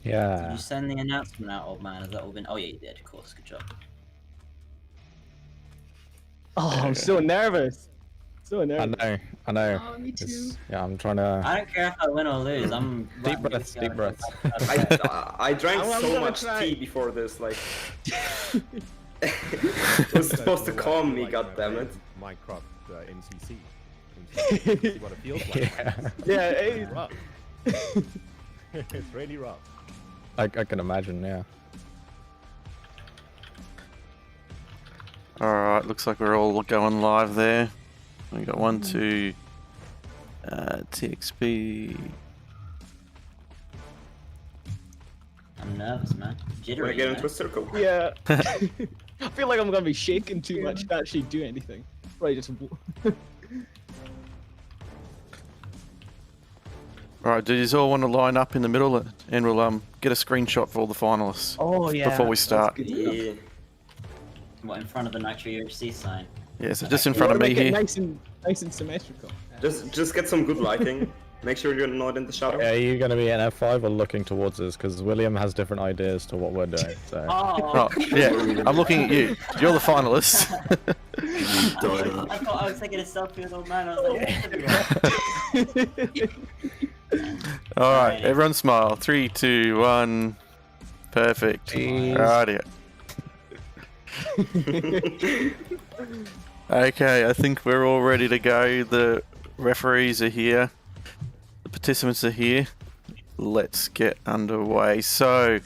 Yeah. Did you send the announcement out, old man? Has that all been? Oh yeah, you did. Of course. Good job. Oh, I'm so nervous. So nervous. I know. Oh, me too. Yeah, I'm trying to. I don't care if I win or lose. I'm Deep breaths, deep breaths. I drank I'm so gonna much try. tea before this, like. It was supposed to calm me, goddammit. Minecraft MCC. See what it feels like. Yeah, It's hey. rough. It's really rough. I can imagine, yeah. Alright, looks like we're all going live there. We got 1, 2, TXP. I'm nervous, man. Jittery. Wanna get man. into a circle? Yeah. I feel like I'm gonna be shaking too much to actually do anything. Probably just. Alright, do you all want to line up in the middle and we'll get a screenshot for all the finalists Oh yeah. before we start? Yeah. What, in front of the Nitro UHC sign? Yeah, so just in front of me Make it here. nice and symmetrical. Just get some good lighting. Make sure you're not in the shadow. Are you going to be in F5 or looking towards us? Because William has different ideas to what we're doing. So. Oh, yeah, I'm looking at you. You're the finalist. I thought I was taking a selfie with old man. I was like, Alright, everyone smile. 3, 2, 1. Perfect. Jeez. Alrighty. Okay, I think we're all ready to go. The referees are here. The participants are here. Let's get underway. So,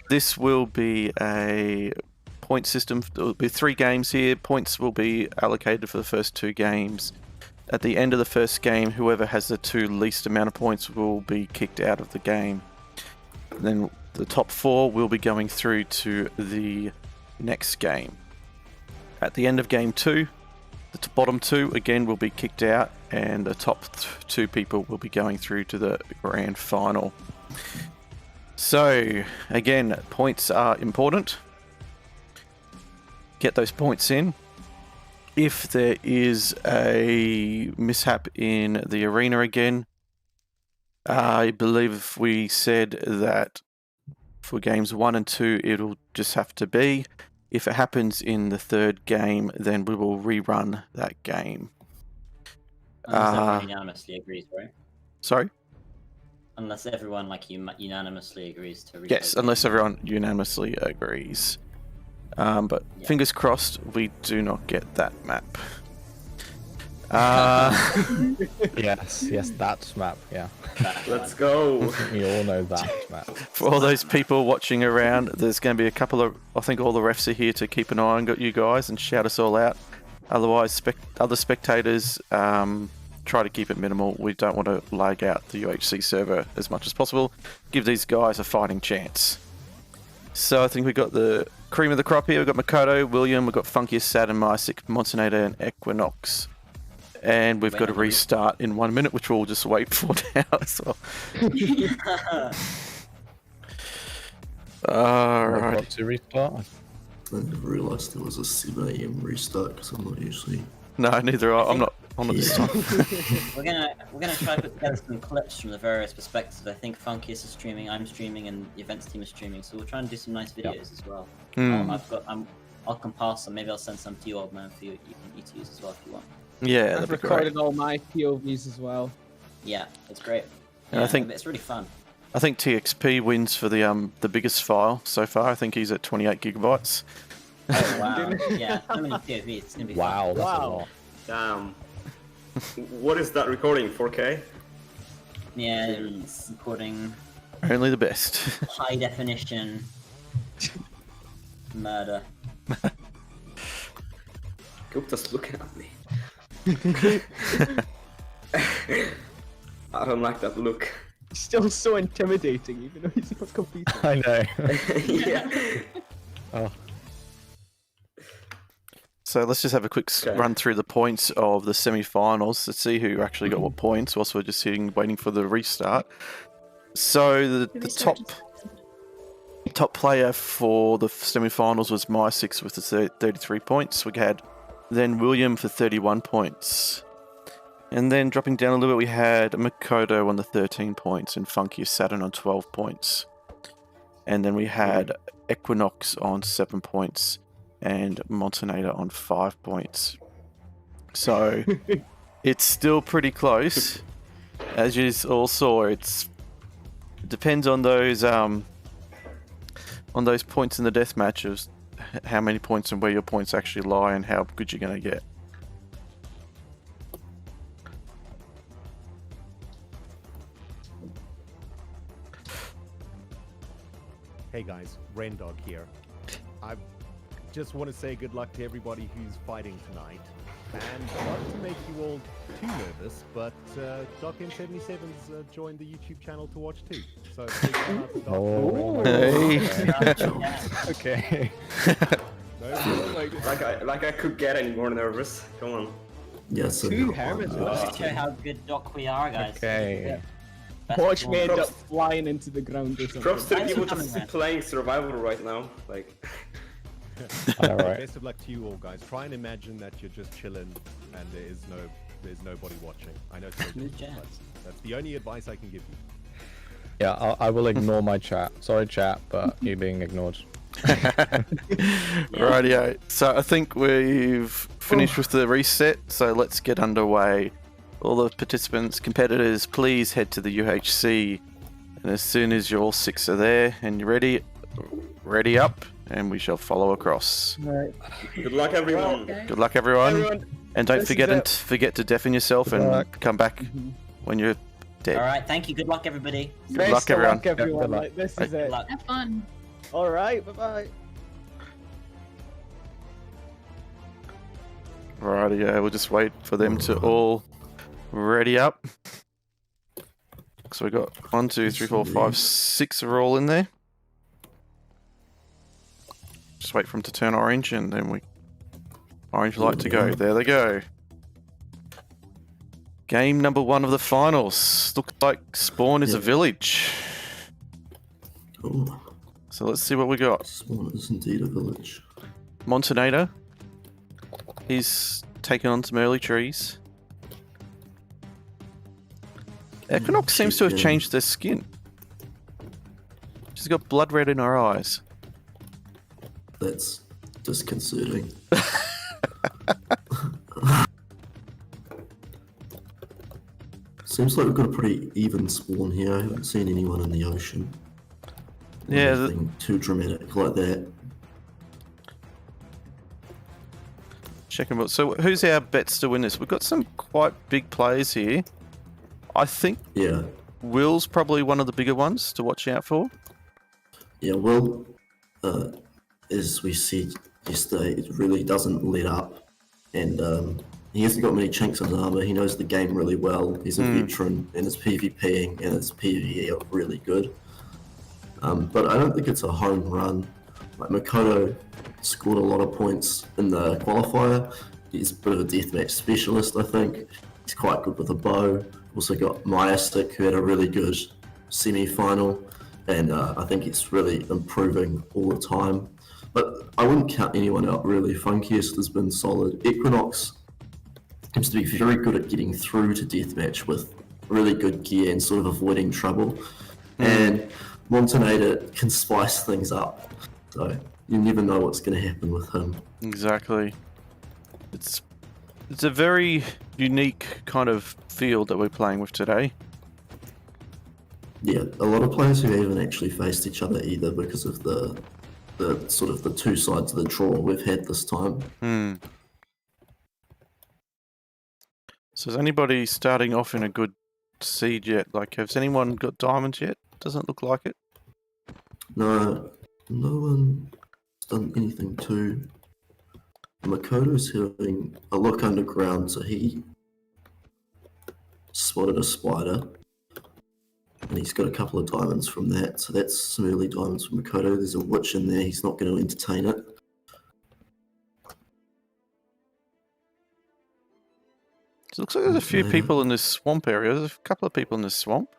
this will be a point system. There will be 3 games here. Points will be allocated for the first 2 games. At the end of the first game, whoever has the 2 least amount of points will be kicked out of the game. Then the top 4 will be going through to the next game. At the end of game 2, the bottom 2 again will be kicked out, and the top 2 people will be going through to the grand final. So again, points are important. Get those points in. If there is a mishap in the arena again, I believe we said that for games 1 and 2 it'll just have to be. If it happens in the 3rd game, then we will rerun that game. unless everyone unanimously agrees, right? Sorry? Unless everyone like unanimously agrees to. Yes, unless everyone unanimously agrees. But Yeah. fingers crossed, we do not get that map. Yes, that map, yeah. Let's go. We all know that map. For all those people watching around, there's going to be a couple of, I think all the refs are here to keep an eye on you guys and shout us all out. Otherwise, other spectators, try to keep it minimal. We don't want to lag out the UHC server as much as possible. Give these guys a fighting chance. So I think we've got the cream of the crop here. We've got Makoto, William, we've got FunkiestSaturn, Miacik, Montenator, and Equinox. And we've got to restart in 1 minute, which we'll just wait for now as well. Alright. What to restart? I never realised there was a 7 AM restart because I'm not usually. No, neither are. I'm not this time. we're gonna try to put together some clips from the various perspectives. I think Funkiest is streaming, I'm streaming, and the events team is streaming. So we'll try and do some nice videos as well. I'll compile some. Maybe I'll send some to you, old man, for you to use as well if you want. Yeah, I've that'd be great. recorded all my POVs as well. Yeah, it's great. And I think it's really fun. I think TXP wins for the biggest file so far. I think he's at 28 gigabytes. Oh wow! Yeah, so many POVs. It's gonna be Wow, fun. that's a lot. Damn. What is that recording? 4K? Yeah, it's recording Only the best. high definition murder. Gupta's looking at me. I don't like that look. He's still so intimidating, even though he's not competing. I know. Yeah. Oh. So let's just have a quick run through the points of the semi-finals to see who actually got what points, whilst we're just waiting for the restart. So the top player for the semi-finals was Miacik with the 33 points. We had then William for 31 points. And then dropping down a little bit, we had Makoto on the 13 points and FunkiestSaturn on 12 points. And then we had Equinox on 7 points and Montenator on 5 points. So it's still pretty close. As you all saw, it depends on those points in the death matches, how many points and where your points actually lie and how good you're going to get. Hey guys, Rendog here. I just want to say good luck to everybody who's fighting tonight. And not to make you all too nervous, but DocM77's joined the YouTube channel to watch too. So big shout out to Doc. Oh. Hey. Okay. Like I could get any more nervous. Come on. Yes, so Two hermits. Let's show how good Doc we are, guys. Okay. Best Watch me end up Props. flying into the ground or something. Props to the Thanks people for just coming, man. playing survival right now. Like, Alright. Best of luck to you all, guys. Try and imagine that you're just chilling and there's nobody watching. I know it's very Smooth difficult, jazz. but that's the only advice I can give you. Yeah, I will ignore my chat. Sorry, chat, but you're being ignored. Rightio. So I think we've finished with the reset, so let's get underway. All the participants, competitors, please head to the UHC, and as soon as you all 6 are there and you're ready up, and we shall follow across. good luck, everyone. Good luck, everyone. And don't this forget is it. forget to deafen yourself Good and luck. come back when you're dead. Alright, thank you. Good luck, everybody. Good luck, everyone. good luck. Like, this is Good it. luck. Have fun. All right. Bye bye. Rightio, we'll just wait for them to all ready up. So we got 1, 2, 3, 4, 5, 6 are all in there. Just wait for them to turn orange, and then orange light to go. There they go. Game number 1 of the finals. Looks like Spawn is a village. Oh, So let's see what we got. Spawn is indeed a village. Montenator. He's taken on some early trees. Equinox seems to have changed their skin. She's got blood red in her eyes. That's disconcerting. Seems like we've got a pretty even spawn here. I haven't seen anyone in the ocean. Yeah, Nothing too dramatic like that. checking about. So who's our bets to win this? We've got some quite big players here. I think Yeah. Will's probably one of the bigger ones to watch out for. Yeah, Will, as we said yesterday, it really doesn't let up. And he hasn't got many chinks in his armor. He knows the game really well. He's a veteran, and his PvPing and his PvE are really good. But I don't think it's a home run. Like, Makoto scored a lot of points in the qualifier. He's a bit of a deathmatch specialist, I think. He's quite good with a bow. Also got Miacik, who had a really good semi-final. And I think it's really improving all the time. But I wouldn't count anyone out, really. Funkiest has been solid. Equinox seems to be very good at getting through to deathmatch with really good gear and sort of avoiding trouble. And Montenator can spice things up. So you never know what's going to happen with him. Exactly. It's a very unique kind of field that we're playing with today. Yeah, a lot of players who haven't actually faced each other either because of the sort of the two sides of the draw we've had this time. So is anybody starting off in a good seed yet? Like, has anyone got diamonds yet? Doesn't look like it. No one's done anything too. Makoto's having a look underground, so he spotted a spider. And he's got a couple of diamonds from that, so that's some early diamonds from Makoto. There's a witch in there, he's not going to entertain it. It looks like there's a few people in this swamp area. There's a couple of people in this swamp.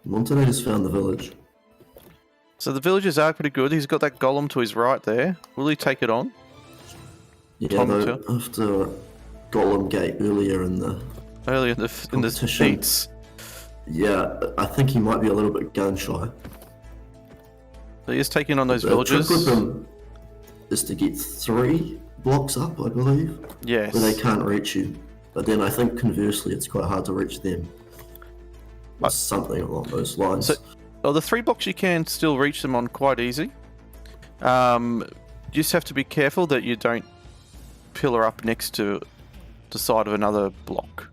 Montenator's found the village. So the villagers are pretty good. He's got that golem to his right there. Will he take it on? Yeah, Time will though, tell. after Golem Gate earlier in the Early in the Competition. heats. yeah, I think he might be a little bit gun shy. So he is taking on those The trick villagers. with them is to get 3 blocks up, I believe, Yes. where they can't reach you. But then I think conversely, it's quite hard to reach them. Or something along those lines. So, well, the 3 blocks you can still reach them on quite easy. You just have to be careful that you don't pillar up next to the side of another block.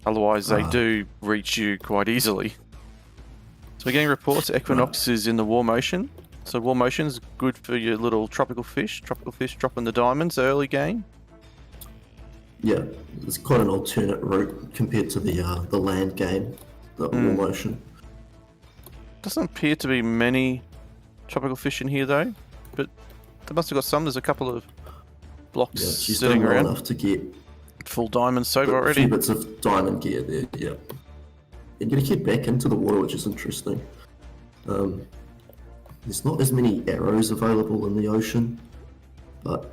Otherwise, they do reach you quite easily. So we're getting reports Equinox is in the war motion. So war motion is good for your little tropical fish. Tropical fish dropping the diamonds early game. Yeah, it's quite an alternate route compared to the land game, the war motion. Doesn't appear to be many tropical fish in here though, but they must have got some. There's a couple of blocks Yeah, she's sitting done well around. enough to get Full diamond soap a already. few bits of diamond gear there, yeah. You're going to get back into the water, which is interesting. There's not as many arrows available in the ocean, but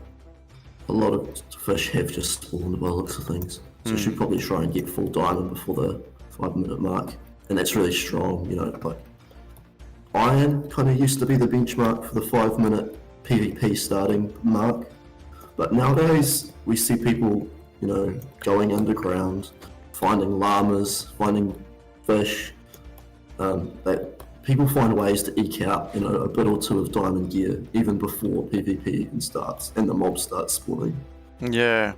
a lot of fish have just spawned by the looks of things. So you should probably try and get full diamond before the 5-minute mark. And that's really strong, you know, like iron kind of used to be the benchmark for the 5-minute PvP starting mark. But nowadays we see people, you know, going underground, finding llamas, finding fish. People find ways to eke out, you know, a bit or two of diamond gear even before PvP even starts and the mob starts spawning. Yeah.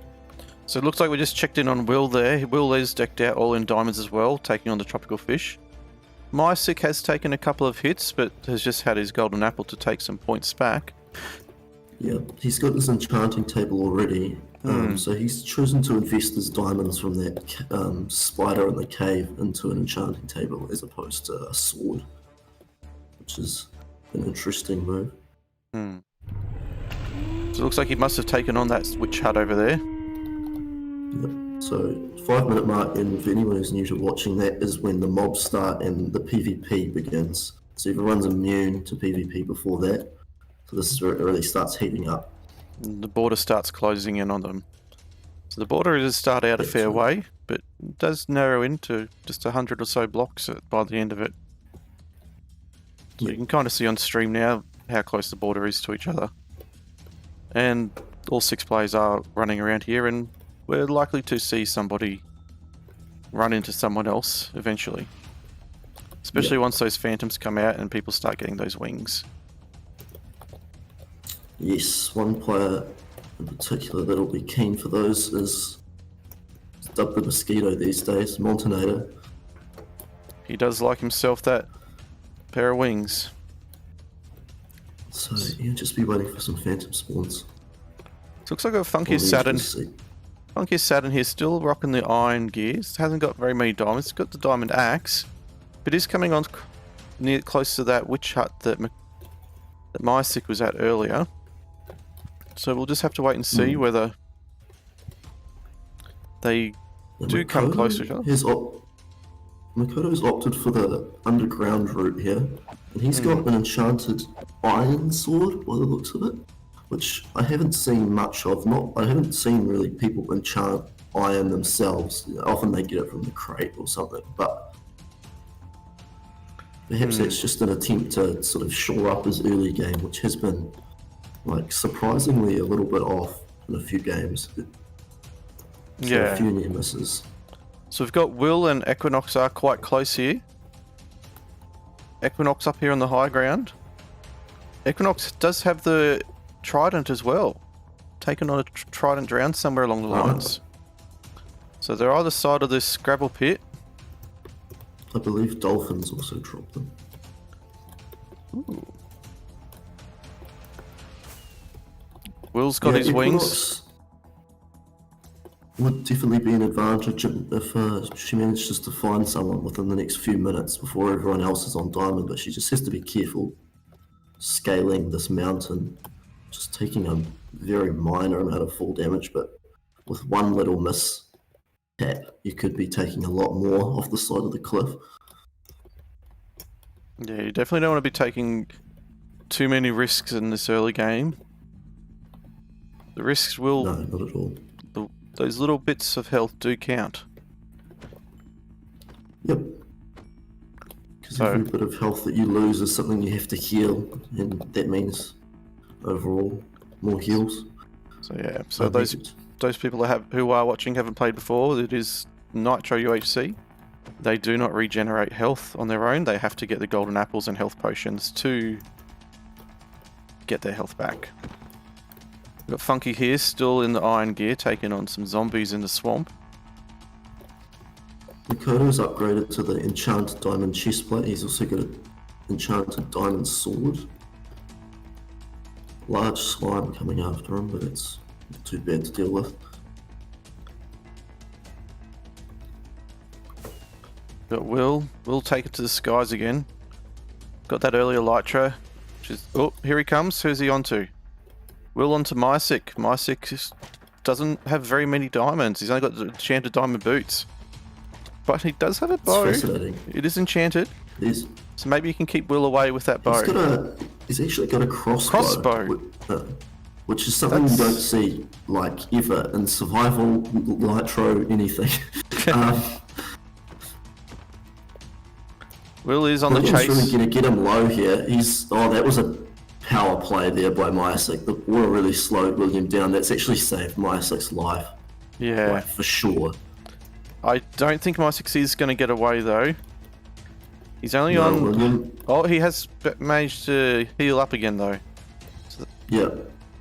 So it looks like we just checked in on Will there. Will is decked out all in diamonds as well, taking on the tropical fish. Miacik has taken a couple of hits, but has just had his golden apple to take some points back. Yeah, he's got this enchanting table already, so he's chosen to invest his diamonds from that spider in the cave into an enchanting table as opposed to a sword, which is an interesting move. So it looks like he must have taken on that witch hut over there. Yep. So 5-minute mark, and for anyone who's new to watching, that is when the mobs start and the PvP begins. So everyone's immune to PvP before that. So this is where it really starts heating up. And the border starts closing in on them. So the border does start out a fair way, but it does narrow into just 100 or so blocks by the end of it. So you can kind of see on stream now how close the border is to each other. And all 6 players are running around here, and we're likely to see somebody run into someone else eventually. Especially once those phantoms come out and people start getting those wings. Yes, one player in particular that'll be keen for those is dubbed the Mosquito these days, Montenator. He does like himself that pair of wings. So you'll just be waiting for some phantom spawns. So looks like a FunkiestSaturn. FunkiestSaturn here, still rocking the iron gears. Hasn't got very many diamonds. He's got the diamond axe, but is coming on near close to that witch hut that Miacik was at earlier. So we'll just have to wait and see whether they do come close to each other. Makoto's opted for the underground route here, and he's got an enchanted iron sword by the looks of it, which I haven't seen much of. I haven't seen really people enchant iron themselves. You know, often they get it from the crate or something, but perhaps that's just an attempt to sort of shore up his early game, which has been like surprisingly a little bit off in a few games. So a few near misses. So we've got Will and Equinox are quite close here. Equinox up here on the high ground. Equinox does have the trident as well. Taken on a trident drown somewhere along the lines. So they're either side of this gravel pit. I believe dolphins also dropped them. Ooh. Will's got his wings. Would definitely be an advantage if she manages to find someone within the next few minutes before everyone else is on diamond, but she just has to be careful scaling this mountain, just taking a very minor amount of fall damage, but with one little miss tap, you could be taking a lot more off the side of the cliff. Yeah, you definitely don't want to be taking too many risks in this early game. The risks will... No, not at all. Those little bits of health do count. Yep. Because every bit of health that you lose is something you have to heal, and that means overall more heals. So yeah, so those people who are watching haven't played before, it is Nitro UHC. They do not regenerate health on their own. They have to get the golden apples and health potions to get their health back. We've got Funky here, still in the iron gear, taking on some zombies in the swamp. Makoto's upgraded to the enchanted diamond chestplate. He's also got an enchanted diamond sword. Large slime coming after him, but it's not too bad to deal with. Got Will take it to the skies again. Got that earlier Elytra, which is... Oh, here he comes. Who's he onto? Will onto Miacik. Miacik just doesn't have very many diamonds. He's only got the enchanted diamond boots. But he does have a bow. It's fascinating. It is enchanted. It is. So maybe you can keep Will away with that bow. He's actually got a crossbow. Which is something you don't see, like, ever in survival, Nitro, anything. Will is on the chase. Really going to get him low here. That was a power play there by Miacik. The water really slowed William down. That's actually saved Miacik's life. Yeah. Like, for sure. I don't think Miacik is going to get away though. He's only on... William. Oh, he has managed to heal up again though. Yeah.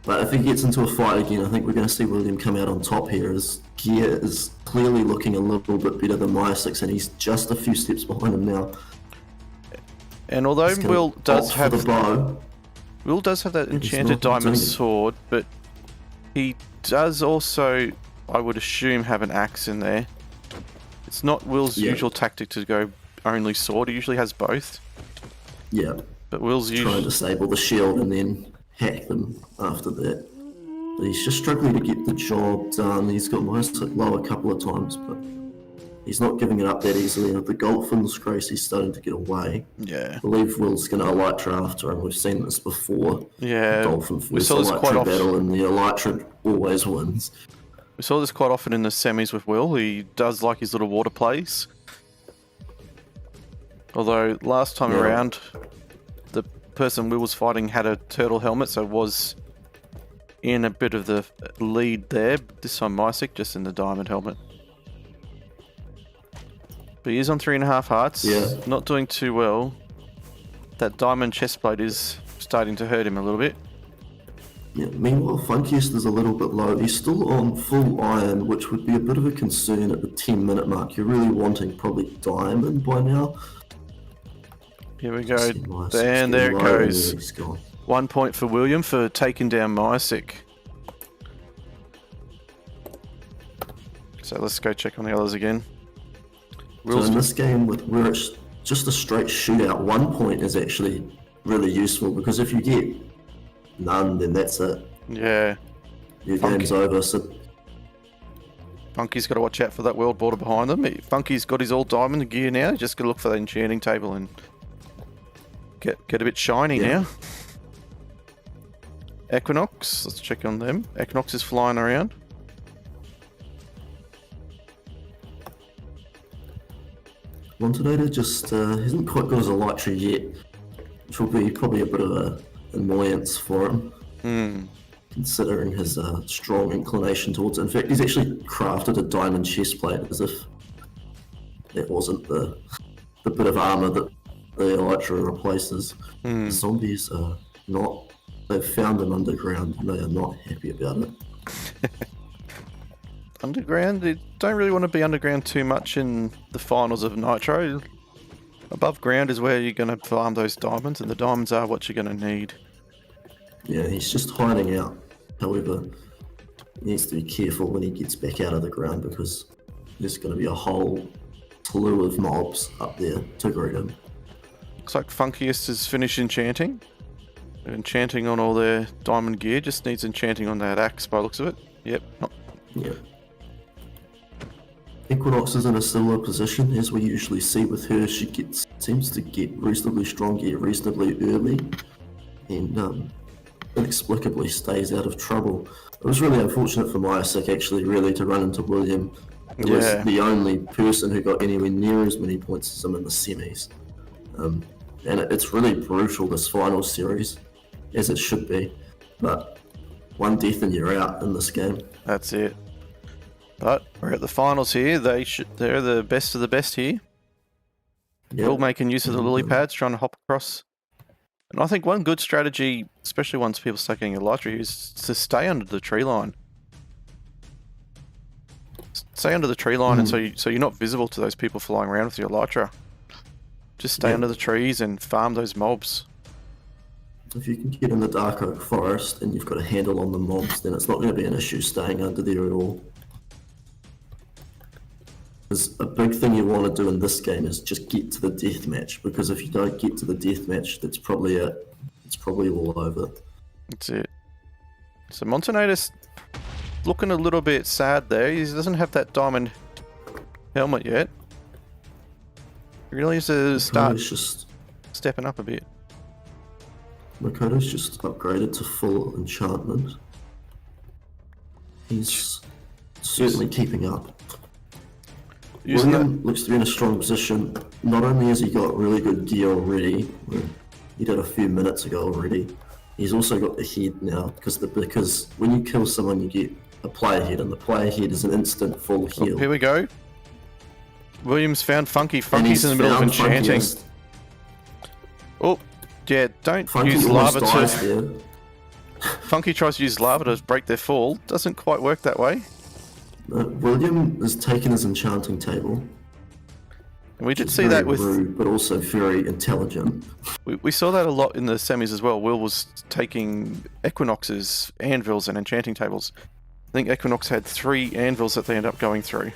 But if he gets into a fight again, I think we're going to see William come out on top here. His gear is clearly looking a little bit better than Miacik's, and he's just a few steps behind him now. And although Will does have the bow, Will does have that enchanted diamond sword, but he does also, I would assume, have an axe in there. It's not Will's usual tactic to go only sword. He usually has both. Yeah. But Will's trying to disable the shield and then hack them after that. But he's just struggling to get the job done. He's got Miacik low a couple of times, but he's not giving it up that easily. And with the Golfin's Grace, he's starting to get away. Yeah. I believe Will's going to Elytra after him. We've seen this before. Yeah. The Dolphin we saw this quite often. Battle, and the Elytra always wins. We saw this quite often in the semis with Will. He does like his little water plays. Although last time around, the person Will was fighting had a turtle helmet, so was in a bit of the lead there. This time Miacik just in the diamond helmet. But he is on 3.5 hearts. Yeah. Not doing too well. That diamond chestplate is starting to hurt him a little bit. Yeah, meanwhile, Funkiest is a little bit low. He's still on full iron, which would be a bit of a concern at the 10-minute mark. You're really wanting probably diamond by now. Here we go. And there it goes. 1 point for William for taking down Miacik. So let's go check on the others again. So in this game, where it's just a straight shootout, 1 point is actually really useful, because if you get none, then that's it. Yeah. Your game's over. So Funky's got to watch out for that world border behind them. Funky's got his all diamond gear now. He's just got to look for that enchanting table and get a bit shiny now. Equinox, let's check on them. Equinox is flying around. Montenator just hasn't quite got his Elytra yet, which will be probably a bit of an annoyance for him, considering his strong inclination towards it. In fact, he's actually crafted a diamond chestplate as if that wasn't the bit of armor that the Elytra replaces. The zombies are not... They've found an underground and they are not happy about it. Underground? They don't really want to be underground too much in the finals of Nitro. Above ground is where you're going to farm those diamonds, and the diamonds are what you're going to need. Yeah, he's just hiding out. However, he needs to be careful when he gets back out of the ground, because there's going to be a whole slew of mobs up there to greet him. Looks like Funkiest has finished enchanting. They're enchanting on all their diamond gear, just needs enchanting on that axe by the looks of it. Yep. Yeah. Equinox is in a similar position as we usually see with her. She seems to get reasonably strong gear reasonably early, and inexplicably stays out of trouble. It was really unfortunate for Miacik actually really to run into William. It was the only person who got anywhere near as many points as him in the semis. And it's really brutal, this final series, as it should be. But one death and you're out in this game. That's it. But we're at the finals here. They're the best of the best here. Yep. All making use of the lily pads, trying to hop across. And I think one good strategy, especially once people start getting elytra, is to stay under the tree line. Stay under the tree line, and so you're not visible to those people flying around with your elytra. Just stay under the trees and farm those mobs. If you can get in the dark oak forest and you've got a handle on the mobs, then it's not going to be an issue staying under there at all. Because a big thing you want to do in this game is just get to the deathmatch, because if you don't get to the deathmatch, that's probably it. It's probably all over. That's it. So Montenator's looking a little bit sad there. He doesn't have that diamond helmet yet. He really needs to start stepping up a bit. Makoto's just upgraded to full enchantment. He's certainly keeping up. William looks to be in a strong position. Not only has he got really good gear already, he did a few minutes ago already, he's also got the head now, because when you kill someone you get a player head, and the player head is an instant full heal. Oh, here we go. Williams found Funky. Funky's in the middle of enchanting. Oh, yeah, don't Funky use lava dies to... there. Funky tries to use lava to break their fall. Doesn't quite work that way. William has taken his enchanting table. And we did see that with... rude, but also very intelligent. We saw that a lot in the semis as well. Will was taking Equinox's anvils and enchanting tables. I think Equinox had 3 anvils that they ended up going through.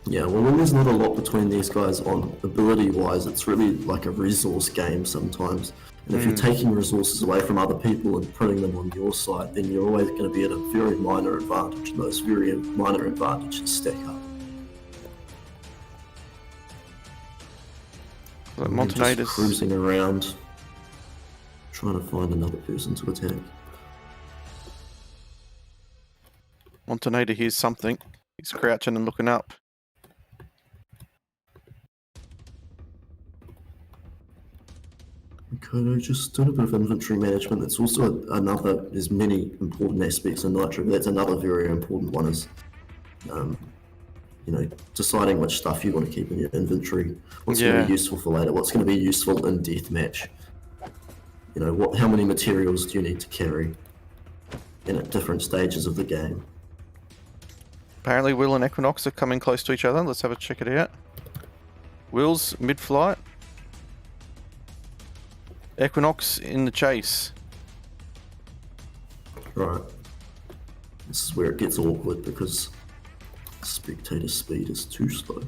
Yeah, well, when there's not a lot between these guys on ability-wise, it's really like a resource game sometimes. And if you're taking resources away from other people and putting them on your side, then you're always going to be at a very minor advantage, and those very minor advantages stack up. So Montenator's just cruising around, trying to find another person to attack. Montenator hears something. He's crouching and looking up. Okay, just doing a bit of inventory management. It's also there's many important aspects in Nitro, but that's another very important one is, deciding which stuff you want to keep in your inventory, what's going to be useful for later, what's going to be useful in deathmatch. How many materials do you need to carry at different stages of the game. Apparently Will and Equinox are coming close to each other. Let's have a check it out. Will's mid-flight. Equinox in the chase. Right. This is where it gets awkward because spectator speed is too slow.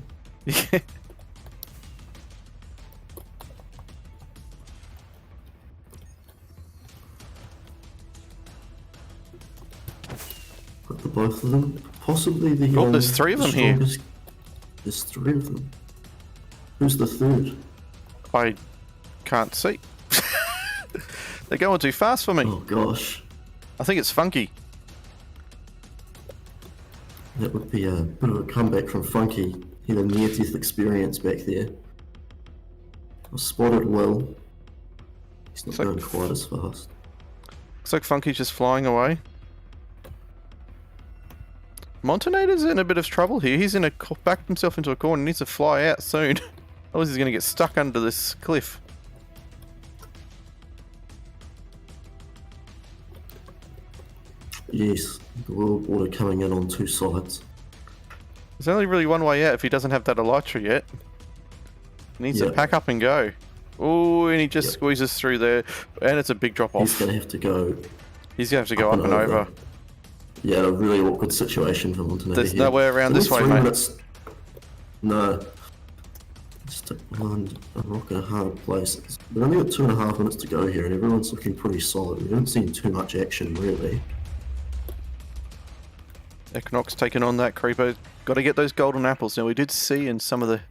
Got the both of them. Possibly the. Oh, there's 3 of them here. There's 3 of them. Who's the 3rd? I can't see. They're going too fast for me. Oh gosh. I think it's Funky. That would be a bit of a comeback from Funky. He had a near-death experience back there. I spotted Will. He's not going quite as fast. Looks like Funky's just flying away. Montenator's in a bit of trouble here. He's backed himself into a corner and needs to fly out soon. Otherwise he's going to get stuck under this cliff. Yes, the world order coming in on 2 sides. There's only really one way out if he doesn't have that elytra yet. He needs to pack up and go. Oh, and he just squeezes through there. And it's a big drop off. He's going to have to go. He's going to have to go up and over. Yeah, a really awkward situation for Montenator. There's no way around this way, mate. No. Stuck behind a rock in a hard place. We've only got 2.5 minutes to go here, and everyone's looking pretty solid. We haven't seen too much action, really. Equinox taking on that creeper. Got to get those golden apples. Now, we did see in some of the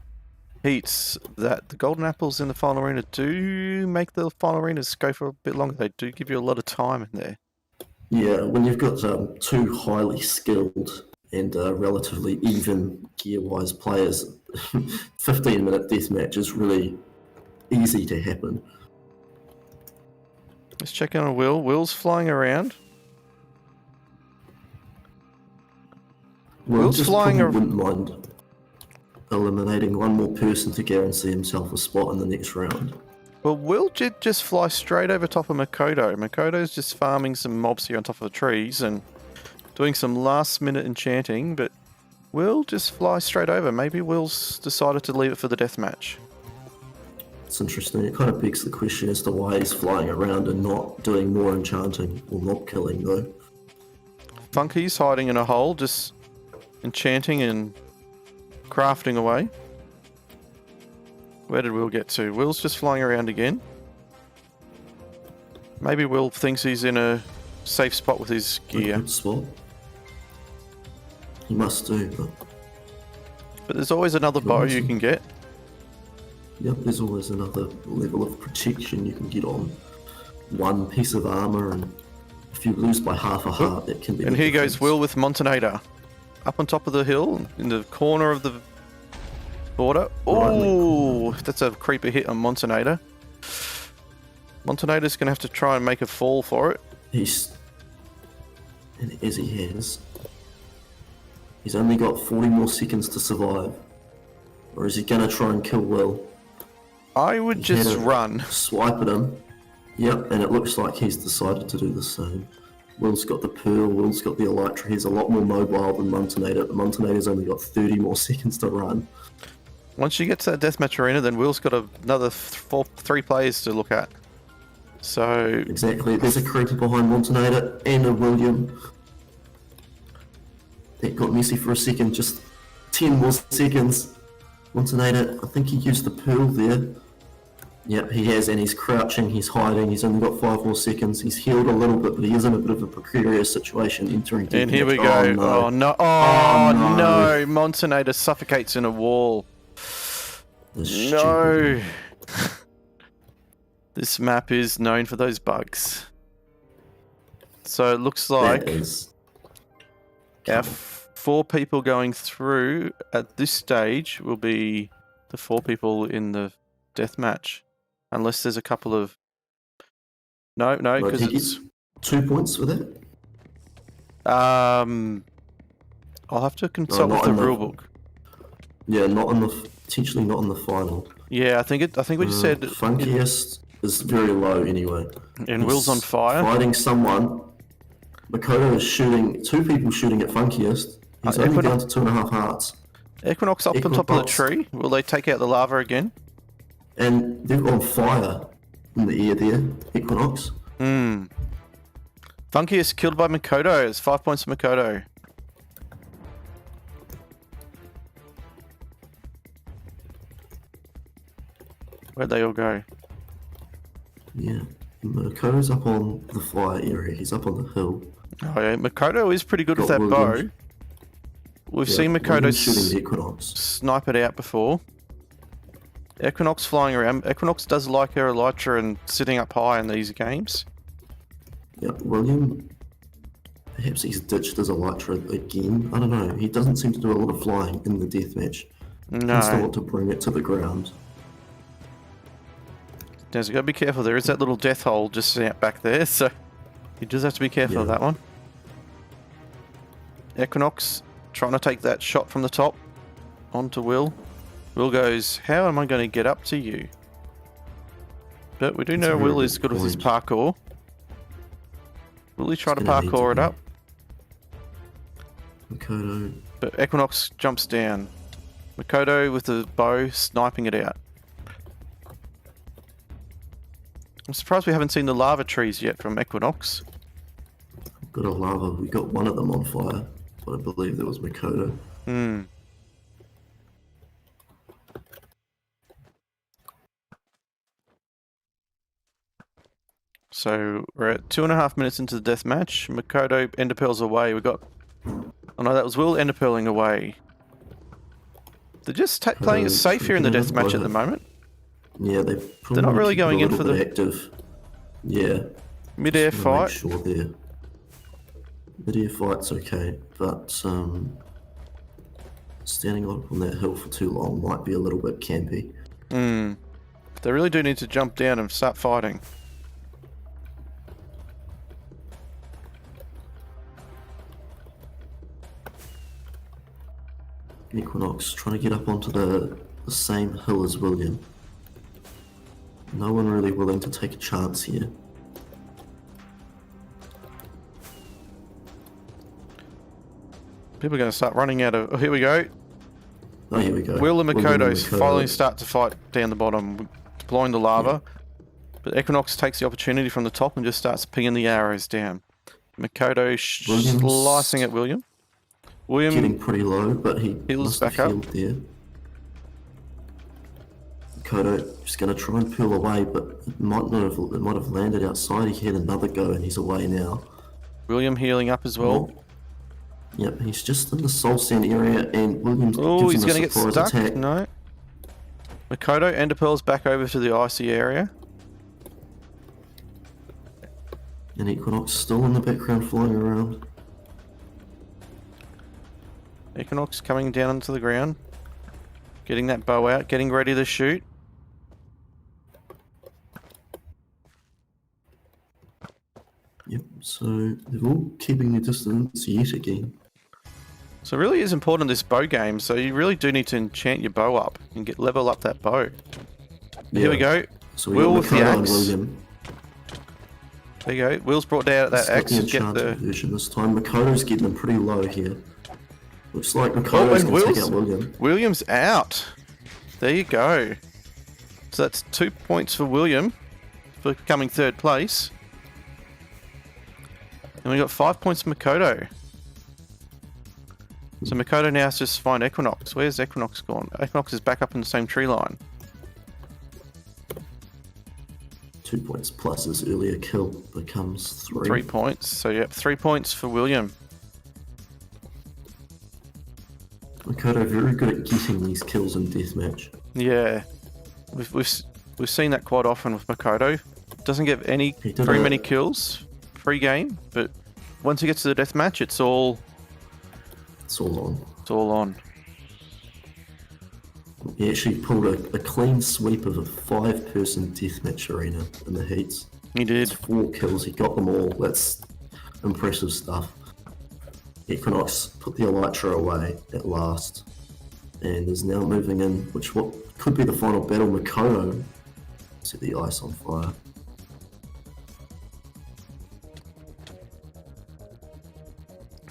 heats that the golden apples in the final arena do make the final arenas go for a bit longer. They do give you a lot of time in there. Yeah, when you've got 2 highly skilled and relatively even gear-wise players, 15-minute deathmatch is really easy to happen. Let's check in on Will. Will's flying around. Well, Will's just flying probably wouldn't mind eliminating one more person to guarantee himself a spot in the next round. Well, Will did just fly straight over top of Makoto. Makoto's just farming some mobs here on top of the trees and doing some last-minute enchanting, but Will just fly straight over. Maybe Will's decided to leave it for the deathmatch. It's interesting. It kind of begs the question as to why he's flying around and not doing more enchanting or not killing, though. Funky's hiding in a hole, just enchanting and crafting away. Where did Will get to? Will's just flying around again. Maybe Will thinks he's in a safe spot with his gear. A good spot. He must do, But there's always another bow you can get. Yep, there's always another level of protection you can get on one piece of armor, and if you lose by half a heart, it can be. And here goes Will with Montenator. Up on top of the hill, in the corner of the border. Oh, that's a creeper hit on Montenator. Montenator's going to have to try and make a fall for it. And as he has, he's only got 40 more seconds to survive. Or is he going to try and kill Will? I would just run. Swipe at him. Yep, and it looks like he's decided to do the same. Will's got the Pearl, Will's got the Elytra. He's a lot more mobile than Montenator. Montenator's only got 30 more seconds to run. Once you get to that deathmatch arena, then Will's got another three players to look at. So exactly, there's a creeper behind Montenator and a William. That got messy for a second, just 10 more seconds. Montenator, I think he used the Pearl there. Yep, he has, and he's crouching, he's hiding, he's only got 5 more seconds. He's healed a little bit, but he is in a bit of a precarious situation entering. And here we go. Oh no. Oh no. Montenator suffocates in a wall. No. This map is known for those bugs. So it looks like our 4 people going through at this stage will be the 4 people in the deathmatch. Unless there's a couple of... No, because it's... 2 points for that? I'll have to consult with the rulebook. Yeah, potentially not on the final. Yeah, I think what you said... Funkiest is very low anyway. And Will's on fire. Fighting someone. Makoto is shooting, 2 people shooting at Funkiest. He's only down to 2.5 hearts. Equinox up on top of the tree. Will they take out the lava again? And they've got fire in the air there, Equinox. Funkiest killed by Makoto. It's 5 points to Makoto. Where'd they all go? Yeah, Makoto's up on the fire area. He's up on the hill. Oh yeah, Makoto is pretty good with that bow. We've seen Makoto shooting the Equinox. Snipe it out before. Equinox flying around. Equinox does like her Elytra and sitting up high in these games. Yep, William, perhaps he's ditched his Elytra again. I don't know. He doesn't seem to do a lot of flying in the deathmatch. No. He's not want to bring it to the ground. Now, you gotta be careful. There is that little death hole just out back there, so you just have to be careful of that one. Equinox trying to take that shot from the top onto Will. Will goes, how am I going to get up to you? But we do know Will is good with his parkour. Will he try to parkour it up? Makoto. But Equinox jumps down. Makoto with the bow sniping it out. I'm surprised we haven't seen the lava trees yet from Equinox. Got a lava. We got one of them on fire, but I believe that was Makoto. So we're at 2.5 minutes into the deathmatch. Makoto enderpearls away. We got... Oh no, that was Will enderpearling away. They're just playing it safe here in the deathmatch at the moment. Yeah, they're not really going in for the active. Yeah. Mid-air fight. Sure, there. Mid-air fight's okay, but standing up on that hill for too long might be a little bit campy. They really do need to jump down and start fighting. Equinox trying to get up onto the same hill as William. No one really willing to take a chance here. People are going to start running out of... Oh, here we go. Oh, here we go. Will and William Makoto's Makoto. finally start to fight down the bottom, deploying the lava. But Equinox takes the opportunity from the top and just starts pinging the arrows down. Makoto William's slicing at William. William Getting pretty low, but he heals must back have up. healed there. Makoto just going to try and peel away, but it might have landed outside. He had another go, and he's away now. William healing up as well. Yep, he's just in the soul sand area, and Williams Oh, gives he's him going a to get surprise stuck. attack. No. Makoto, Enderpearl's back over to the icy area. And Equinox still in the background flying around. Equinox coming down onto the ground. Getting that bow out, getting ready to shoot. Yep, so they're all keeping their distance yet again. So it really is important this bow game, so you really do need to enchant your bow up and get level up that bow. Here we go. So we Will got with the Makoto and axe. William. There you go. Will's brought down that It's got axe the to get enchanted the... version this time. Makoto's getting them pretty low here. Looks like Oh, Makoto's and going to take Will's, out William. William's out. There you go. So that's 2 points for William for becoming third place. And we got 5 points for Makoto. So Makoto now has to just find Equinox. Where's Equinox gone? Equinox is back up in the same tree line. 2 points plus his earlier kill becomes 3. 3 points. So yep, 3 points for William. Makoto very good at getting these kills in deathmatch. Yeah, we've seen that quite often with Makoto. Doesn't get any He did very a- many kills pre-game, but once he gets to the deathmatch, it's all It's all on. on. He actually pulled a clean sweep of a 5-person deathmatch arena in the heats. He It's did. 4 kills, he got them all. That's impressive stuff. Equinox put the Elytra away at last, and is now moving in, which what could be the final battle. Makoto set the ice on fire.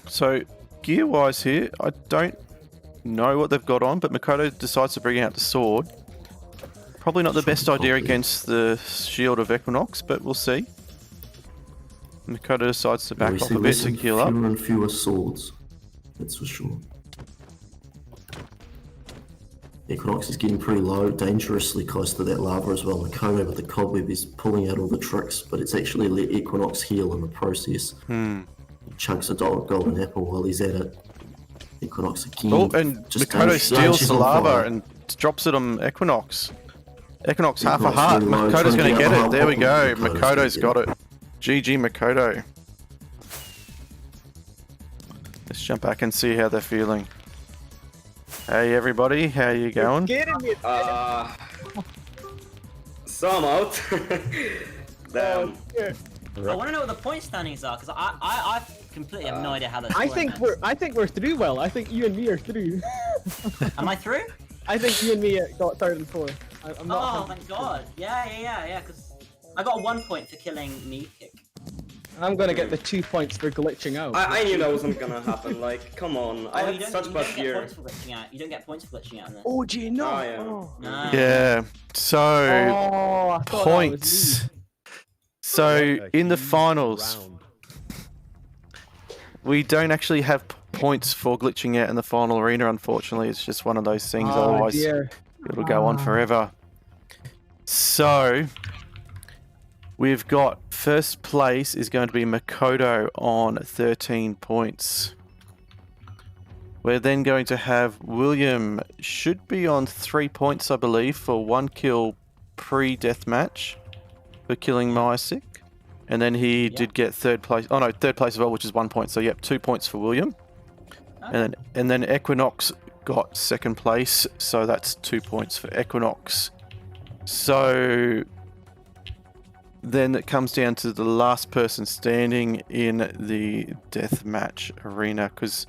So gear-wise here, I don't know what they've got on, but Makoto decides to bring out the sword. Probably not the best idea against the shield of Equinox, but we'll see. Makoto decides to back We off see a bit less to and heal up. fewer and fewer swords, that's for sure. Equinox is getting pretty low, dangerously close to that lava as well. Makoto with the cobweb is pulling out all the tricks, but it's actually let Equinox heal in the process. He chunks a golden apple while he's at it. Equinox again. Oh, and just Makoto steals she's the on lava fire. and drops it on Equinox. Equinox half a Equinox heart. really low, Makoto's trying to going to get get out it. the There we hole. go. Makoto's Makoto's gonna got it. GG Makoto. Let's jump back and see how they're feeling. Hey everybody, how you going? Getting me. So I'm out. Damn. I want to know what the point standings are because I completely have no idea how that's. I think we're through. Well, I think you and me are through. Am I through? I think you and me got third and fourth. I'm not. Oh, thank God. Yeah. Because I got 1 point for killing Miacik. I'm gonna get the 2 points for glitching out. I knew that wasn't gonna happen. Like, come on. I you had don't, such you bad don't get gear. points for glitching out. You don't get points for glitching out in this. Oh, do you know? Oh, yeah. Oh. No. Yeah, so Oh, I thought that was points. me. So What a in the huge finals, round. we don't actually have points for glitching out in the final arena, unfortunately. It's just one of those things, Oh, otherwise dear. it'll go on forever. So we've got first place is going to be Makoto on 13 points. We're then going to have William, should be on 3 points, I believe, for 1 kill pre-deathmatch for killing Miacik. And then he did get third place. Oh no, third place as well, which is 1 point. So yep, 2 points for William. And then Equinox got second place, so that's 2 points for Equinox. So then it comes down to the last person standing in the deathmatch arena, because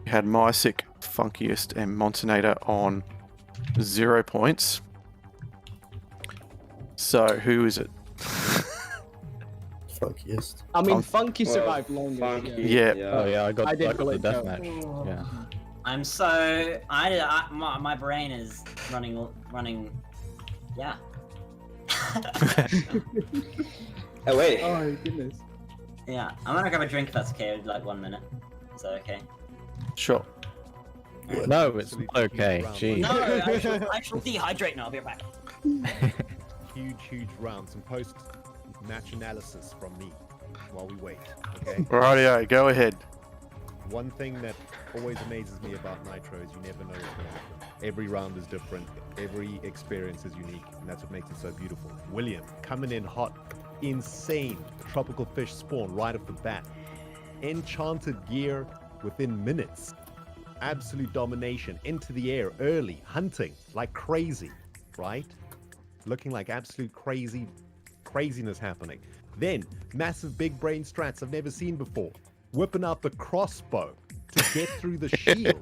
you had Miacik, Funkiest, and Montenator on 0 points. So who is it? Funkiest. I mean, Oh. Funky survived longer. Funky, Yeah. Oh yeah, I got I did the really go. deathmatch. Yeah. I'm so my brain is running. Yeah. Oh wait. Oh my goodness. Yeah. I'm gonna grab a drink if that's okay. Like 1 minute. Is that okay? Sure. No, it's not okay. Jeez. No, I shall dehydrate now. I'll be right back. Huge round. Some post-match analysis from me while we wait. Okay. Rightio, go ahead. One thing that always amazes me about Nitro is you never know what's going to happen. Every round is different. Every experience is unique, and that's what makes it so beautiful. William coming in hot, insane tropical fish spawn right off the bat. Enchanted gear within minutes. Absolute domination into the air early, hunting like crazy, right? Looking like absolute craziness happening. Then massive big brain strats I've never seen before. Whipping out the crossbow to get through the shield.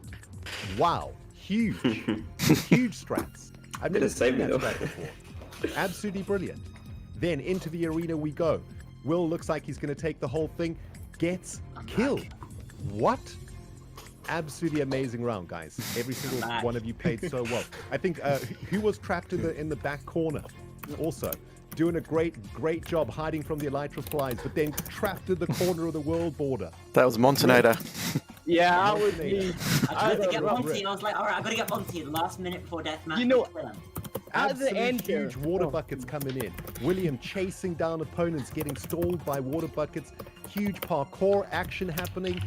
Wow, huge strats. I've never Didn't save seen me, that though. strat before. Absolutely brilliant. Then into the arena we go. Will looks like he's going to take the whole thing. Gets killed. What? Absolutely amazing round, guys. Every single one of you played so well. I think who was trapped in the back corner also. Doing a great job hiding from the elytra flies, but then trapped in the corner of the world border. That was Montenator. Yeah, I would be. I tried to get love Monty, it. and I was like, alright, I gotta get Monty. The last minute before deathmatch. You know- kill him. At the Absolute end here. huge water buckets coming in. William chasing down opponents, getting stalled by water buckets. Huge parkour action happening.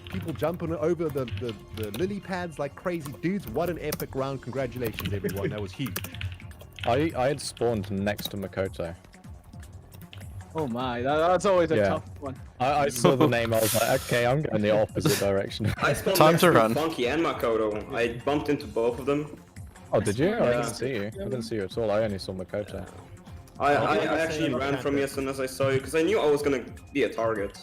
People jumping over the lily pads like crazy dudes. What an epic round! Congratulations, everyone. That was huge. I had spawned next to Makoto. Oh my, that's always a Yeah. tough one. I saw the name. I was like, okay, I'm going the opposite direction. I spawned Time next to run. Funky and Makoto. I bumped into both of them. Oh, did you? I Yeah. didn't see you. I didn't see you at all. I only saw Makoto. I like I actually say, ran from you as soon as I saw you because I knew I was gonna be a target.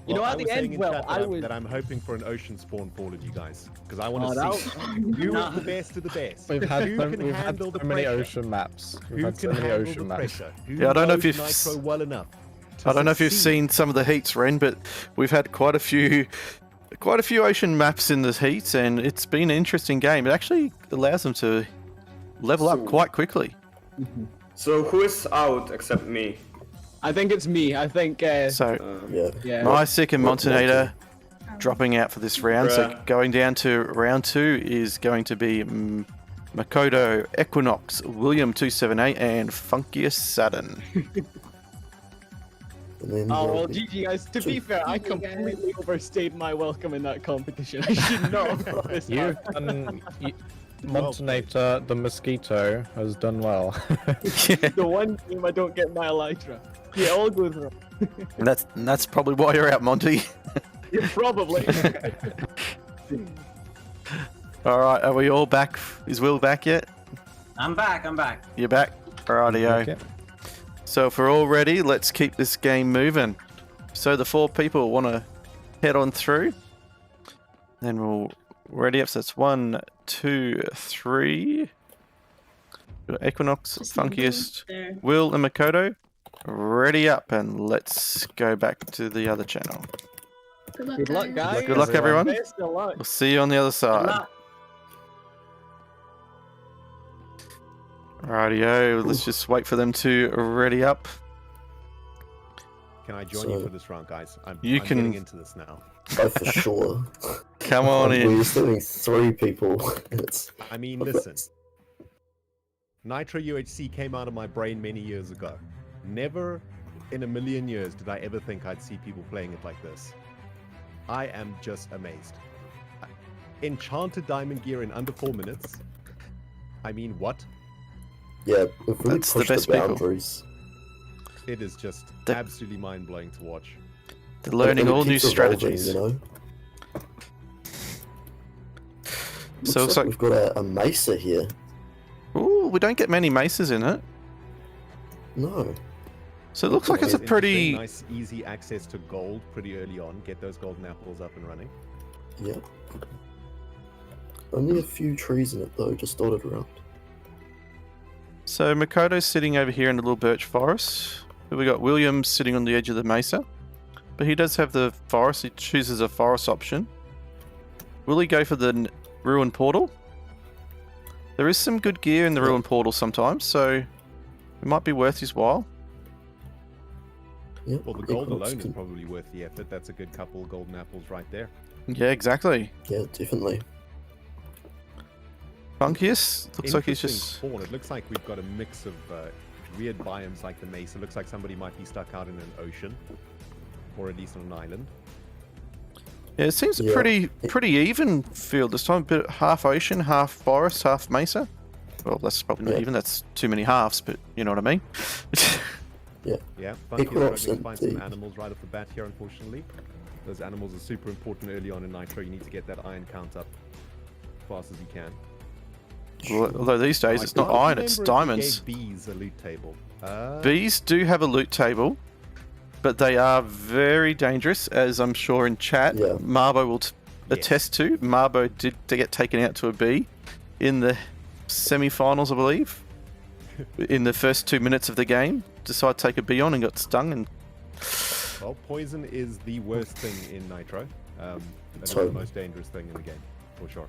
You know, I at was the saying end, in well, chat I was. that I'm hoping for an ocean spawn for all of you guys because I want Oh, to that see who is the best of the best. We've had who so, can we've had handle so the many pressure. ocean maps. We've Who had so can many handle ocean the maps. pressure? Who Yeah, I don't know if knows you've Nitro well enough. I don't know if you've succeed? seen some of the heats, Ren, but we've had quite a few ocean maps in the heats, and it's been an interesting game. It actually allows them to level up So- quite quickly. So who is out except me? I think it's me. I think. So Yeah. Yeah. Miacik and Montenator dropping out for this round. So Bruh. going down to round 2 is going to be Makoto, Equinox, William 278, and FunkiestSaturn. And then Oh there'll well, be- GG guys. To be fair, I completely overstayed my welcome in that competition. I should not have brought this You've up. done. Montenator, the mosquito, has done well. The one game I don't get my elytra. Yeah, all goes wrong. And that's probably why you're out, Monty. Yeah, probably. All right, are we all back? Is Will back yet? I'm back. You're back. Rightio. Okay. So if we're all ready, let's keep this game moving. So the 4 people want to head on through. Then we'll ready up. So that's 1, 2, 3. Equinox, Funkiest, Will, and Makoto. Ready up, and let's go back to the other channel. Good luck, guys. Good luck, everyone. Best of luck. We'll see you on the other side. Rightio, let's just wait for them to ready up. Can I join you So- for this round, guys? I'm You can- getting into this now. Oh, for sure. Come on in. We're still doing 3 people. It's I mean, listen. Nitro UHC came out of my brain many years ago. Never in a million years did I ever think I'd see people playing it like this. I am just amazed. Enchanted diamond gear in under 4 minutes. I mean, what? Yeah, we've really That's the pushed best the people. boundaries. It is just The- absolutely mind-blowing to watch. They're learning And it all new keeps evolving, strategies. You know? So Looks it's like like we've got a Mesa here. table, we don't get many maces in it. No. So it looks like it's a pretty... Nice, easy access to gold pretty early on. Get those golden apples up and running. Yep. Only a few trees in it though, just dotted around. So Makoto's sitting over here in the little birch forest. We got William sitting on the edge of the mesa. But he does have the forest. He chooses a forest option. Will he go for the ruin portal? There is some good gear in the ruin portal sometimes, so it might be worth his while. Yep. Well, the gold alone is probably worth the effort. That's a good couple of golden apples right there. Yeah, exactly. Yeah, definitely. Funkiest looks like he's just... Spawn. It looks like we've got a mix of weird biomes like the mesa. It looks like somebody might be stuck out in an ocean, or at least on an island. Yeah, it seems a pretty even field this time. Bit half ocean, half forest, half mesa. Well, that's probably not even. That's too many halves, but you know what I mean. Yeah, Funky is struggling to find some animals right off the bat here, unfortunately. Those animals are super important early on in Nitro. You need to get that iron count up as fast as you can. Well, although these days it's not iron, it's diamonds. Bees a loot table. Bees do have a loot table, but they are very dangerous, as I'm sure in chat Marbo will attest to. Marbo did get taken out to a bee in the semi-finals, I believe. In the first 2 minutes of the game, decided to take a bee on and got stung. And well, poison is the worst thing in Nitro. That's the most dangerous thing in the game, for sure.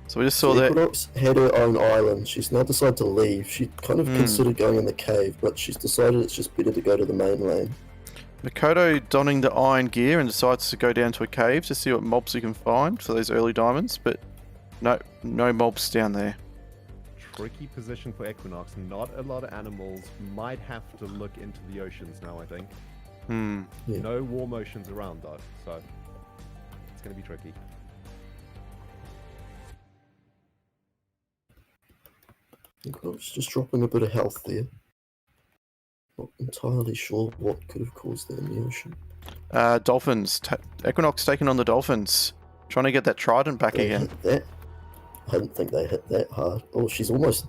So we just saw that Equinox had her own island. She's now decided to leave. She kind of considered going in the cave, but she's decided it's just better to go to the mainland. Makoto donning the iron gear and decides to go down to a cave to see what mobs he can find for those early diamonds, but no mobs down there. Tricky position for Equinox. Not a lot of animals. Might have to look into the oceans now, I think. No warm oceans around though, so it's going to be tricky. Equinox just dropping a bit of health there. Not entirely sure what could have caused that in the ocean. Dolphins. Equinox taking on the dolphins. Trying to get that trident back again. Hit that. I didn't think they hit that hard. Oh, she's almost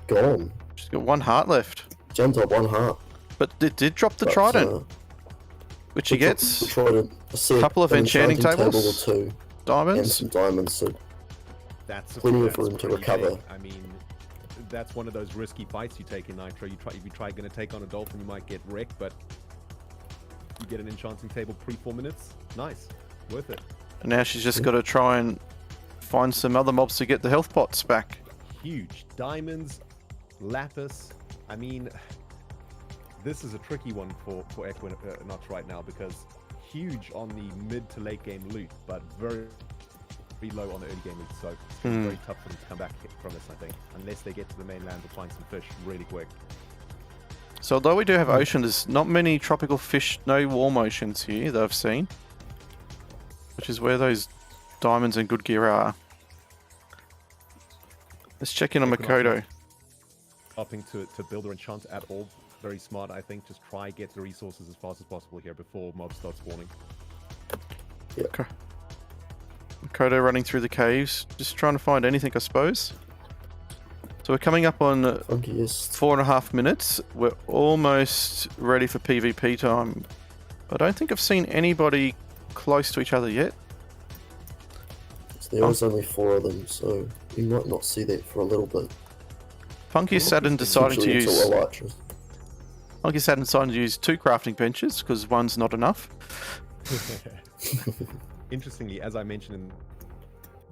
gone. She's got 1 heart left. Jumped up 1 heart. But it did drop the trident. Which he gets. A couple of enchanting tables. Table or 2. Diamonds. And some diamonds, so that's plenty of room to recover. Big. I mean, that's one of those risky fights you take in Nitro. If you try going to take on a dolphin, you might get wrecked, but you get an enchanting table pre-4 minutes. Nice. Worth it. And now she's just got to try and find some other mobs to get the health pots back. Huge. Diamonds, lapis. I mean, this is a tricky one for Equinox right now because huge on the mid to late game loot, but very low on the early game loot. So it's going to be very tough for them to come back from this, I think, unless they get to the mainland to find some fish really quick. So although we do have ocean, there's not many tropical fish, no warm oceans here that I've seen, which is where those diamonds and good gear are. Let's check in on Makoto. Opting to build or enchant at all. Very smart, I think. Just try get the resources as fast as possible here before mobs start spawning. Yeah. Okay. Makoto running through the caves, just trying to find anything, I suppose. So we're coming up on 4.5 minutes. We're almost ready for PvP time. I don't think I've seen anybody close to each other yet. There was only 4 of them, so you might not see that for a little bit. FunkiestSaturn deciding to use... FunkiestSaturn decided to use 2 crafting benches, because one's not enough. Interestingly, as I mentioned in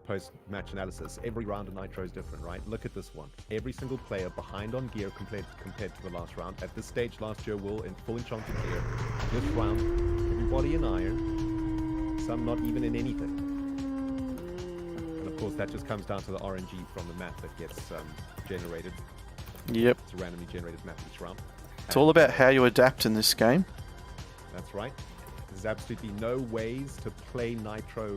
post-match analysis, every round of Nitro is different, right? Look at this one. Every single player behind on gear compared to the last round. At this stage last year, Will in full enchanted gear. This round, everybody in iron, some not even in anything. And of course, that just comes down to the RNG from the map that gets generated. Yep. It's a randomly generated map each round. It's all about how you adapt in this game. That's right. There's absolutely no ways to play Nitro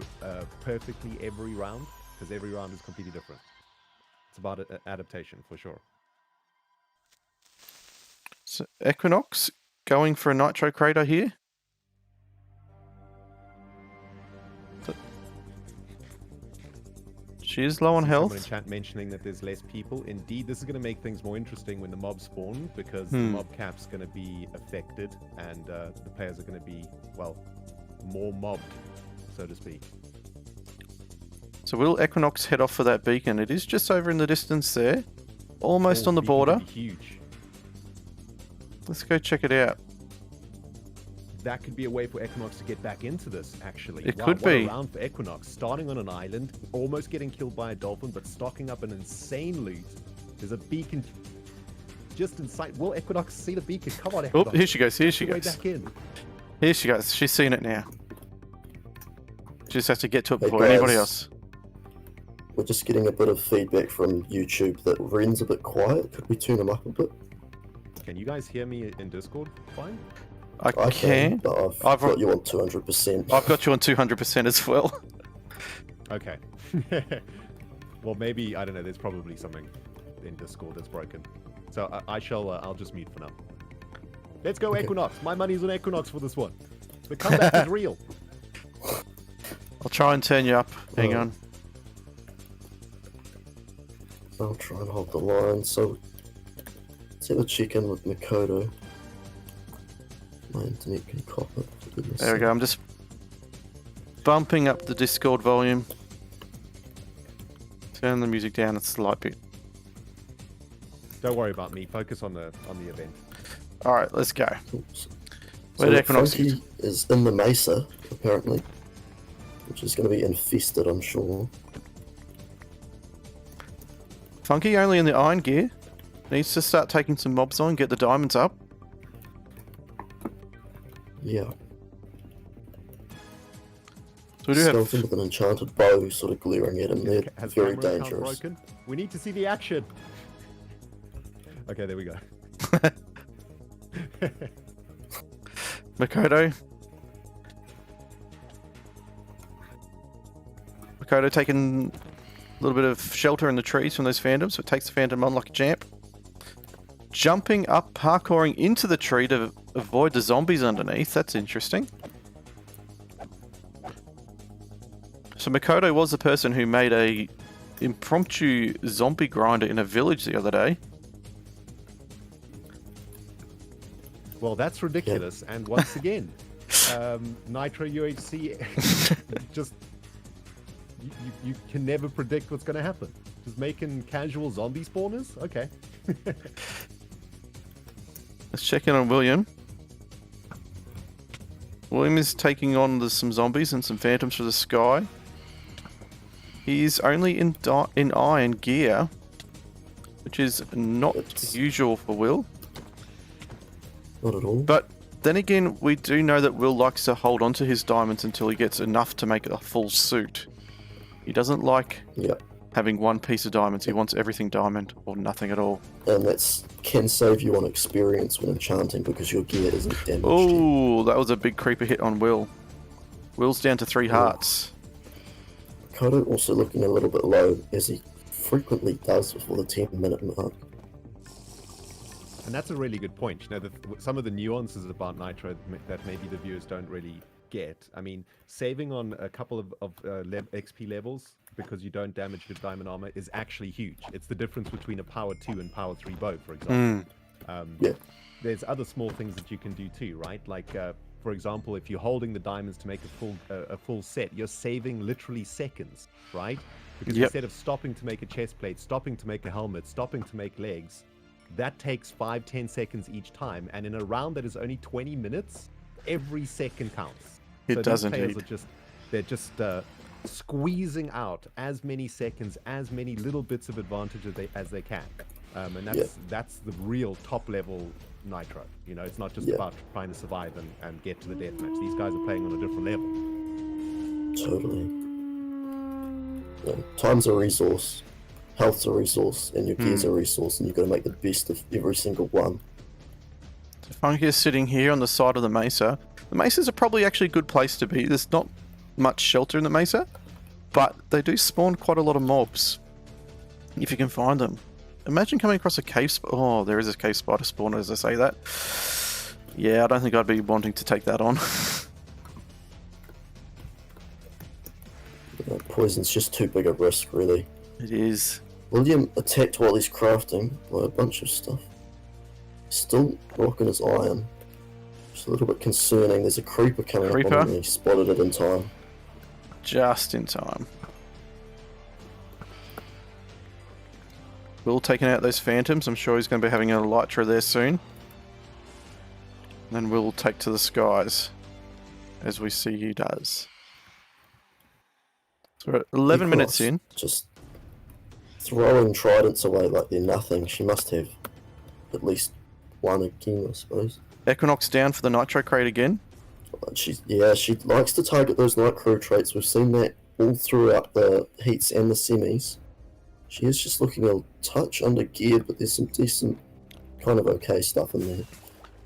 perfectly every round, because every round is completely different. It's about adaptation, for sure. So Equinox going for a Nitro crater here. She is low on Someone in health. chat mentioning that there's less people. Indeed, this is going to make things more interesting when the mobs spawn, because the mob cap's going to be affected, and the players are going to be, well, more mobbed, so to speak. So will Equinox head off for that beacon? It is just over in the distance there. Almost on the beacon could border. be huge. Let's go check it out. That could be a way for Equinox to get back into this, actually. It Wow, could what a be. round for Equinox. Starting on an island, almost getting killed by a dolphin, but stocking up an insane loot. There's a beacon just in sight. Will Equinox see the beacon? Come on, Oh, Equinox. here she goes. Here she Way goes. back in. Here she goes. She's seen it now. She just has to get to it Hey, before anybody guys. else. We're just getting a bit of feedback from YouTube that Ren's a bit quiet. Could we tune him up a bit? Can you guys hear me in Discord? Fine. I I can. but I've I've- got you on 200%. I've got you on 200% as well. Okay. Well, maybe, I don't know, there's probably something in Discord that's broken. So I'll just mute for now. Let's go Equinox. My money's on Equinox for this one. The comeback is real. I'll try and turn you up. Hang Oh. on. I'll try and hold the line. So let's have a check in with Makoto. My internet can cop it. for goodness There we sake. go. I'm just bumping up the Discord volume. Turn the music down a slight bit. Don't worry about me. Focus on the event. All right, let's go. Oops. Where did So Equinox Funky is in the mesa, apparently, which is going to be infested, I'm sure. Funky only in the iron gear. Needs to start taking some mobs on, get the diamonds up. Yeah. So we do have. Skeleton with an enchanted bow sort of glaring at him. They're Has very camera account dangerous. broken? We need to see the action. Okay, there we go. Makoto. Makoto taking a little bit of shelter in the trees from those phantoms, so it takes the phantom on like a champ. Jumping up, parkouring into the tree to avoid the zombies underneath. That's interesting. So Makoto was the person who made a impromptu zombie grinder in a village the other day. Well, that's ridiculous. And once again, Nitro UHC just... You can never predict what's going to happen. Just making casual zombie spawners? Okay. Let's check in on William. William is taking on some zombies and some phantoms from the sky. He's only in iron gear, which is not usual for Will. Not at all. But then again, we do know that Will likes to hold on to his diamonds until he gets enough to make a full suit. He doesn't like Yeah. having one piece of diamonds. He wants everything diamond or nothing at all. And that's can save you on experience when enchanting because your gear isn't damaged. yet. Oh, that was a big creeper hit on Will. Will's down to 3 hearts. Kodo also looking a little bit low, as he frequently does before the 10-minute mark. And that's a really good point. You know, some of the nuances about Nitro that maybe the viewers don't really get. I mean, saving on a couple of XP levels because you don't damage your diamond armor is actually huge. It's the difference between a power 2 and power 3 bow, for example. Yeah. There's other small things that you can do too, right? Like, for example, if you're holding the diamonds to make a full set, you're saving literally seconds, right? Because instead of stopping to make a chest plate, stopping to make a helmet, stopping to make legs, that takes 5-10 seconds each time. And in a round that is only 20 minutes, every second counts. It does these players indeed. they're just squeezing out as many seconds, as many little bits of advantage as they can. And that's the real top level Nitro. You know, it's not just about trying to survive and get to the deathmatch. These guys are playing on a different level. Totally. Yeah. Time's a resource, health's a resource, and your gear's a resource, and you've got to make the best of every single one. So Funky is sitting here on the side of the mesa. The mesas are probably actually a good place to be. There's not much shelter in the mesa, but they do spawn quite a lot of mobs if you can find them. Imagine coming across a cave oh, there is a cave spider spawner as I say that. Yeah, I don't think I'd be wanting to take that on. Poison's just too big a risk, really. It is. William attacked while he's crafting by a bunch of stuff. Still rocking his iron. Just a little bit concerning. There's a creeper coming up on him and he spotted it in time. Just in time. Will taking out those phantoms. I'm sure he's going to be having a Elytra there soon. And then Will take to the skies, as we see he does. So we're at 11 minutes in. Just throwing tridents away like they're nothing. She must have at least one again, I suppose. Equinox down for the Nitro crate again. She likes to target those Nitro traits. We've seen that all throughout the heats and the semis. She is just looking a touch under geared, but there's some decent, kind of okay stuff in there.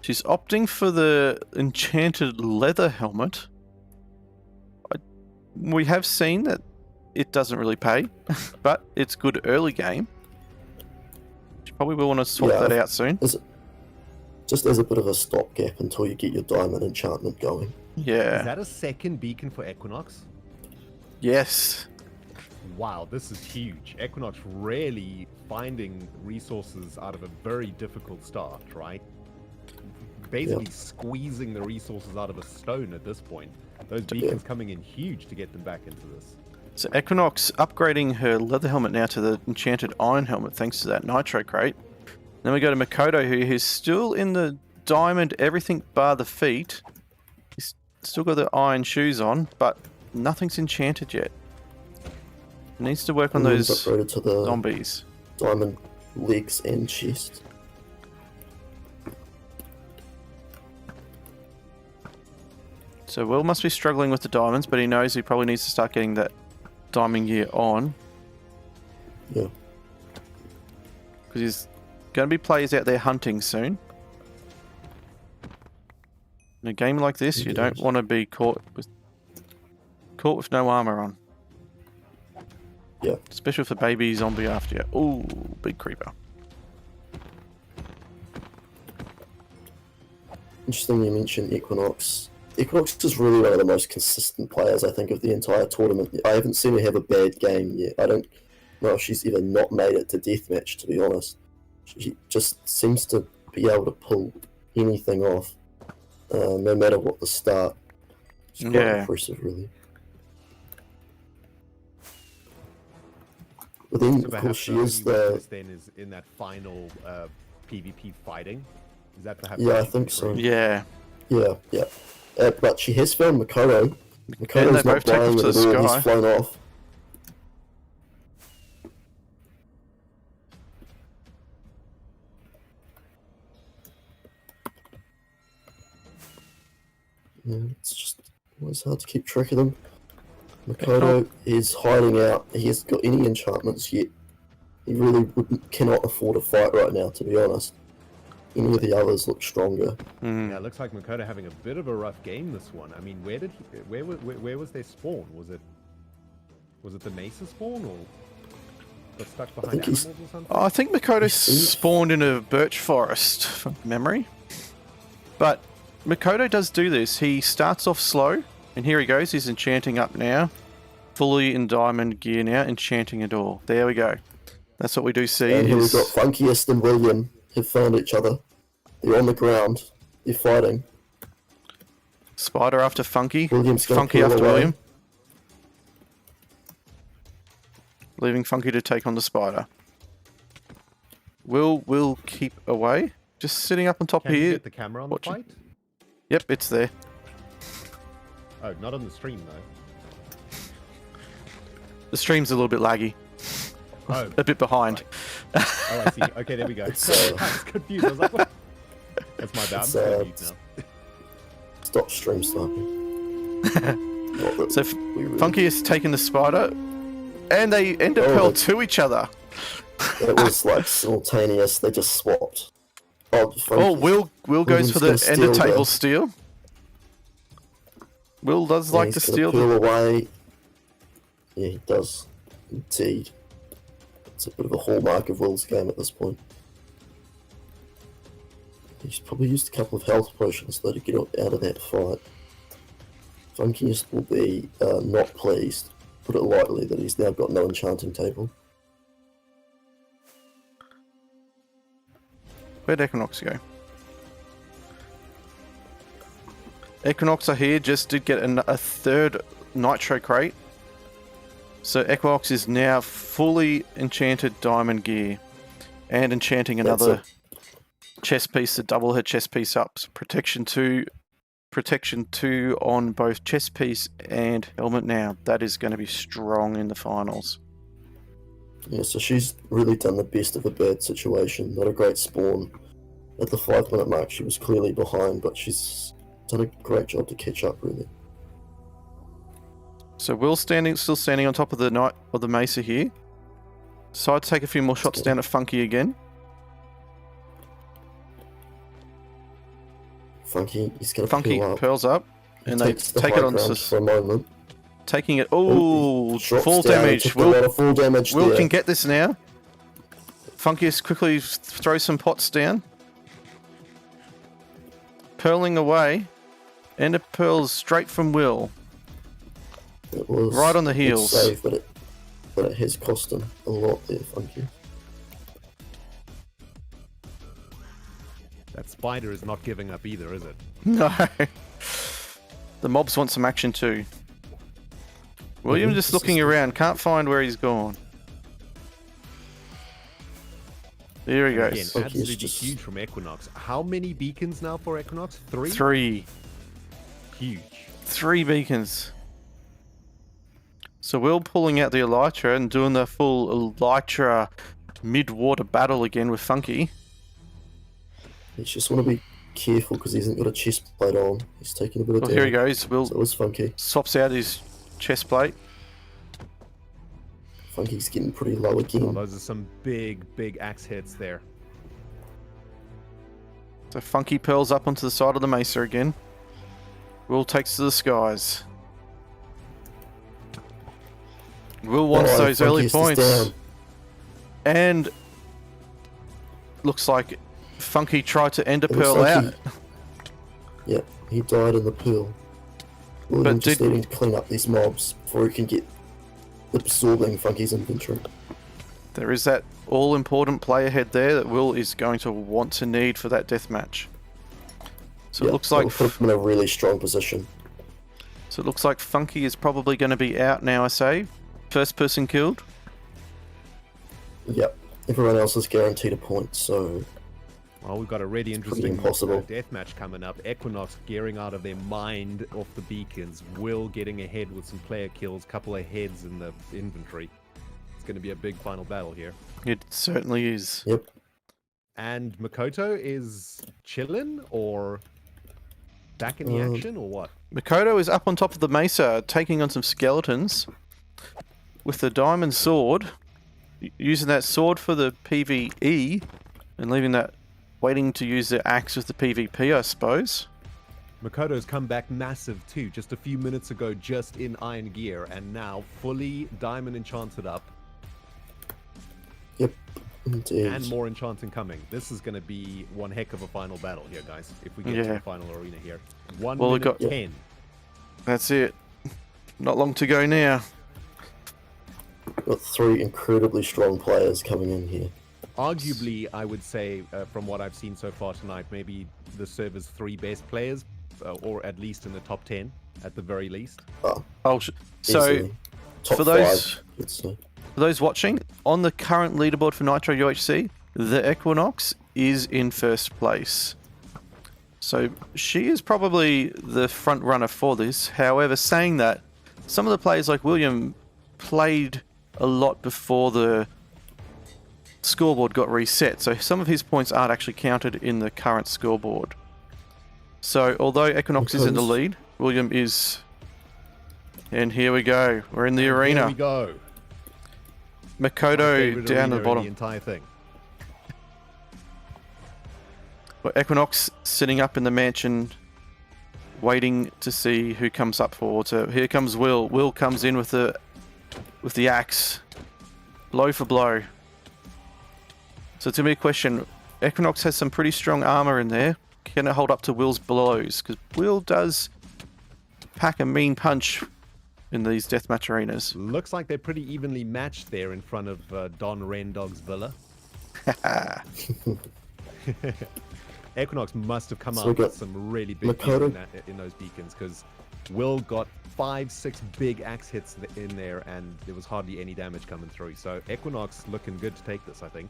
She's opting for the enchanted leather helmet. We have seen that it doesn't really pay, but it's good early game. She probably will want to swap that out soon. Just as a bit of a stopgap until you get your diamond enchantment going. Yeah. Is that a second beacon for Equinox? Yes. Wow, this is huge. Equinox really finding resources out of a very difficult start, right? Basically squeezing the resources out of a stone at this point. Those beacons coming in huge to get them back into this. So Equinox upgrading her leather helmet now to the enchanted iron helmet thanks to that Nitro crate. Then we go to Makoto, who's still in the diamond everything bar the feet. He's still got the iron shoes on, but nothing's enchanted yet. Needs to work on those to the zombies. Diamond legs and chest. So Will must be struggling with the diamonds, but he knows he probably needs to start getting that diamond gear on. Yeah. Because there's going to be players out there hunting soon. In a game like this, you don't want to be caught with no armor on. Yeah. Especially if the baby zombie after you. Ooh, big creeper. Interesting you mentioned Equinox. Equinox is really one of the most consistent players, I think, of the entire tournament. I haven't seen her have a bad game yet. I don't know if she's even not made it to deathmatch, to be honest. She just seems to be able to pull anything off, no matter what the start. It's quite impressive, really. But then, So of course, she is then is in that final PvP fighting. Is that perhaps? Yeah, I think so. Yeah. Yeah. But she has found Makoto. Makoto's not dying at all. He's flown off. Yeah, it's just always hard to keep track of them. Makoto is hiding out. He hasn't got any enchantments yet. He really cannot afford a fight right now, to be honest. Any of the others look stronger. Yeah, it looks like Makoto having a bit of a rough game this one. I mean, where was their spawn? Was it the Mesa spawn or got stuck behind animals or something? I think Makoto spawned in a birch forest from memory. But Makoto does do this. He starts off slow, and here he goes. He's enchanting up now. Fully in diamond gear now, enchanting it all. There we go. That's what we do see. And here we've got Funkiest and William have found each other. They're on the ground. They're fighting. Spider after Funky. William's Funky after away. William. Leaving Funky to take on the Spider. Will keep away. Just sitting up on top Can here. you get the camera on watching. the fight? Yep, it's there. Oh, not on the stream though. The stream's a little bit laggy. Oh, A bit behind. right. Oh, I see. Okay, there we go. I was confused. I was like, what? That's my bad. I'm confused now. Stop stream sniping. So Funky has taken the Spider, and they end up held to each other. It was like simultaneous. They just swapped. Oh, Will goes for the end of table steal. Will does like to steal the away. Yeah, he does. Indeed. It's a bit of a hallmark of Will's game at this point. He's probably used a couple of health potions though to get out of that fight. Funkiest will be not pleased. put it lightly, that he's now got no enchanting table. Where'd Equinox go? Equinox are here, just did get a third Nitro crate. So Equinox is now fully enchanted diamond gear. And enchanting another chest piece to double her chest piece up. So protection 2 on both chest piece and helmet now. That is going to be strong in the finals. Yeah, so she's really done the best of a bad situation. Not a great spawn. At the 5-minute mark, she was clearly behind, but she's done a great job to catch up, really. So Will's still standing on top of the mesa here. So I'd take a few more shots down at Funky again. Funky, he's going to Funky peel up. pearls up, and they take it on for a moment. taking it. Oh, Drops full down, damage. took a lot of full damage Will there. can get this now. Funkiest quickly throws some pots down. Pearling away. And it pearls straight from Will. It was Right on the a good heels. Save, but it has cost him a lot there, Funky. That spider is not giving up either, is it? No. The mobs want some action too. William just looking around, can't find where he's gone. There he Again, goes. absolutely huge from Equinox. How many beacons now for Equinox? 3? 3. Huge. 3 beacons. So Will pulling out the Elytra and doing the full Elytra mid-water battle again with Funky. You just want to be careful because he hasn't got a chest plate on. He's taking a bit of Well, damage. here he goes. Will So it's Funky. swaps out his chest plate. Funky's getting pretty low again. Oh, those are some big axe hits there. So Funky pearls up onto the side of the mesa again. Will takes to the skies. Will wants Oh, those early Funkiest is points. down. And looks like Funky tried to end a It was pearl out. Funky. Yeah, he died in the pool. William just needing to clean up these mobs before he can get absorbing Funky's inventory. There is that all-important play ahead there that Will is going to want to need for that deathmatch. So Yeah, it looks that'll like put him in a really strong position. So it looks like Funky is probably going to be out now, I say. First person killed. Yep, everyone else is guaranteed a point, so Well, we've got a really interesting impossible. deathmatch coming up. Equinox gearing out of their mind off the beacons. Will getting ahead with some player kills, couple of heads in the inventory. It's going to be a big final battle here. It certainly is. yep. And Makoto is chilling or back in the action or what? Makoto is up on top of the mesa, taking on some skeletons with the diamond sword, using that sword for the PvE, and leaving that waiting to use the axe with the PvP, I suppose. Makoto's come back massive too, just a few minutes ago, just in iron gear, and now fully diamond enchanted up, Yep, indeed. and more enchanting coming. This is going to be one heck of a final battle here, guys, if we get to Yeah. the final arena here. 1 Well, we've minute got- 10. That's it. Not long to go now. Got 3 incredibly strong players coming in here. Arguably, I would say, from what I've seen so far tonight, maybe the server's 3 best players, or at least in the top 10, at the very least. Oh, Oh, so easily. Top for those- 5, let's say. for those watching, on the current leaderboard for Nitro UHC, the Equinox is in first place. So she is probably the front runner for this. However, saying that, some of the players like William played a lot before the scoreboard got reset, so some of his points aren't actually counted in the current scoreboard. So although Equinox is in the lead, William is... And here we go. We're in the Here arena. we go. My Makoto favorite down arena at the in bottom. The entire thing. Well, Equinox sitting up in the mansion, waiting to see who comes up for water. Here comes Will. Will comes in with the axe, blow for blow. So to me, a question: Equinox has some pretty strong armor in there. Can it hold up to Will's blows? Because Will does pack a mean punch in these deathmatch arenas. Looks like they're pretty evenly matched there in front of Don Rendog's villa. Equinox must have come So out we got with some really big gear Makoto. in those beacons, because Will got 5-6 big axe hits in there, and there was hardly any damage coming through. So Equinox looking good to take this, I think.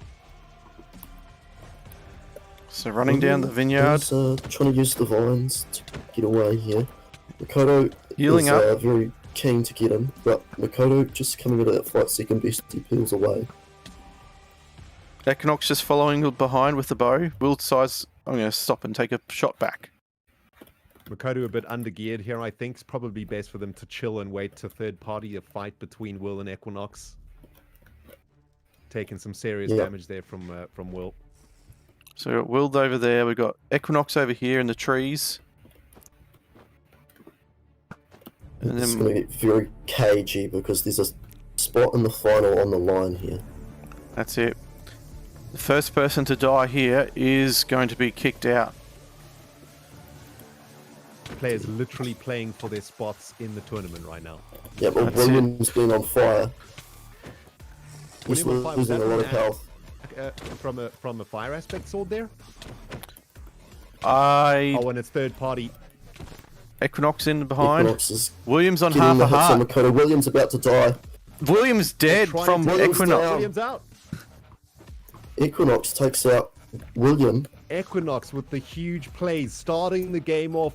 So running down the vineyard. He's trying to use the vines to get away here. Makoto Healing is up. very keen to get him, but Makoto just coming out of that fight second best, he peels away. Equinox just following behind with the bow. Will decides, I'm going to stop and take a shot back. Makoto a bit undergeared here, I think. It's probably best for them to chill and wait to third party a fight between Will and Equinox. Taking some serious damage there from Will. So we've got Will over there. We've got Equinox over here in the trees. And It's then going to get very cagey because there's a spot in the final on the line here. that's it. The first person to die here is going to be kicked out. Players literally playing for their spots in the tournament right now. Yeah, but That's William's been on fire. He's William on fire, was losing a that lot of an health. From a fire aspect sword there? Oh, and it's third party. Equinox in behind. Equinox is Williams on getting half the a hits on heart. Makoto. Williams about to die. Williams dead Trying from to take Williams Equinox. down. Williams out. Equinox takes out William. Equinox with the huge plays, starting the game off,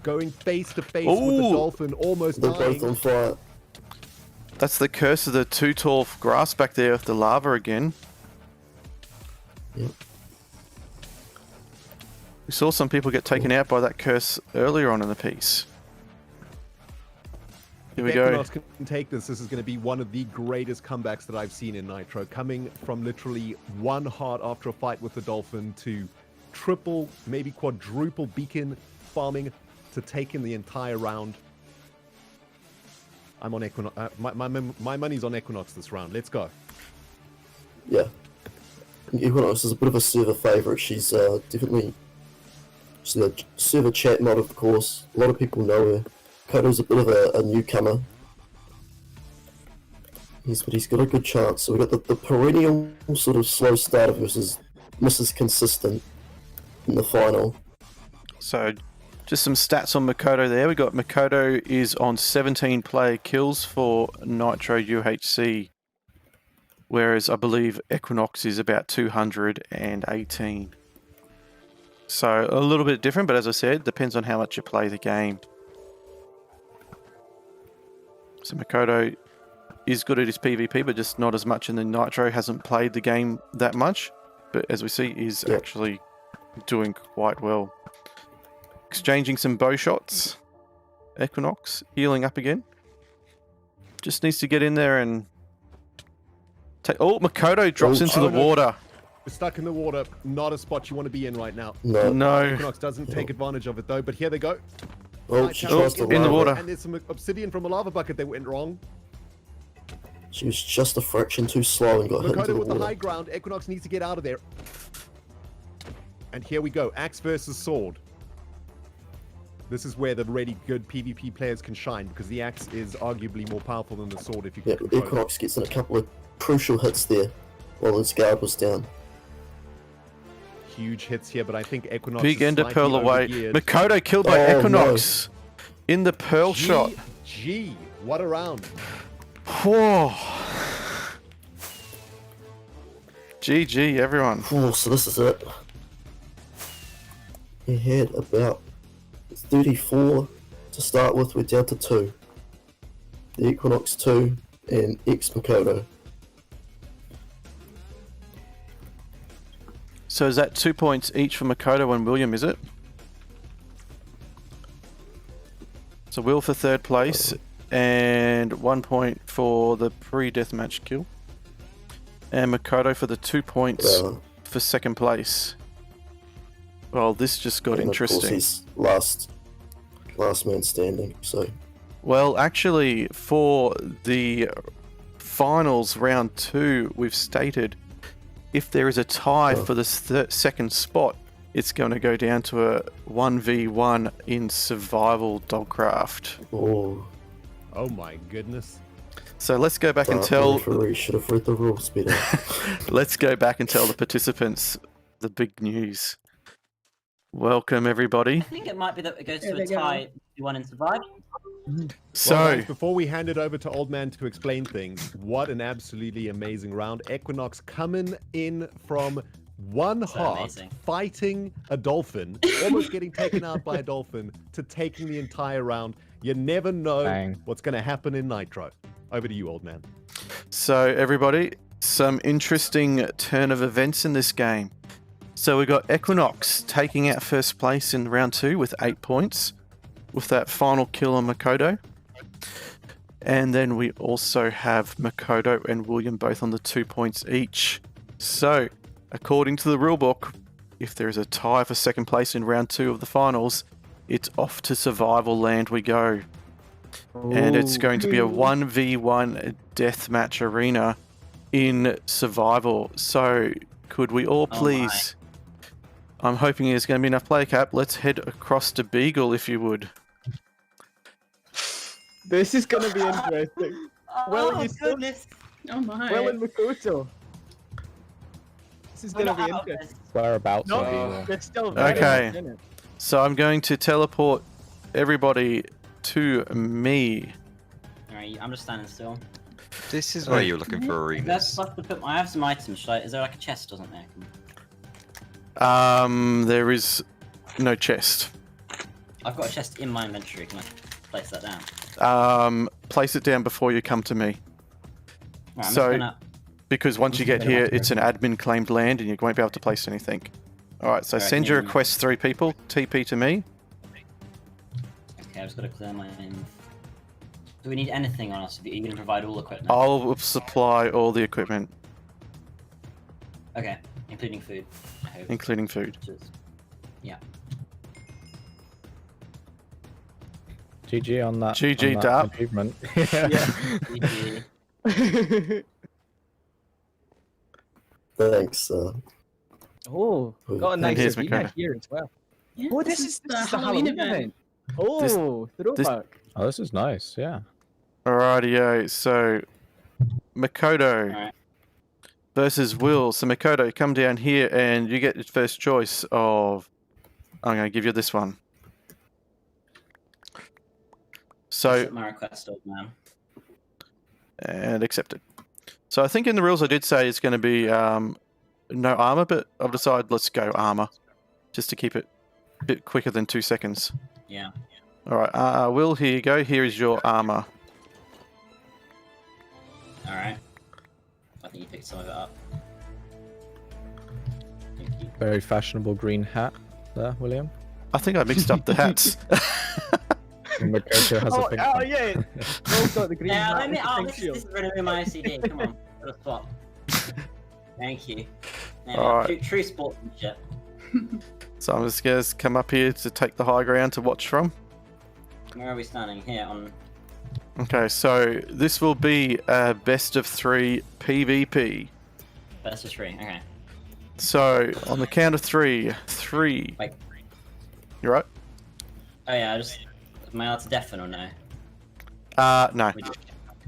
going face to face with the Ooh. Dolphin, almost They're dying. both on fire. That's the curse of the too tall grass back there with the lava again. Yep. We saw some people get taken out by that curse earlier on in the piece. Here we If go. Equinox can take this, this is going to be one of the greatest comebacks that I've seen in Nitro. Coming from literally one heart after a fight with the Dolphin to triple, maybe quadruple beacon farming to taking the entire round. I'm on Equinox. My money's on Equinox this round. Let's go. Yeah. Equinox is a bit of a server favourite. She's definitely she's a server chat mod, of course. A lot of people know her. Koto's a bit of a newcomer. But he's got a good chance. So we've got the perennial sort of slow starter versus Mrs. Consistent in the final. So, just some stats on Makoto there. We got Makoto is on 17 player kills for Nitro UHC, whereas I believe Equinox is about 218. So a little bit different, but as I said, depends on how much you play the game. So Makoto is good at his PvP, but just not as much, and then Nitro hasn't played the game that much, but as we see, is actually doing quite well. Exchanging some bow shots. Equinox healing up again. Just needs to get in there and take. Oh, Makoto drops into the water. We're stuck in the water. Not a spot you want to be in right now. No. Equinox doesn't take advantage of it though. But here they go. Oh, she tries to in the run. water. And there's some obsidian from a lava bucket that went wrong. She was just a fraction too slow and got hit into Makoto the with the water. high ground. Equinox needs to get out of there. And here we go. Axe versus sword. This is where the really good PvP players can shine, because the axe is arguably more powerful than the sword if you can Yeah, control it. Equinox gets in a couple of crucial hits there while his guard was down. Huge hits here, but I think Equinox Big is ender slightly pearl away. overgeared. Makoto killed by Oh, Equinox in the pearl shot. Gee, what a round. Whoa. GG, everyone. Oh, so this is it. He had about 34 to start with. We're down to 2. The Equinox 2 and xMakoto. So is that 2 points each for Makoto and William, is it? So Will for third place, and 1 point for the pre-deathmatch kill. And Makoto for the 2 points for second place. Well, this just got And interesting. Of course, he's last man standing. So Well, actually, for the finals round 2, we've stated if there is a tie for the second spot, it's going to go down to a 1v1 in survival Dogcraft. oh, Oh my goodness. So let's go back and The tell. referee should have read the rules better. Let's go back and tell the participants the big news. Welcome everybody. I think it might be that it goes There to a they go. tie. You want in survive? So Well, guys, before we hand it over to Old Man to explain things, what an absolutely amazing round. Equinox coming in from one So half, amazing. fighting a dolphin, almost getting taken out by a dolphin, to taking the entire round. You never know Bang. what's going to happen in Nitro. Over to you, Old Man. So everybody, some interesting turn of events in this game. So we got Equinox taking out first place in round 2 with 8 points, with that final kill on Makoto. And then we also have Makoto and William both on the 2 points each. So, according to the rulebook, if there is a tie for second place in round 2 of the finals, it's off to survival land we go. And it's going to be a 1v1 deathmatch arena in survival. So, could we all please... I'm hoping there's going to be enough player cap. Let's head across to Beagle, if you would. This is gonna be interesting. Well, oh you still- goodness! Oh my. Well, in Makoto. This is We're gonna not be out of interesting. this. Whereabouts No, are you? there's still very Okay. much in it. So I'm going to teleport everybody to me. Alright, I'm just standing still. This is where you're looking for That's arenas. stuff to put. I have some items. Is there like a chest, doesn't there? There is no chest. I've got a chest in my inventory. Can I place that down? Place it down before you come to me. Right, I'm So- just gonna. Because once you get here, it's an admin claimed land and you won't be able to place anything. Alright, so Alright, send your yeah. request 3 people, TP to me. Okay, I've just got to clear my. Do we need anything on us? Are you going to provide all equipment? I'll supply all the equipment, Okay, including food. I hope. including food. Just- Yeah. GG on that. GG, on that Dap. achievement. GG. Thanks. Oh, got a nice here's arena Makoto. here as well. Yeah, Oh, this is the the Halloween event. Oh, throwback. Oh, this is nice. Yeah. Alrighty, so Makoto Alright. versus Will. So Makoto, come down here and you get your first choice of... I'm going to give you this one. So, Accept my request, old man. and accept it. So I think in the rules I did say it's going to be no armor, but I've decided let's go armor, just to keep it a bit quicker than 2 seconds. Yeah. Alright, Will, here you go. Here is your armor. Alright. I think you picked some of it up. Thank you. Very fashionable green hat there, William. I think I mixed up the hats. And Makoto has a Oh, pink oh one. yeah. Both got the green Yeah, hat let me. with the Oh, pink this shield. is going to be my OCD. Come on. Put a swap. Thank you. Yeah, Alright. true sportsmanship. So I'm just going to come up here to take the high ground to watch from. Where are we standing? Here on. Okay, so this will be a best of 3 PvP. Best of 3. Okay. So on the count of 3, 3. Wait. You right? Oh yeah. I just. Am I allowed to deafen or no? No. We do-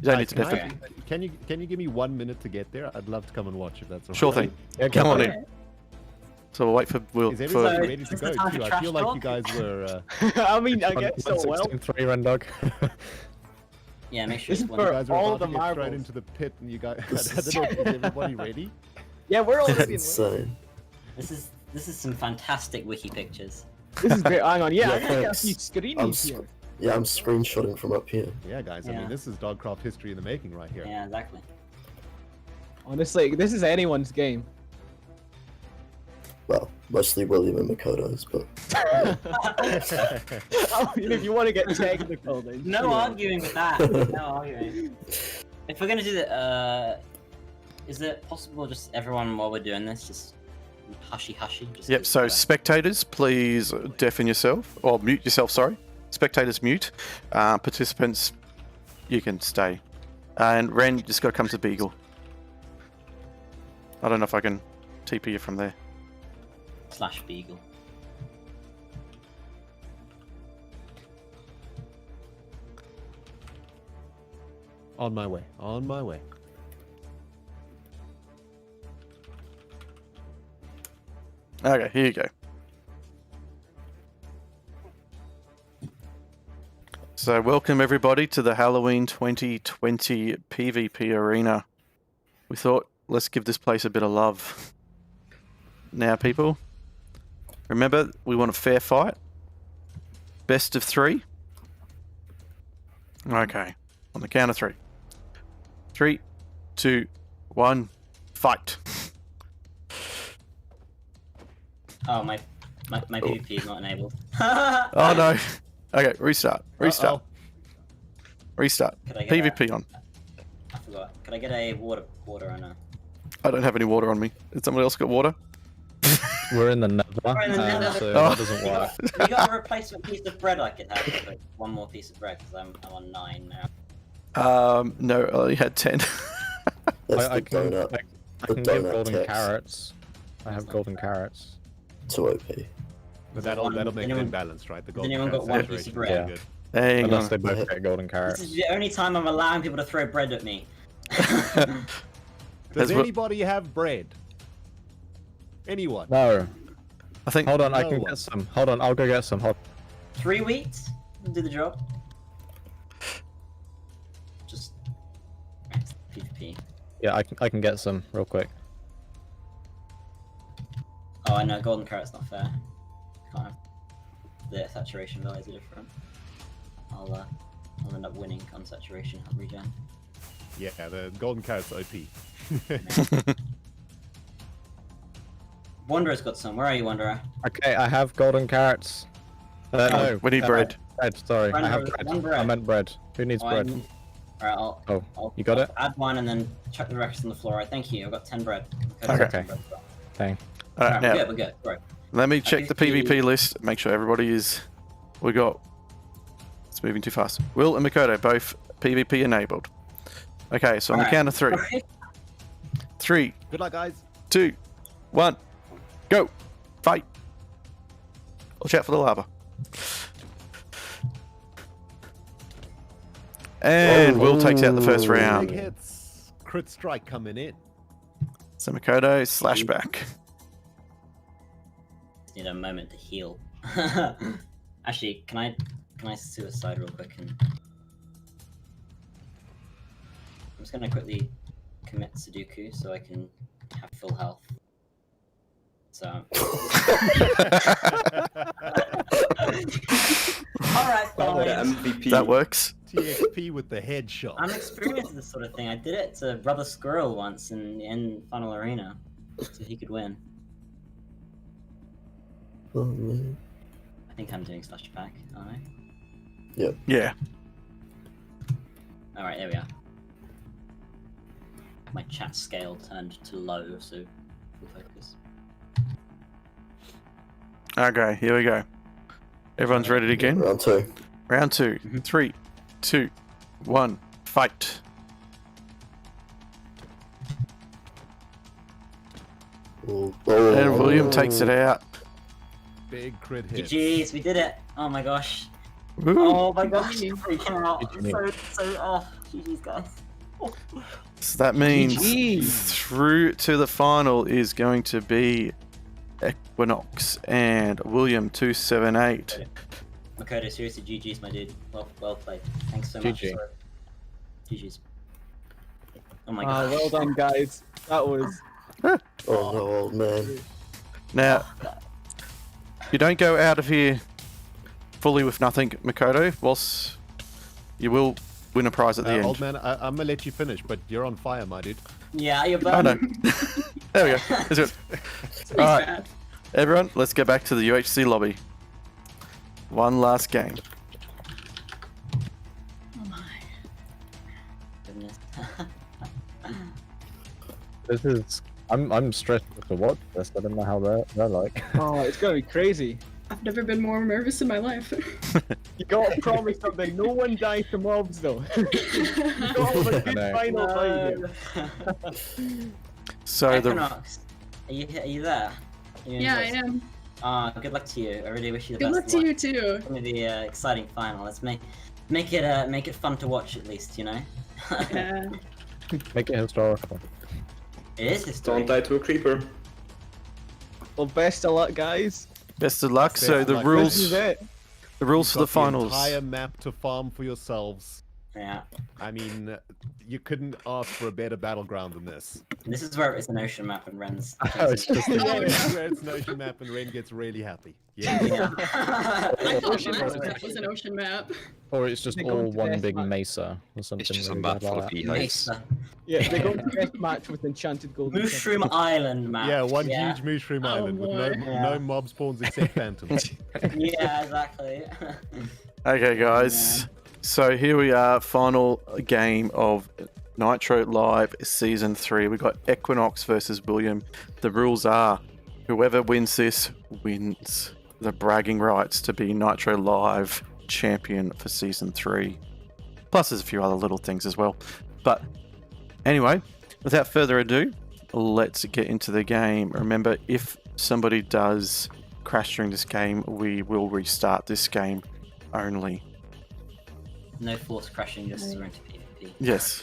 You don't need to Can I- definitely. Can you give me 1 minute to get there? I'd love to come and watch if that's all Sure right. thing. Yeah, Come go on for in. it. So we'll wait for Will. Is For... everybody So, ready to is go it time too? for I trash feel like you talk? guys were. I mean, I guess so. Well, 116.3 Rendog. Yeah. Make sure This it's is one. for- You guys were all about the to get thrown marbles. into the pit, and you guys. I don't know. Is everybody ready? yeah, we're already in. Insane. This is some fantastic wiki pictures. This is great. Hang on. Yeah, Yeah, I'm gonna get a thanks. few I'm screenies here. Yeah, I'm screenshotting from up here. Yeah, guys. I Yeah. mean, this is Dogcraft history in the making right here. Yeah, exactly. Honestly, this is anyone's game. Well, mostly William and Makoto's, but I mean, if you want to get technical, then No sure. arguing with that. No arguing. If we're gonna do the, is it possible just everyone while we're doing this just hushy? Just Yep, so spectators, please deafen yourself, or mute yourself, sorry. Spectators mute. Participants, you can stay. And Ren, you just got to come to Beagle. I don't know if I can TP you from there. / Beagle. On my way. On my way. Okay, here you go. So welcome everybody to the Halloween 2020 PvP arena. We thought, let's give this place a bit of love. Now people, remember we want a fair fight. Best of 3. Okay, on the count of 3. 3, 2, 1, fight. Oh, my PvP is not enabled. Oh no. Okay, restart. Restart. Restart. Could I get PvP on. I forgot. Could I get a water or no? I don't have any water on me. Did someone else got water? We're in the nether, We're in the nether. so Oh. that doesn't work. You got a replacement piece of bread I could have. Like one more piece of bread because I'm on 9 now. No, I only had 10. That's I the can, donut. I The can give donut golden text. carrots. I have golden carrots. Too OP. But that'll make anyone- them balanced, right? The golden anyone got carrot one piece of saturation is bread? good. Hang Unless on. they both get golden This carrots. is the only time I'm allowing people to throw bread at me. Does That's what- anybody have bread? Anyone? No. I think. Hold on, I No can one. get some. Hold on, I'll go get some. Hold 3 wheat will do the job. Just PvP. Yeah, I can get some real quick. Oh, I know, golden carrot's not fair. Can't have the saturation values are different. I'll end up winning on saturation regen. Yeah, the golden carrot's OP. Wanderer's got some. Where are you, Wanderer? Okay, I have golden carrots. No, we need bread. Bread, sorry. I have Bread, bread. one bread. I meant bread. Who needs bread? Alright, I'll Oh, you got it? add one and then chuck the rest on the floor. Alright, thank you. I've got 10 bread. Okay. I've got 10 bread as well. Dang. Alright, Alright, now, we're good. Right. let me check the PvP. PvP list. Make sure everybody is. We got. It's moving too fast. Will and Makoto both PvP enabled. Okay, so on the Alright. count of 3. 3, Good luck, guys. 2, 1, go! Fight! Watch out for the lava. And Will takes out the first Big round. hits. Crit strike coming in. So Makoto, slash back. Just need a moment to heal. Actually, can I suicide real quick and I'm just gonna quickly commit Sudoku so I can have full health. So alright, fine. MVP. That works. TXP with the headshot. I'm experienced with this sort of thing. I did it to Brother Squirrel once in Final Arena, so he could win. Oh, man. I think I'm doing slash back, aren't I? Yeah. Alright, there we are. My chat scale turned to low, so full focus. Okay, here we go. Everyone's ready to begin? Round 2. Round 2. 3, 2, 1, fight. Oh, And William takes it out. Big crit hit. GG's, we did it! Oh my gosh. Woo. Oh my gosh, freaking out. GG. So GG's, guys. So that means GG. through to the final is going to be Equinox and William 278. Makoto, seriously, GG's, my dude. Well played. Thanks so much. GG. Sorry. GG's. Oh my Ah, god. well done, guys. That was. Oh no, old man. Now, you don't go out of here fully with nothing, Makoto, whilst you will win a prize at the end. Old man, I'm gonna let you finish, but you're on fire, my dude. Yeah, you're Oh burning. no. There we go. That's good. Alright, everyone, let's go back to the UHC lobby. One last game. Oh my goodness. This is. I'm stressed to watch this. I don't know how they're like. Oh, it's gonna be crazy. I've never been more nervous in my life. You gotta promise something. No one dies to mobs, though. You gotta have a good know. final fight here. So the Equinox, are you there? Are you Yeah, I interested? am. Good luck to you. I really wish you the Good best luck of to luck. you too. It's gonna be an exciting final. Make it fun to watch at least, you know. Yeah. Make it historical. It is Don't historic. die to a creeper. Well, best of luck, guys. Best of luck. Best So of the luck, This rules, is it. the rules for the Got finals. Entire map to farm for yourselves. Yeah. I mean, you couldn't ask for a better battleground than this. This is where it's an ocean map and Ren's. Oh, it's just Oh, Yeah, no. it's where it's an ocean map and Ren gets really happy. Yeah. Yeah. I thought Ocean Mars map. was an ocean map. or it's just They go all into one best big match. mesa or something. It's just a really map bad full like of that. beehives. Mesa. Yeah, they go to the best match with enchanted gold. Mushroom Island map. Yeah, one huge mushroom Oh, island with no, boy. Yeah. no mob spawns except phantoms. Yeah, exactly. Okay, guys. So here we are, final game of Nitro Live Season 3. We got Equinox versus William. The rules are, whoever wins this wins the bragging rights to be Nitro Live champion for Season 3. Plus there's a few other little things as well. But anyway, without further ado, let's get into the game. Remember, if somebody does crash during this game, we will restart this game only. No force crashing, just we're into PvP. Yes.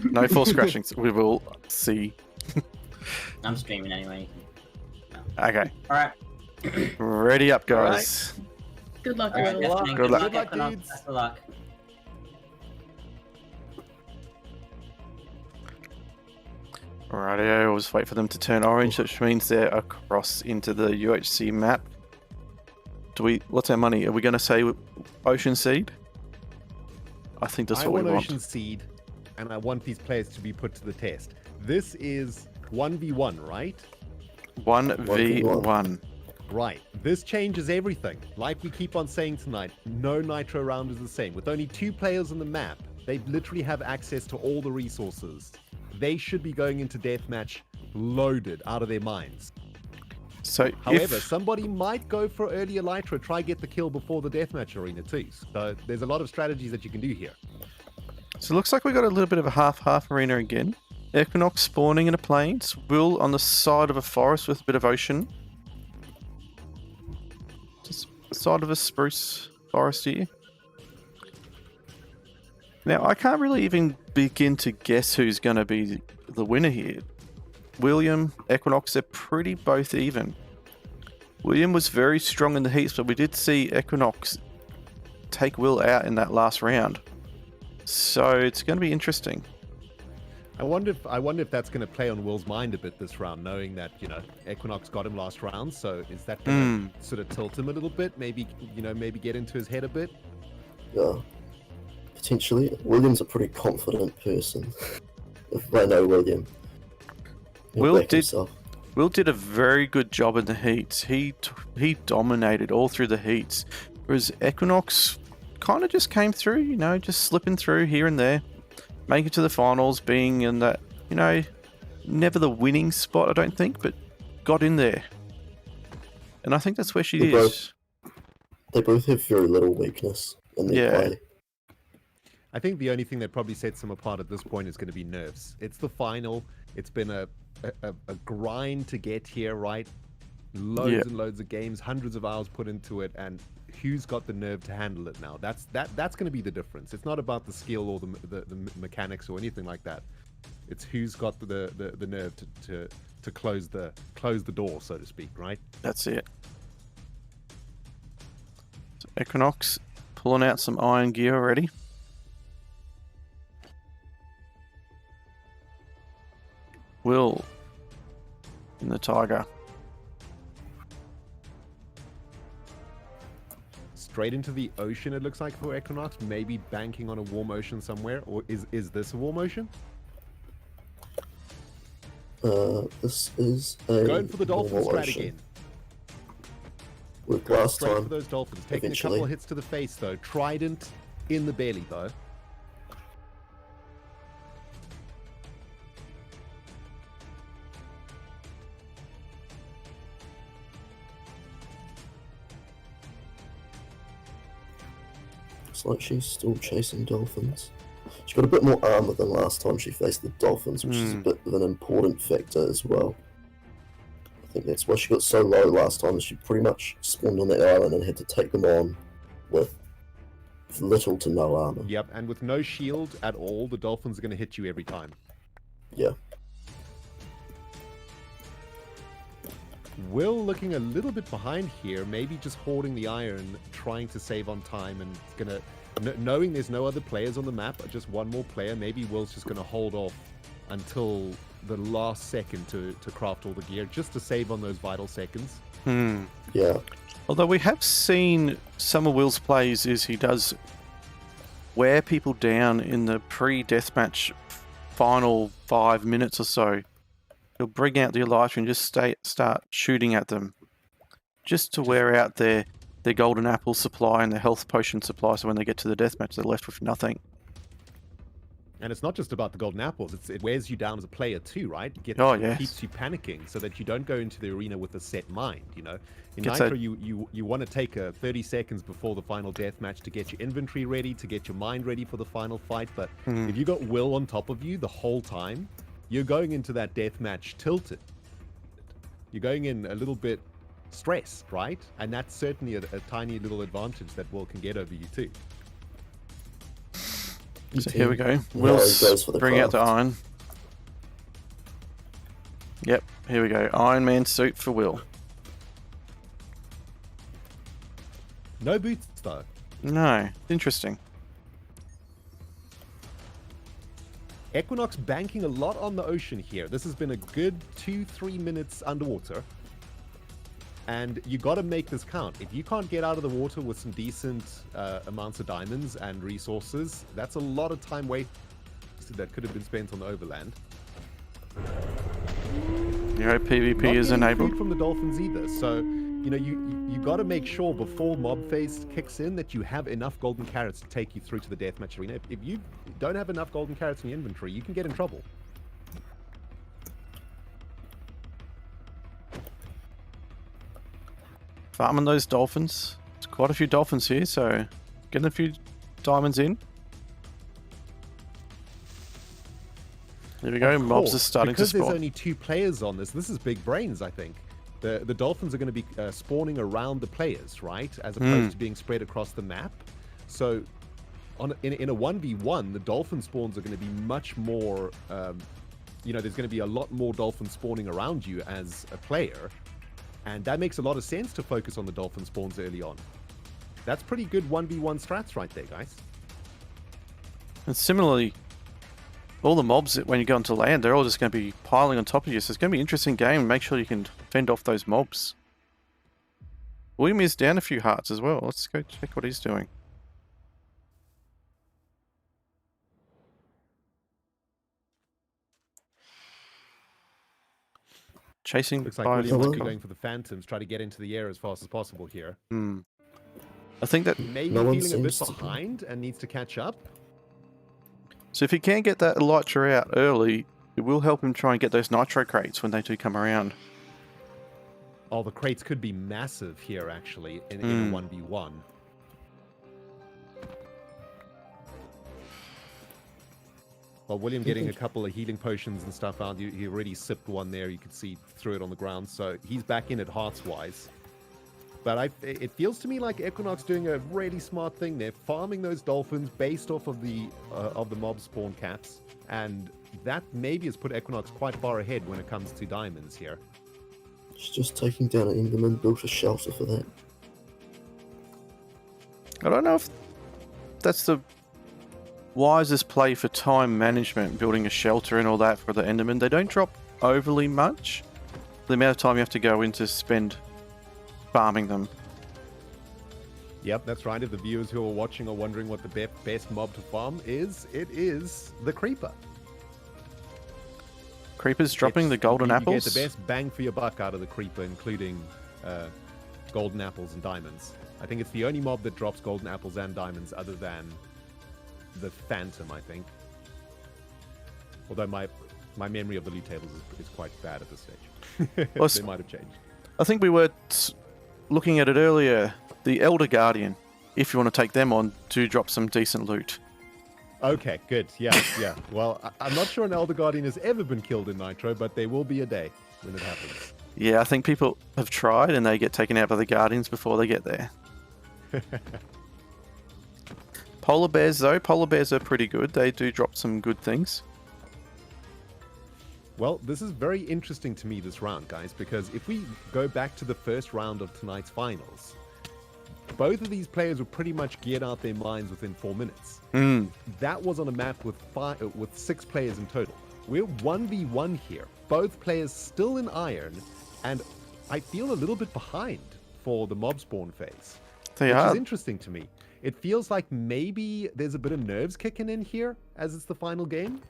No force crashings. We will see. I'm streaming anyway. Okay. Alright. Ready up, guys. Good luck, Alright, Will. Good Good luck. luck, Good luck, Equinox. dudes. Best of luck. Rightio, we'll just wait for them to turn orange, which means they're across into the UHC map. What's our money? Are we going to say Ocean Seed? I think that's I what want we want. Ocean Seed, and I want these players to be put to the test. This is 1v1, right? 1v1. Right. This changes everything. Like we keep on saying tonight, no Nitro round is the same. With only 2 players on the map, they literally have access to all the resources. They should be going into deathmatch loaded out of their minds. So However, if, somebody might go for early Elytra, try get the kill before the deathmatch arena too. So there's a lot of strategies that you can do here. so it looks like we got a little bit of a half-half arena again. Equinox spawning in a plains. Will on the side of a forest with a bit of ocean. Just side of a spruce forest here. Now, I can't really even begin to guess who's going to be the winner here. William, Equinox, they're pretty both even. William was very strong in the heats, but we did see Equinox take Will out in that last round. So it's going to be interesting. I wonder if that's going to play on Will's mind a bit this round, knowing that, you know, Equinox got him last round. So is that going to sort of tilt him a little bit? Maybe, you know, maybe get into his head a bit? Yeah. Potentially. William's a pretty confident person. If I know William. He'll Will back did- himself. Will did a very good job in the heats. He dominated all through the heats, whereas Equinox kind of just came through, you know, just slipping through here and there, making it to the finals, being in that, you know, never the winning spot, I don't think, but got in there. And I think that's where she They is. They both have very little weakness in their Yeah. play. I think the only thing that probably sets them apart at this point is going to be nerfs. It's the final. It's been a grind to get here, right? Loads and loads of games, hundreds of hours put into it, and who's got the nerve to handle it now? That's going to be the difference. It's not about the skill or the mechanics or anything like that. It's who's got the nerve to close the door, so to speak, right? That's it. So Equinox pulling out some iron gear already. Will in the Tiger. Straight into the ocean, it looks like, for Equinox. Maybe banking on a warm ocean somewhere, or is this a warm ocean? This is a Going for the dolphin normal strat ocean. again. With Going last straight for time, those dolphins. Taking a eventually. couple of hits to the face, though. Trident in the belly, though. looks like she's still chasing dolphins. She got a bit more armor than last time she faced the dolphins, which is a bit of an important factor as well. I think that's why she got so low last time. She pretty much spawned on that island and had to take them on with with little to no armor. Yep, and with no shield at all, the dolphins are going to hit you every time. Yeah. Will looking a little bit behind here, maybe just hoarding the iron, trying to save on time, and gonna knowing there's no other players on the map, just one more player. Maybe Will's just gonna hold off until the last second to craft all the gear, just to save on those vital seconds. Yeah. Although we have seen some of Will's plays is he does wear people down in the pre-deathmatch final 5 minutes or so. He'll bring out the Elytra and just start shooting at them, just to wear out their golden apple supply and their health potion supply, so when they get to the deathmatch, they're left with nothing. And it's not just about the golden apples, it wears you down as a player too, right? It keeps you panicking so that you don't go into the arena with a set mind, you know? In Nitro, you want to take 30 seconds before the final deathmatch to get your inventory ready, to get your mind ready for the final fight, but if you got Will on top of you the whole time, you're going into that deathmatch tilted. You're going in a little bit stressed, right? And that's certainly a tiny little advantage that Will can get over you too. So here we go. Will's bring out the iron. Yep, here we go. Iron Man suit for Will. No boots though. No, interesting. Equinox banking a lot on the ocean here. This has been a good 2-3 minutes underwater. And you got to make this count. If you can't get out of the water with some decent amounts of diamonds and resources, that's a lot of time wasted that could have been spent on the overland. You know, PvP Not is getting enabled. food from the dolphins either. So, you know, you got to make sure before mob phase kicks in that you have enough golden carrots to take you through to the deathmatch arena. If you don't have enough golden carrots in your inventory, you can get in trouble. Farming those dolphins. There's quite a few dolphins here, so getting a few diamonds in. There we go. Mobs are starting to because spawn. there's only 2 players on this. This is big brains, I think. The dolphins are going to be spawning around the players, right? As opposed to being spread across the map. So in a 1v1, the dolphin spawns are going to be much more... you know, there's going to be a lot more dolphins spawning around you as a player. And that makes a lot of sense to focus on the dolphin spawns early on. That's pretty good 1v1 strats right there, guys. And similarly, all the mobs, when you go onto land, they're all just going to be piling on top of you. So it's going to be an interesting game. Make sure you can fend off those mobs. William is down a few hearts as well. Let's go check what he's doing. Chasing Looks like by William might be Falcon. going for the phantoms, try to get into the air as fast as possible here. I think that... Maybe No one feeling a bit seems to be. behind and needs to catch up. So if he can get that Elytra out early, it will help him try and get those nitro crates when they do come around. Oh, the crates could be massive here, actually, in a 1v1. Well, William getting a couple of healing potions and stuff out. He already sipped one there. You could see through it on the ground. So he's back in it hearts-wise. But it feels to me like Equinox doing a really smart thing there, farming those dolphins based off of the mob spawn caps. And that maybe has put Equinox quite far ahead when it comes to diamonds here. It's just taking down an Enderman, built a shelter for that. I don't know if that's the wisest play for time management, building a shelter and all that for the Enderman. They don't drop overly much. The amount of time you have to go in to spend farming them. Yep, that's right. If the viewers who are watching are wondering what the best mob to farm is, it is the Creeper. Creepers dropping the golden apples. You get the best bang for your buck out of the Creeper, including golden apples and diamonds. I think it's the only mob that drops golden apples and diamonds other than the Phantom, I think. Although my memory of the loot tables is quite bad at this stage. Well, they might have changed. I think we were looking at it earlier. The Elder Guardian, if you want to take them on, to drop some decent loot. Okay, good. Yeah, yeah. Well, I'm not sure an Elder Guardian has ever been killed in Nitro, but there will be a day when it happens. Yeah, I think people have tried and they get taken out by the Guardians before they get there. Polar bears, though, polar bears are pretty good. They do drop some good things. Well, this is very interesting to me this round, guys, because if we go back to the first round of tonight's finals, both of these players were pretty much geared out their minds within 4 minutes. That was on a map with 6 players in total. We're 1v1 here. Both players still in iron, and I feel a little bit behind for the mob spawn phase. Which is interesting to me. It feels like maybe there's a bit of nerves kicking in here as it's the final game.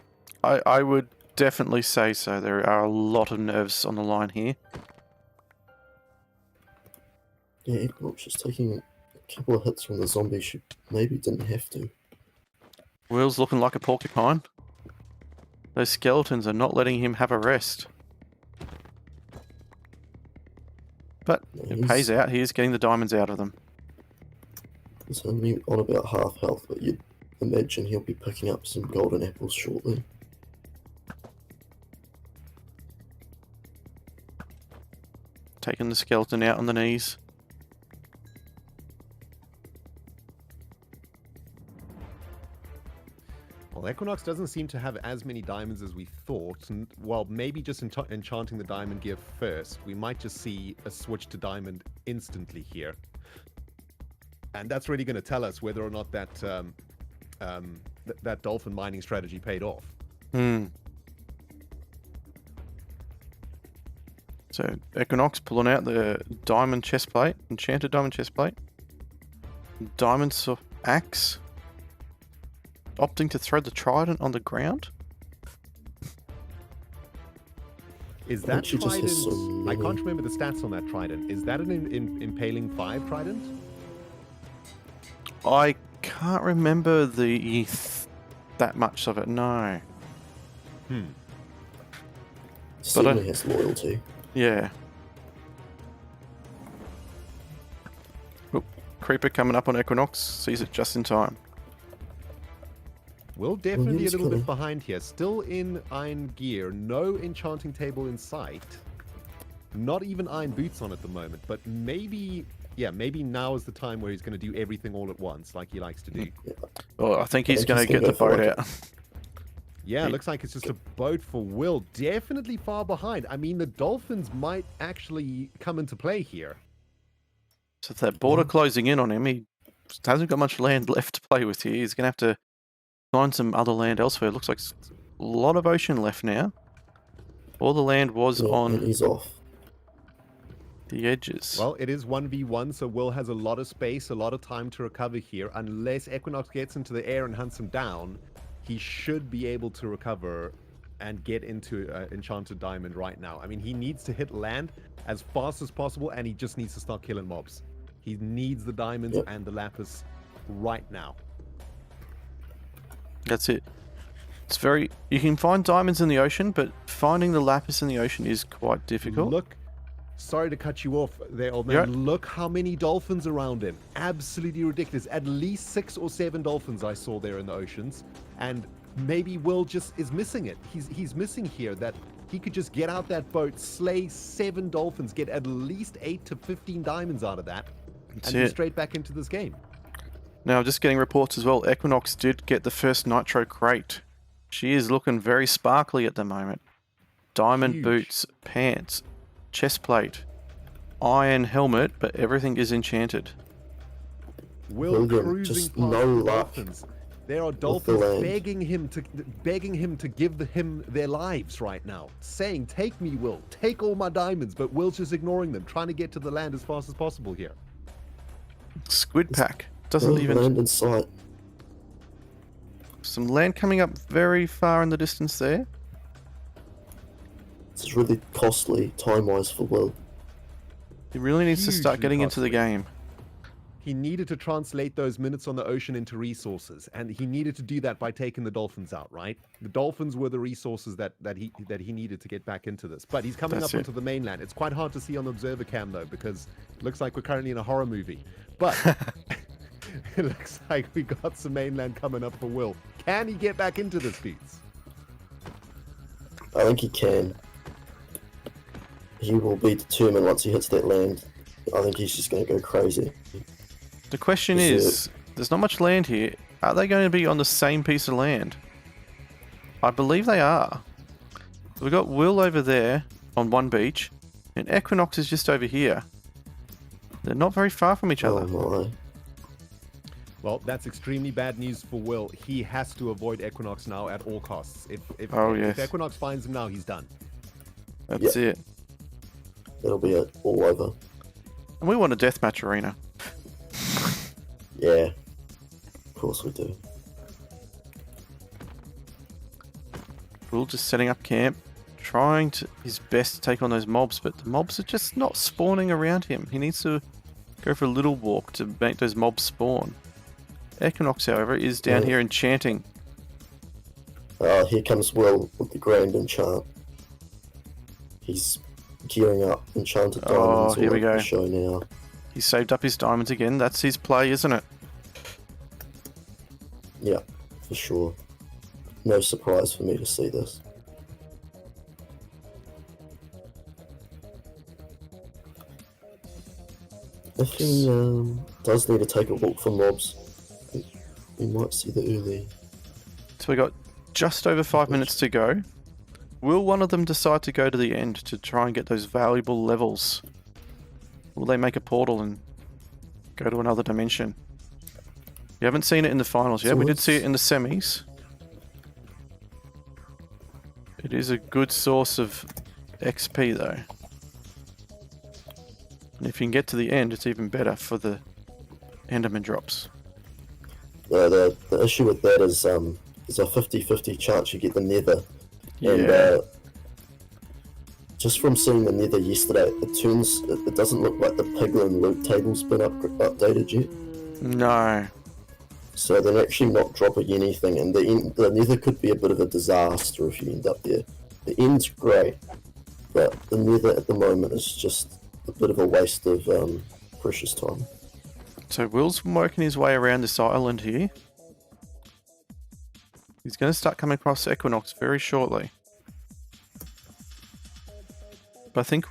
I would definitely say so. There are a lot of nerves on the line here. Yeah, Equinox just taking a couple of hits from the zombie. She maybe didn't have to. Will's looking like a porcupine. Those skeletons are not letting him have a rest. But it pays out. He is getting the diamonds out of them. He's only on about half health, but you'd imagine he'll be picking up some golden apples shortly. Taking the skeleton out on the knees. Well, Equinox doesn't seem to have as many diamonds as we thought. And, well, maybe just enchanting the diamond gear first. We might just see a switch to diamond instantly here. And that's really going to tell us whether or not that that dolphin mining strategy paid off. So Equinox pulling out the diamond chestplate, enchanted diamond chestplate, diamond axe, opting to throw the trident on the ground. Is that trident? I can't remember the stats on that trident. Is that an impaling 5 trident? I can't remember that much of it. No. Certainly has loyalty. Yeah. Oop, creeper coming up on Equinox. Sees it just in time. Will definitely a little bit behind here. Still in iron gear. No enchanting table in sight. Not even iron boots on at the moment. But maybe, yeah, maybe now is the time where he's going to do everything all at once, like he likes to do. Well, I think he's going to get the boat out. Yeah, it looks like it's just a boat for Will. Definitely far behind. I mean, the dolphins might actually come into play here. So if that border closing in on him, he hasn't got much land left to play with here. He's going to have to find some other land elsewhere. It looks like a lot of ocean left now. All the land was on he's off the edges. Well, it is 1v1, so Will has a lot of space, a lot of time to recover here. Unless Equinox gets into the air and hunts him down, he should be able to recover and get into Enchanted Diamond right now. I mean, he needs to hit land as fast as possible, and he just needs to start killing mobs. He needs the diamonds and the lapis right now. That's it. It's very... You can find diamonds in the ocean, but finding the lapis in the ocean is quite difficult. Look, sorry to cut you off there, old man. Yeah. Look how many dolphins around him. Absolutely ridiculous. At least 6 or 7 dolphins I saw there in the oceans. And maybe Will just is missing it. He's missing here that he could just get out that boat, slay 7 dolphins, get at least 8 to 15 diamonds out of that, and be straight back into this game. Now, just getting reports as well. Equinox did get the first Nitro crate. She is looking very sparkly at the moment. Diamond boots, pants, chest plate, iron helmet, but everything is enchanted. Will cruising just past no the luck. dolphins. There are dolphins begging him to give him their lives right now, saying, "Take me, Will. Take all my diamonds." But Will's just ignoring them, trying to get to the land as fast as possible here. Squid pack doesn't even land in sight. Some land coming up very far in the distance there. It's really costly time-wise for Will. He really needs to start getting into the game. He needed to translate those minutes on the ocean into resources, and he needed to do that by taking the dolphins out, right? The dolphins were the resources that he needed to get back into this. But he's coming up onto the mainland. It's quite hard to see on the observer cam, though, because it looks like we're currently in a horror movie. But it looks like we got some mainland coming up for Will. Can he get back into this, dudes? I think he can. He will be determined once he hits that land. I think he's just going to go crazy. The question is, there's not much land here. Are they going to be on the same piece of land? I believe they are. We've got Will over there on one beach, and Equinox is just over here. They're not very far from each other. Oh my. Well, that's extremely bad news for Will. He has to avoid Equinox now at all costs. If yes. Equinox finds him now, he's done. That's it. That'll be it. All over. And we want a deathmatch arena. Yeah. Of course we do. Will just setting up camp, trying his best to take on those mobs, but the mobs are just not spawning around him. He needs to go for a little walk to make those mobs spawn. Equinox, however, is down here enchanting. Here comes Will with the grand enchant. He's gearing up enchanted diamonds. Here we go. Show now. He saved up his diamonds again. That's his play, isn't it? Yeah, for sure. No surprise for me to see this. If he does need to take a walk for mobs, we might see the early. So we got just over 5 minutes to go. Will one of them decide to go to the end to try and get those valuable levels? Will they make a portal and go to another dimension? You haven't seen it in the finals yet. So We did see it in the semis. It is a good source of XP though. And if you can get to the end, it's even better for the Enderman drops. The issue with that is a 50-50 chance you get the nether. Yeah. And just from seeing the nether yesterday, it doesn't look like the piglin loot table's been updated yet. No. So they're actually not dropping anything, and the nether could be a bit of a disaster if you end up there. The end's great, but the nether at the moment is just a bit of a waste of precious time. So Will's working his way around this island here. He's going to start coming across Equinox very shortly. But I think...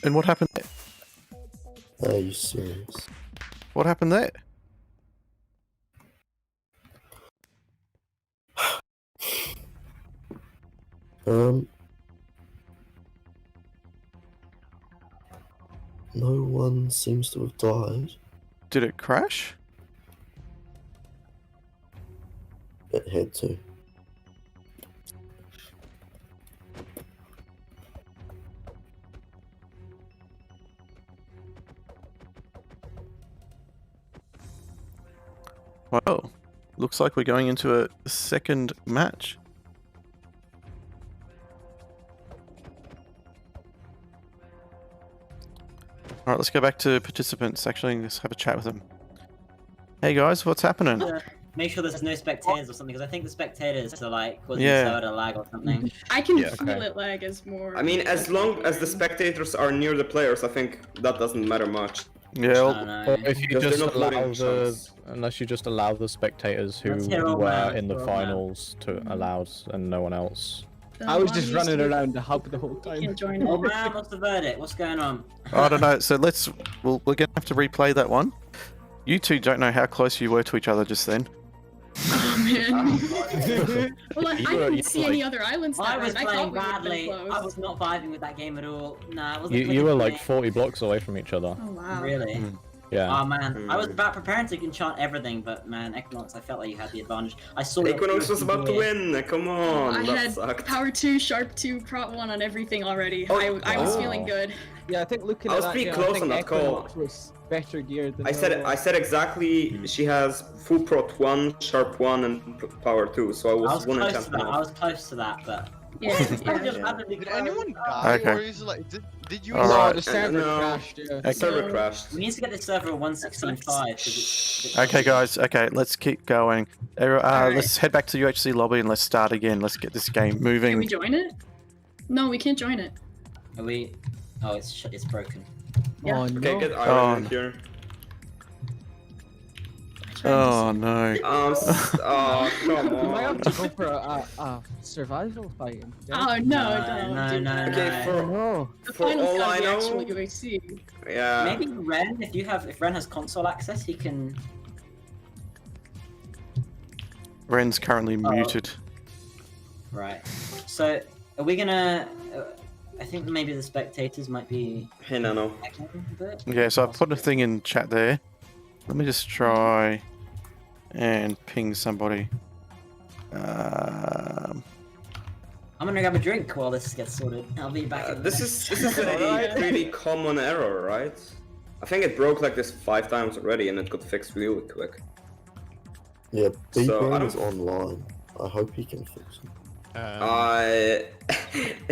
And what happened there? Are you serious? What happened there? No one seems to have died. Did it crash? It had to. Well, looks like we're going into a second match. Alright, let's go back to participants. Actually, let's have a chat with them. Hey guys, what's happening? Make sure there's no spectators or something, because I think the spectators are like causing Yeah. server lag or something. I can Yeah, feel okay. it lag as more. I mean, as long as the spectators are near the players, I think that doesn't matter much. Yeah, I well, don't know. Or if you Because they're just not allow loading the, chunks. unless you just allow the spectators who Let's hear all were round, in the hear all round. finals to allowed and no one else. I was just running around the hub the whole time. Can't join Oh it. man, what's the verdict? What's going on? I don't know. So we're gonna have to replay that one. You two don't know how close you were to each other just then. Oh man. Well, I You were- didn't you see were any other islands that I was round. I playing thought we would've been badly. close. I was not vibing with that game at all. Nah, it wasn't You clicking were for like me. 40 blocks away from each other. Oh wow. Really? Yeah. Oh man, I was about preparing to enchant everything, but man, Equinox, I felt like you had the advantage. I saw your Equinox was about to win. Come on, I that had sucked. power 2, sharp 2, prot 1 on everything already. Oh, I was oh. feeling good. Yeah, I think looking I at was that, pretty game, close I think on that call. Equinox was better geared than I said exactly. She has full prot 1, sharp 1, and power 2. So I I was was one close to enchantment that. I off. was close to that, but Yeah, just yeah. randomly Did close. anyone die, Okay. or is it like did you? All No, right. the server No. crashed. Yeah. Okay. Server crashed. We need to get this server 116.5. Okay, guys. Okay, let's keep going. Alright. Let's head back to the UHC lobby and let's start again. Let's get this game Can we moving. join it? No, we can't join it. Are we? Oh, it's broken. Yeah. Oh Okay, no. get Oh, Iron in no. here. Oh no. Oh, come We might have on. to go for a survival fight. Oh no, don't no, do no, that. Okay, Oh no. The for finals all gotta I be know- actual UHC. Yeah. Maybe Ren, if Ren has console access, he can. Ren's currently muted. Right. So, are we gonna... I think maybe the spectators might be... Hey, Nano. Yeah, so I've put a thing in chat there. Let me just try and ping somebody. I'm gonna grab a drink while this gets sorted. I'll be back. This is a pretty common error, right? I think it broke like this 5 times already, and it got fixed really quick. Yeah, So, B-Brain is online. I hope he can fix it.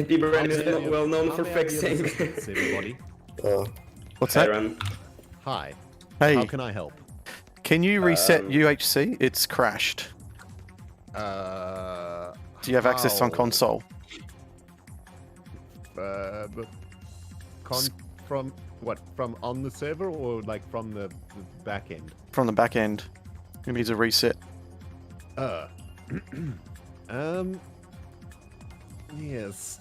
B-Brain is not well known for How may I be of fixing. assistance, everybody? What's that? Aaron. Hi. Hey, How can I help? can you reset UHC? It's crashed. Do you have access on how? console? From what? From on the server or like from the back end? From the back end. You need to reset. Yes.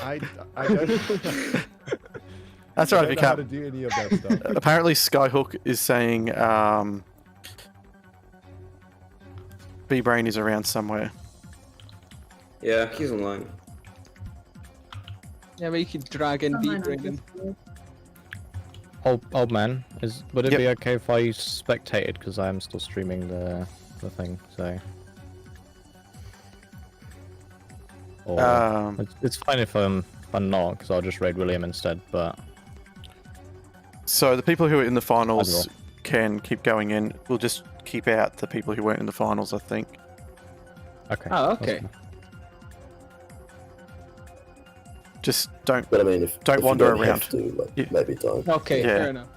I don't. That's I right, don't if you know how to can't. do any of that stuff. Apparently, Skyhook is saying B-Brain is around somewhere. Yeah, he's online. Yeah, but you could drag in Online, B-Brain. Old man, would it Yep. be okay if I spectated, because I am still streaming the thing, so... Or, it's fine if I'm not, because I'll just raid William instead, but... So the people who are in the finals Either can keep going in. We'll just keep out the people who weren't in the finals, I think. Okay. Oh, that's okay. fine. Just don't But I mean, if Don't if wander you don't around. Have to, like, Yeah. maybe don't. Okay, Yeah. fair enough.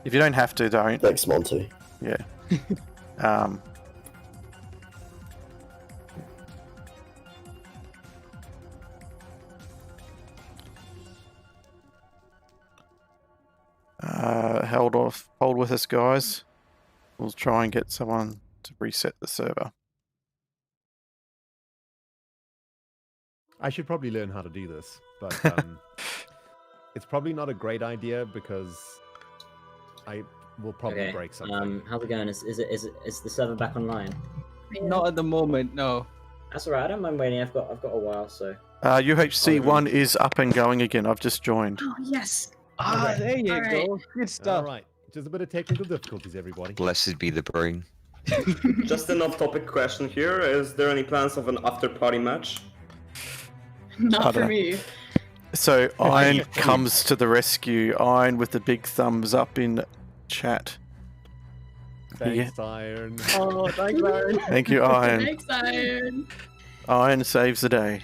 if you don't have to, don't. Thanks, Monty. Yeah. Hold with us, guys. We'll try and get someone to reset the server. I should probably learn how to do this, but it's probably not a great idea because I will probably break something. How's it going? Is the server back online? Not at the moment, no. That's alright. I don't mind waiting. I've got a while, so. UHC 1 is up and going again. I've just joined. Oh, yes. Ah, there you Alright. go. Good All stuff. right, just a bit of technical difficulties, everybody. Blessed be the brain. Just an off-topic question here. Is there any plans of an after-party match? Not for know. me. So Iron comes to the rescue. Iron with the big thumbs up in chat. Thanks, Iron. Oh, thanks, Aaron. Thank you, Iron. Thanks, Iron. Iron saves the day.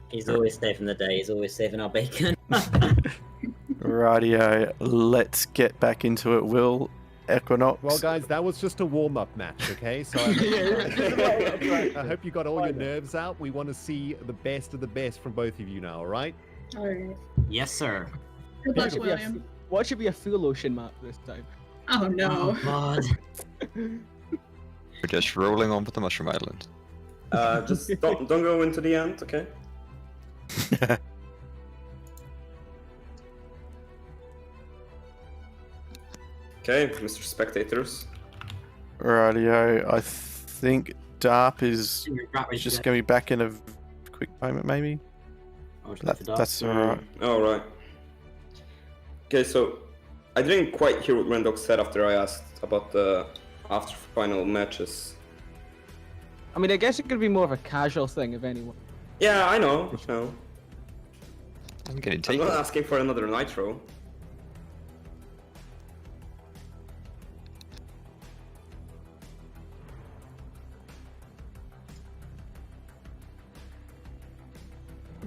He's always saving the day. He's always saving our bacon. Rightio, let's get back into it. Will Equinox. Well, guys, that was just a warm-up match, okay? So I hope you got all your nerves out. We want to see the best of the best from both of you now, all right? Alright. Yes, sir. Good luck, William. What should be a full ocean map this time? Oh, no. God. We're just rolling on with the Mushroom Island. Just don't go into the end, okay? Okay, Mr. Spectators. Rightio, I think Darp is just going to be back in a quick moment, maybe? That's alright. Alright. Okay, so I didn't quite hear what Rendog said after I asked about the after final matches. I mean, I guess it could be more of a casual thing, if anyone. Yeah, I know. No. I'm getting I'm taken. not asking for another Nitro.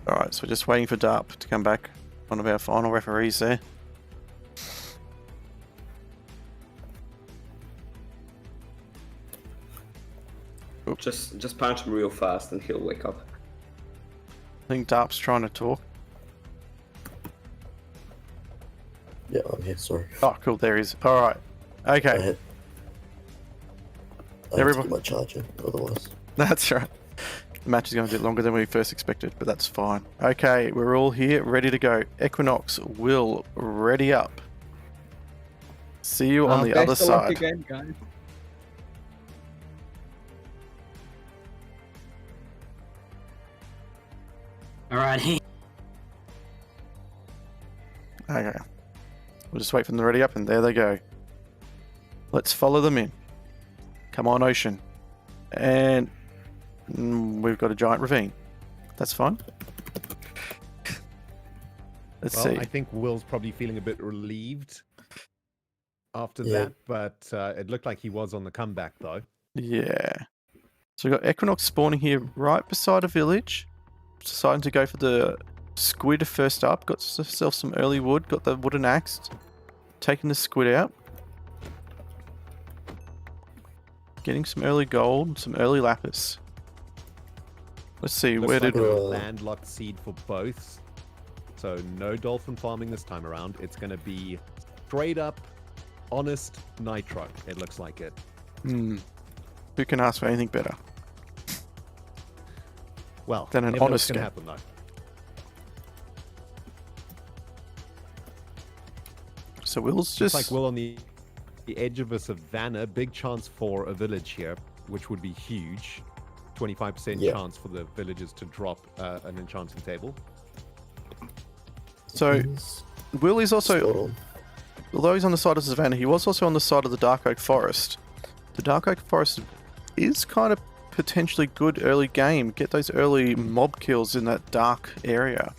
Alright, so we're just waiting for Darp to come back. One of our final referees there. Just punch him real fast and he'll wake up. I think Darp's trying to talk. Yeah, I'm here. Sorry. Oh, cool, there he is. Alright. I Okay, had to Everyone- get my charger, otherwise. that's right. The match is going a bit longer than we first expected, but that's fine. Okay, we're all here, ready to go. Equinox will ready up. See you on the Best other of luck side. again, guys. Alrighty. Okay. We'll just wait for them to ready up, and there they go. Let's follow them in. Come on, Ocean. And we've got a giant ravine. That's fine. Let's see. I think Will's probably feeling a bit relieved after Yeah. that, but it looked like he was on the comeback, though. Yeah. So we've got Equinox spawning here right beside a village. Deciding to go for the squid first up. Got herself some early wood. Got the wooden axe. Taking the squid out. Getting some early gold. Some early lapis. Let's see. Looks Where like did... a landlocked seed for both. So no dolphin farming this time around. It's going to be straight up, honest nitro. It looks like it. Who can ask for anything better? Well, Then an never know what's honest gonna game. happen though. So Will's Just just... like Will on the edge of a savannah, big chance for a village here, which would be huge. 25% Yeah. chance for the villagers to drop an enchanting table. So Will is also... Spot on. Although he's on the side of Savannah, he was also on the side of the Dark Oak Forest. The Dark Oak Forest is kind of potentially good early game. Get those early mob kills in that dark area.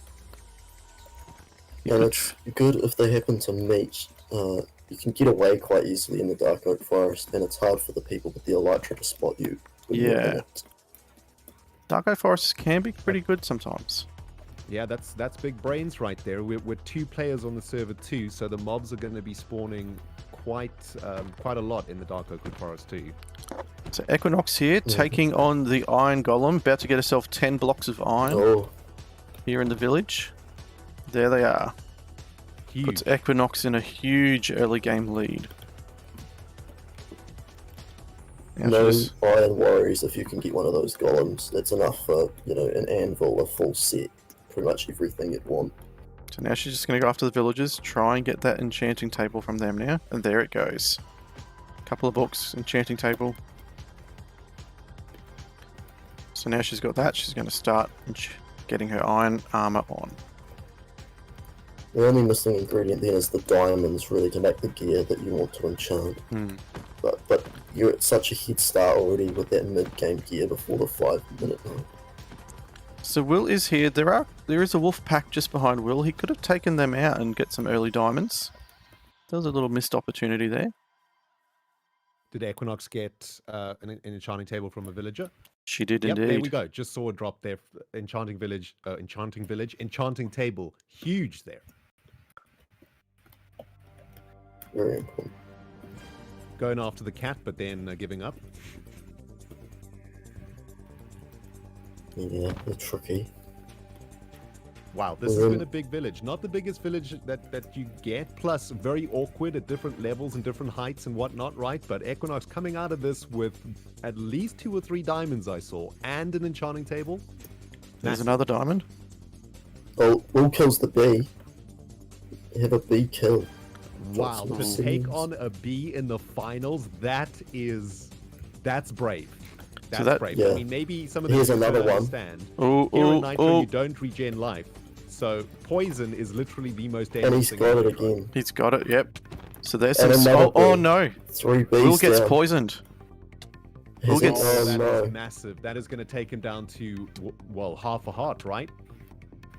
And it's good if they happen to meet. You can get away quite easily in the Dark Oak Forest, and it's hard for the people with the elytra to spot you. when you're in Yeah. it. Dark Oak Forests can be pretty good sometimes. Yeah, that's big brains right there. We're 2 players on the server too, so the mobs are going to be spawning quite a lot in the Dark Oak Forest too. So Equinox here, taking on the Iron Golem. About to get herself 10 blocks of iron Oh, here in the village. There they are. Huge. Puts Equinox in a huge early game lead. Now no she's- iron worries if you can get one of those golems. That's enough for, an anvil, a full set, pretty much everything you'd want. So now she's just going to go after the villagers, try and get that enchanting table from them now. And there it goes. Couple of books, enchanting table. So now she's got that, she's going to start getting her iron armor on. The only missing ingredient then is the diamonds, really, to make the gear that you want to enchant. But you're at such a head start already with that mid-game gear before the 5-minute mark. So Will is here. There is a wolf pack just behind Will. He could have taken them out and get some early diamonds. There was a little missed opportunity there. Did Equinox get an enchanting table from a villager? She did Yep, indeed. there we go. Just saw a drop there. Enchanting table. Huge there. Very important. Going after the cat, but then giving up. Yeah, they're tricky. Wow, this has been a big village. Not the biggest village that you get, plus very awkward at different levels and different heights and whatnot, right? But Equinox coming out of this with at least 2 or 3 diamonds I saw, and an enchanting table. There's another diamond. Oh, Will kills the bee. Have a bee kill. Wow, Drops to the take seeds. on a bee in the finals, that's brave. That's that- brave. Yeah. I mean, maybe some of Here's the another one. understand. Oh, Here in oh, Nitro, oh. you don't regen life. So poison is literally the most And dangerous he's thing. got in it Nitro. again. He's got it, yep. So there's And some... another Oh bee. no! 3 bees Will gets down. poisoned. Will Has gets- it- Oh, oh that no. is massive. That is going to take him down to, well, half a heart, right?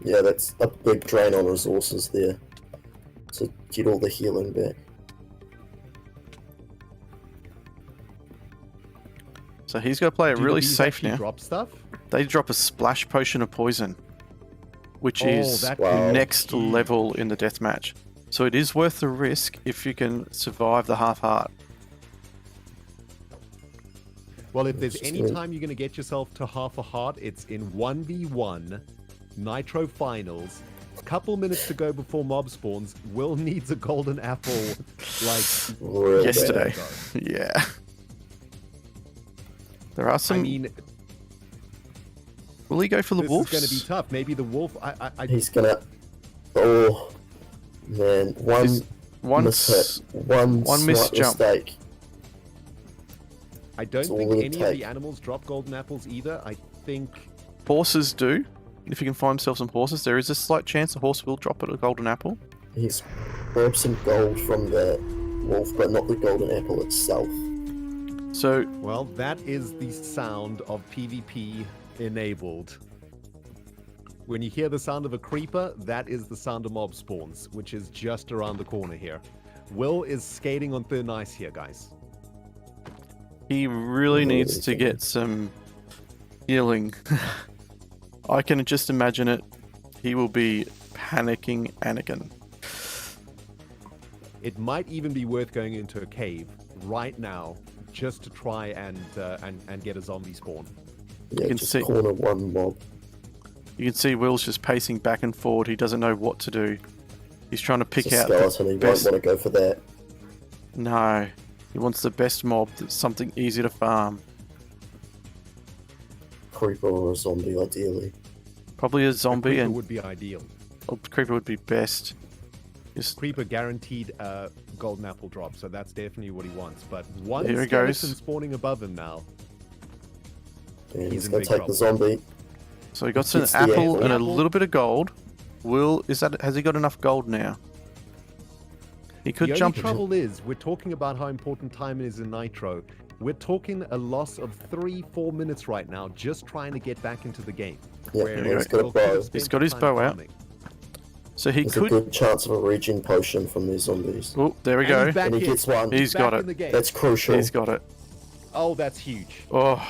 Yeah, that's a big drain on resources there. To get all the healing back. So he's got to play it Do the really bees safe actually now. Drop stuff? They drop a splash potion of poison, which Oh, is that Wow. could be next huge. level in the deathmatch. So it is worth the risk if you can survive the half heart. Well, if there's It's any just time you're going to get yourself to half a heart, it's in 1v1 Nitro Finals. Couple minutes to go before mob spawns. Will needs a golden apple like Real Yesterday. bad. Yeah. There are some... I mean, will he go for the this wolves? is going to be tough. Maybe the wolf. I He's gonna. Oh, man. One Is- once- mishit. One one slight missed jump. mistake. don't It's all think it'll any of the take. animals drop golden apples either. I think Horses do. If he can find himself some horses, there is a slight chance the horse will drop a golden apple. He's grabbed some gold from the wolf, but not the golden apple itself. So, Well, that is the sound of PvP enabled. When you hear the sound of a creeper, that is the sound of mob spawns, which is just around the corner here. Will is skating on thin ice here, guys. he really needs to get some healing. I can just imagine it. He will be panicking Anakin. It might even be worth going into a cave right now just to try and get a zombie spawn. Yeah, can just see- corner one mob. You can see Will's just pacing back and forward. He doesn't know what to do. He's trying to pick It's a out skeleton, the he best. won't want to go for that. No, he wants the best mob. That's something easy to farm. Creeper or a zombie, ideally. Probably a zombie, Creeper and would be ideal. creeper would be best. Just Creeper guaranteed golden apple drop, so that's definitely what he wants. But one Here he skeleton goes. spawning above him now. And He's he's in going big to take the trouble. zombie. so he got some It's the apple and a apple. little bit of gold. Will has he got enough gold now? He could The jump. only trouble is, we're talking about how important time is in Nitro. We're talking a loss of 3-4 minutes right now, just trying to get back into the game. Yeah, Where he's got a Will could have bow. spent He's got his time bow out. farming. So he There's a could. good chance of a regen potion from these zombies. Oh, there we And go. he's back And he in. gets one. He's Back got in it. the game. That's crucial. He's got it. Oh, that's huge. Oh,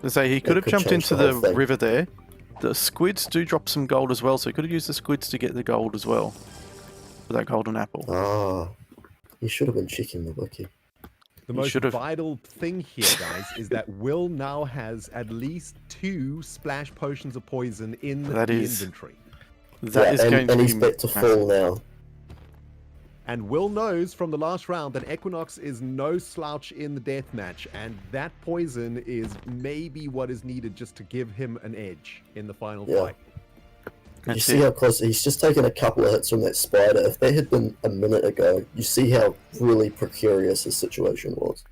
to say he could have could jumped change into the the whole thing. river there. The squids do drop some gold as well, so he could have used the squids to get the gold as well for that golden apple. Ah, he should have been checking the wiki. The He most should've- vital thing here, guys, is that Will now has at least 2 splash potions of poison in That the is inventory. That is going and to he's be back to massive. full now. And Will knows from the last round that Equinox is no slouch in the deathmatch, and that poison is maybe what is needed just to give him an edge in the final Yeah. fight. You That's see it. how close he's just taken a couple of hits from that spider. If that had been a minute ago, you see how really precarious his situation was.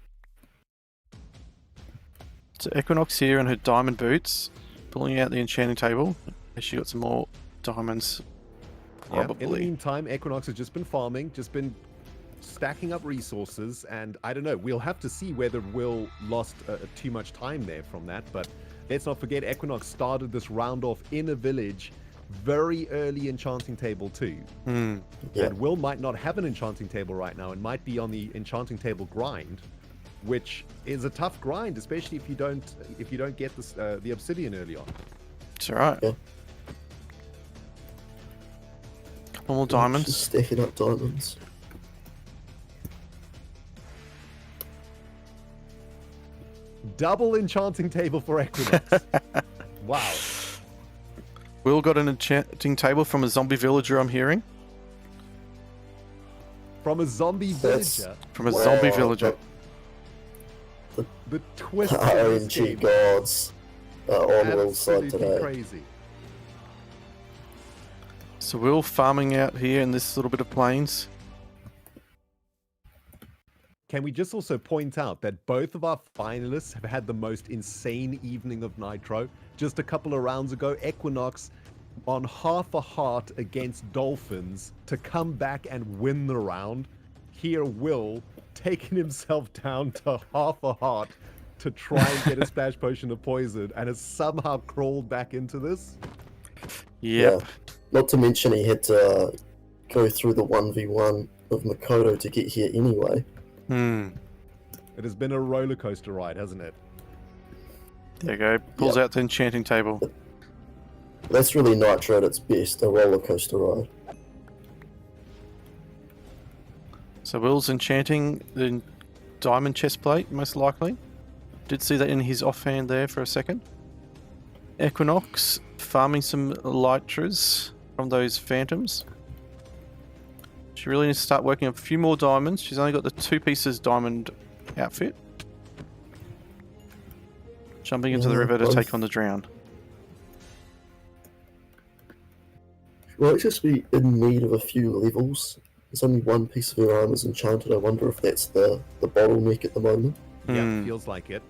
So Equinox here in her diamond boots, pulling out the enchanting table. She got some more diamonds. Yeah. In the Probably. meantime, Equinox has just been farming, just been stacking up resources, and I don't know, we'll have to see whether Will lost too much time there from that, but let's not forget Equinox started this round off in a village very early enchanting table too. Hmm. Yeah. And Will might not have an enchanting table right now and might be on the enchanting table grind, which is a tough grind, especially if you don't get this, the obsidian early on. It's alright. Yeah. Couple more Just diamonds. stacking up diamonds. Double enchanting table for Equinox. Wow. Will got an enchanting table from a zombie villager, I'm hearing. From a zombie That's- villager, From a Wow, zombie villager. the twist The in this RNG game gods are on Will's side absolutely today. crazy. So Will farming out here in this little bit of plains. Can we just also point out that both of our finalists have had the most insane evening of Nitro? Just a couple of rounds ago, Equinox on half a heart against Dolphins to come back and win the round. Here, Will taking himself down to half a heart to try and get a splash potion of poison and has somehow crawled back into this. Yep. Yeah. Not to mention he had to go through the 1v1 of Makoto to get here anyway. Hmm. It has been a roller coaster ride, hasn't it? There you go. Pulls out the enchanting table. That's really Nitro at its best, a roller coaster ride. So Will's enchanting the diamond chest plate, most likely. Did see that in his offhand there for a second. Equinox farming some elytras from those phantoms. She really needs to start working on a few more diamonds. She's only got the 2 pieces diamond outfit. Jumping into the Yeah, river to both. take on the drown. Will it just be in need of a few levels? There's only one piece of her armor's enchanted. I wonder if that's the bottleneck at the moment. Yeah, Hmm. feels like it.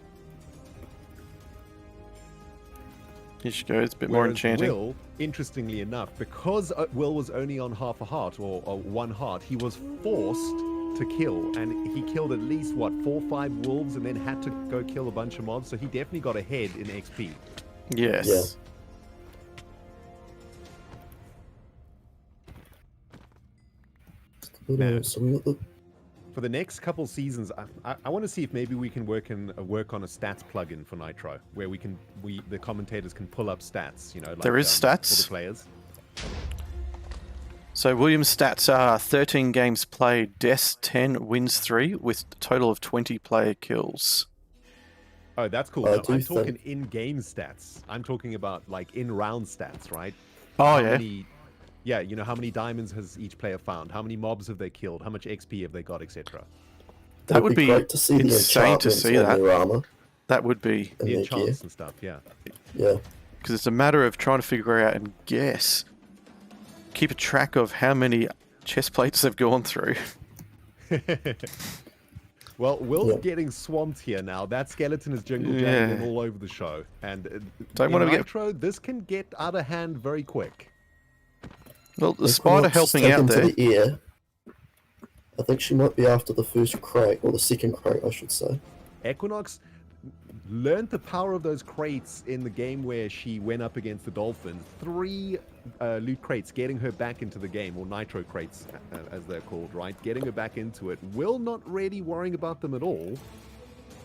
Here she goes, a bit more Whereas enchanting. Will, interestingly enough, because Will was only on half a heart or 1 heart, he was forced to kill, and he killed at least what 4 or 5 wolves, and then had to go kill a bunch of mobs. So he definitely got ahead in XP. Yes. Now, So we got the for the next couple seasons, I want to see if maybe we can work on a stats plugin for Nitro, where the commentators can pull up stats. You know, like, There is stats. for the players. So William's stats are 13 games played, deaths 10, wins 3, with a total of 20 player kills. Oh, that's cool. I No, do I'm think- talking in-game stats. I'm talking about like in-round stats, right? Oh, How yeah. many- yeah, you know, how many diamonds has each player found? How many mobs have they killed? How much XP have they got, etc. That it'd would be great to see the insane to enchantments see on that. their armor That would be, and The their gear. enchants and stuff, yeah. Yeah. because it's a matter of trying to figure out and guess. Keep a track of how many chest plates they've gone through. Well, Will's Yeah. getting swamped here now. That skeleton is jingle Yeah. jangling all over the show. And Don't in wanna get- Nitro, this can get out of hand very quick. Well, the If spider Equinox is helping out taken there. to the air, I think she might be after the first crate, or the second crate, I should say. Equinox learned the power of those crates in the game where she went up against the Dolphins. 3 loot crates getting her back into the game, or Nitro crates as they're called, right? Getting her back into it. Will not really worrying about them at all.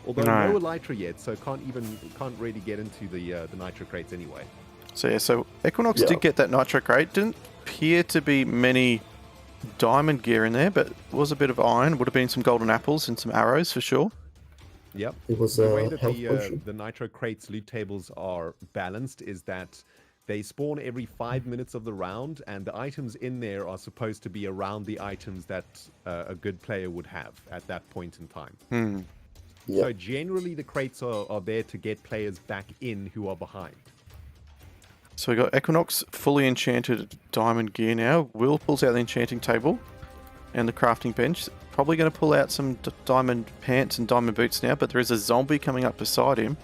Although No. no Elytra yet, so can't really get into the Nitro crates anyway. So yeah, so Equinox Yeah. did get that nitro crate. Didn't appear to be many diamond gear in there, but was a bit of iron. Would have been some golden apples and some arrows for sure. Yep. It was The way a that health potion. the Nitro crates loot tables are balanced is that they spawn every 5 minutes of the round, and the items in there are supposed to be around the items that a good player would have at that point in time. Yeah. So generally the crates are there to get players back in who are behind. So we got Equinox fully enchanted diamond gear now. Will pulls out the enchanting table and the crafting bench. Probably going to pull out some diamond pants and diamond boots now, but there is a zombie coming up beside him.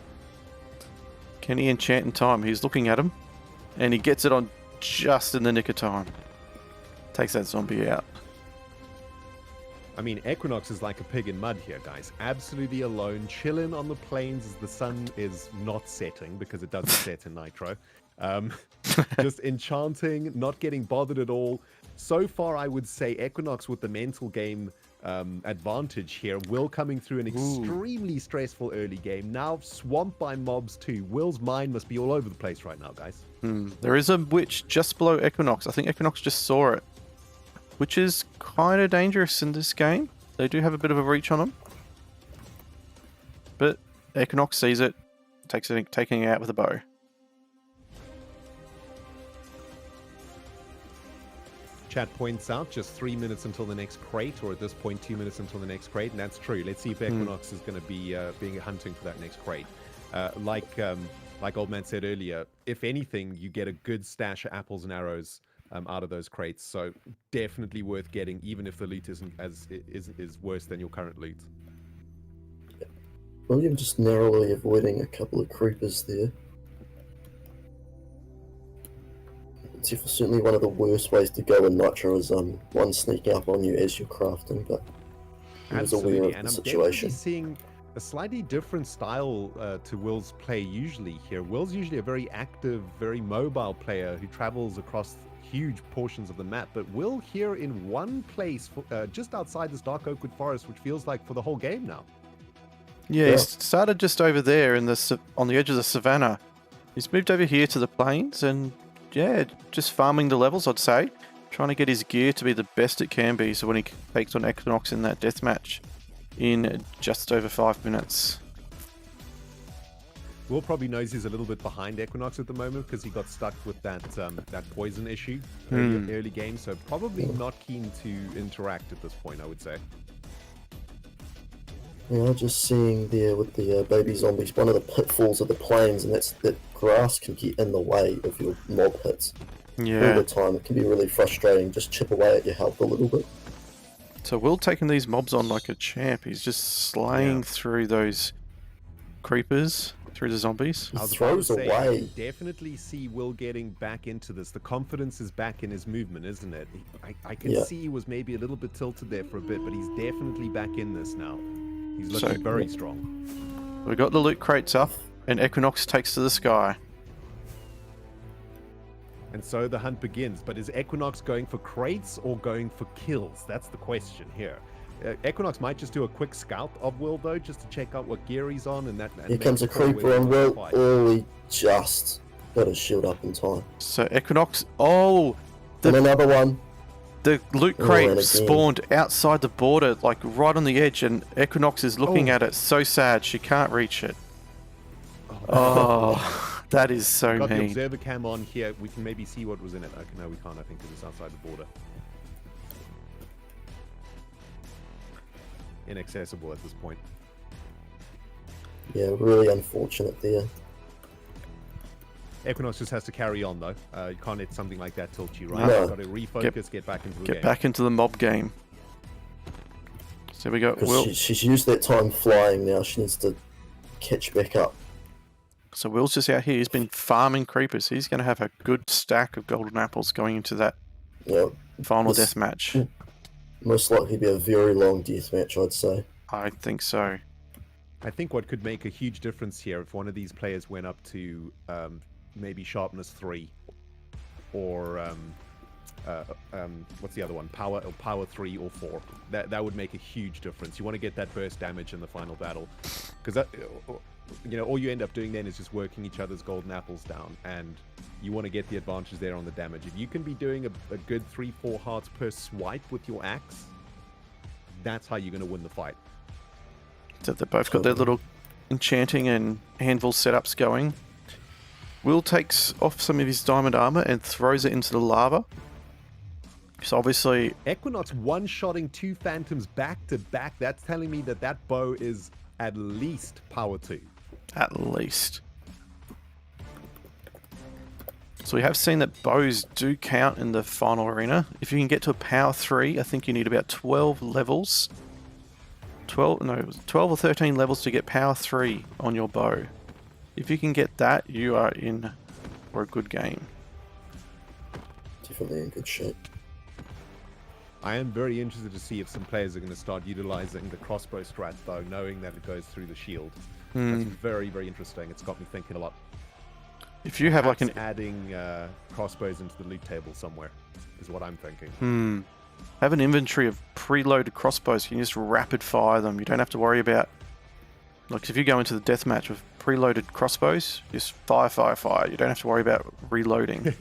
Can he enchant in time? He's looking at him, and he gets it on just in the nick of time. Takes that zombie out. I mean, Equinox is like a pig in mud here, guys. Absolutely alone, chilling on the plains as the sun is not setting, because it doesn't set in Nitro. Just enchanting, not getting bothered at all. So far, I would say Equinox with the mental game advantage here. Will coming through an extremely stressful early game. Now swamped by mobs too. Will's mind must be all over the place right now, guys. There is a witch just below Equinox. I think Equinox just saw it, which is kind of dangerous in this game. They do have a bit of a reach on them. But Equinox sees it, taking it out with a bow. Chat points out just 3 minutes until the next crate, or at this point 2 minutes until the next crate, and that's true. Let's see if Equinox is going to be being hunting for that next crate. Like Old Man said earlier, if anything, you get a good stash of apples and arrows out of those crates. So definitely worth getting, even if the loot isn't is worse than your current loot. William just narrowly avoiding a couple of creepers there. It's certainly one of the worst ways to go in Nitro is one sneaking up on you as you're crafting, but he was aware Absolutely, of and the I'm situation. definitely seeing a slightly different style to Will's play usually here. Will's usually a very active, very mobile player who travels across huge portions of the map, but Will here in one place just outside this dark oakwood forest, which feels like for the whole game now. Yeah, Yeah. he started just over there on the edge of the savannah. He's moved over here to the plains and, yeah, just farming the levels, I'd say. Trying to get his gear to be the best it can be, so when he takes on Equinox in that deathmatch in just over 5 minutes. Will probably knows he's a little bit behind Equinox at the moment because he got stuck with that poison issue early game, so probably not keen to interact at this point, I would say. Yeah, just seeing there with the baby zombies, one of the pitfalls of the plains, and that's that grass can get in the way of your mob hits. All Yeah. the time. It can be really frustrating. Just chip away at your health a little bit. So Will taking these mobs on like a champ. He's just slaying through those creepers through the zombies. He I was throws about to say, I away. can definitely see Will getting back into this. The confidence is back in his movement, isn't it? I can see he was maybe a little bit tilted there for a bit, but he's definitely back in this now. He's looking very strong. We got the loot crates up, and Equinox takes to the sky. And so the hunt begins. But is Equinox going for crates or going for kills? That's the question here. Equinox might just do a quick scout of Will, though, just to check out what gear he's on. And Here comes a creeper on Will. Oh, he just got his shield up in time. So Equinox... Oh! And another one. The loot crate spawned outside the border, like right on the edge, and Equinox is looking at it so sad she can't reach it. Oh, that is so We've got the mean. observer cam on here. We can maybe see what was in it. Okay, no, we can't, I think, because it's outside the border. Inaccessible at this point. Yeah, really unfortunate there. Equinox just has to carry on, though. You can't let something like that tilt you, right? No. You've got to refocus, get back into the game. Get back into the mob game. So we got Will. Because she's used that time flying now. She needs to catch back up. So Will's just out here. He's been farming creepers. He's going to have a good stack of golden apples going into that final death match. Most likely be a very long death match, I'd say. I think so. I think what could make a huge difference here if one of these players went up to maybe sharpness 3 or what's the other one? Power 3 or 4. That would make a huge difference. You want to get that burst damage in the final battle, because that, you know, all you end up doing then is just working each other's golden apples down, and you want to get the advantage there on the damage. If you can be doing a good 3-4 hearts per swipe with your axe, that's how you're going to win the fight. So they've both got their little enchanting and anvil setups going. Will takes off some of his diamond armor and throws it into the lava. So obviously... Equinox one-shotting 2 phantoms back to back. That's telling me that that bow is at least power 2. At least. So we have seen that bows do count in the final arena. If you can get to a power 3, I think you need about 12 levels. 12 or 13 levels to get power 3 on your bow. If you can get that, you are in for a good game. Definitely in good shape. I am very interested to see if some players are going to start utilizing the crossbow strat, though, knowing that it goes through the shield. That's very, very interesting. It's got me thinking a lot. If you have like an... adding crossbows into the loot table somewhere is what I'm thinking. Have an inventory of preloaded crossbows. You can just rapid fire them. You don't have to worry about... Like, if you go into the deathmatch with preloaded crossbows, just fire. You don't have to worry about reloading.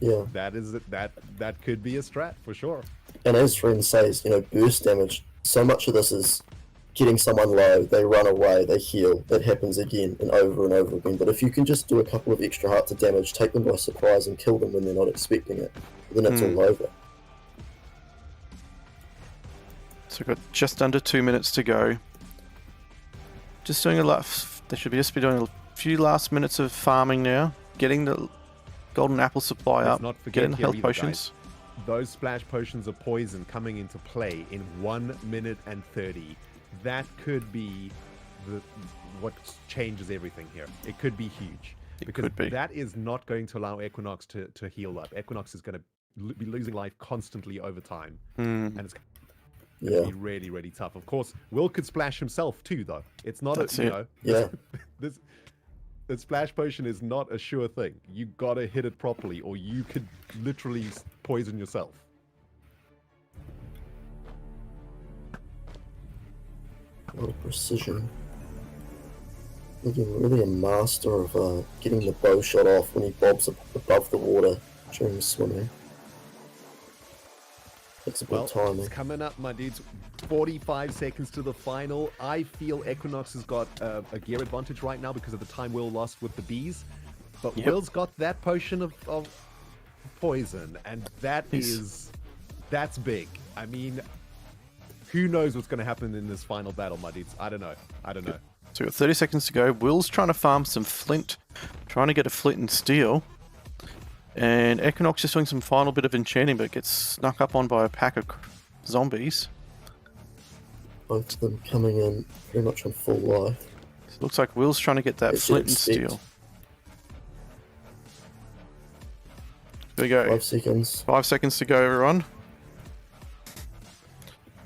Yeah. That could be a strat for sure. And as Ren says, you know, burst damage, so much of this is getting someone low, they run away, they heal, that happens again and over again. But if you can just do a couple of extra hearts of damage, take them by surprise and kill them when they're not expecting it, then it's all over. So we've got just under 2 minutes to go. Just doing they should just be doing a few last minutes of farming now, getting the golden apple supply up, getting the health potions. Guys, those splash potions of poison coming into play in 1 minute and 30. That could be what changes everything here. It could be huge. Because that is not going to allow Equinox to heal up. Equinox is going to be losing life constantly over time. And it's going to be really, really tough. Of course, Will could splash himself too, though. It's not the splash potion is not a sure thing. You gotta hit it properly, or you could literally poison yourself. A lot of precision. Looking really a master of getting the bow shot off when he bobs above the water during swimming. Takes a bit of time. It's coming up, my dudes. 45 seconds to the final. I feel Equinox has got a gear advantage right now because of the time Will lost with the bees. But Will's got that potion of poison, and that's big. I mean, who knows what's going to happen in this final battle, my dudes? I don't know. So we've got 30 seconds to go. Will's trying to farm some flint, trying to get a flint and steel. And Equinox just doing some final bit of enchanting, but gets snuck up on by a pack of zombies. both of them coming in pretty much on full life. Looks like Will's trying to get that As flint and you'd expect. steel. Here we go. 5 seconds. 5 seconds to go, everyone.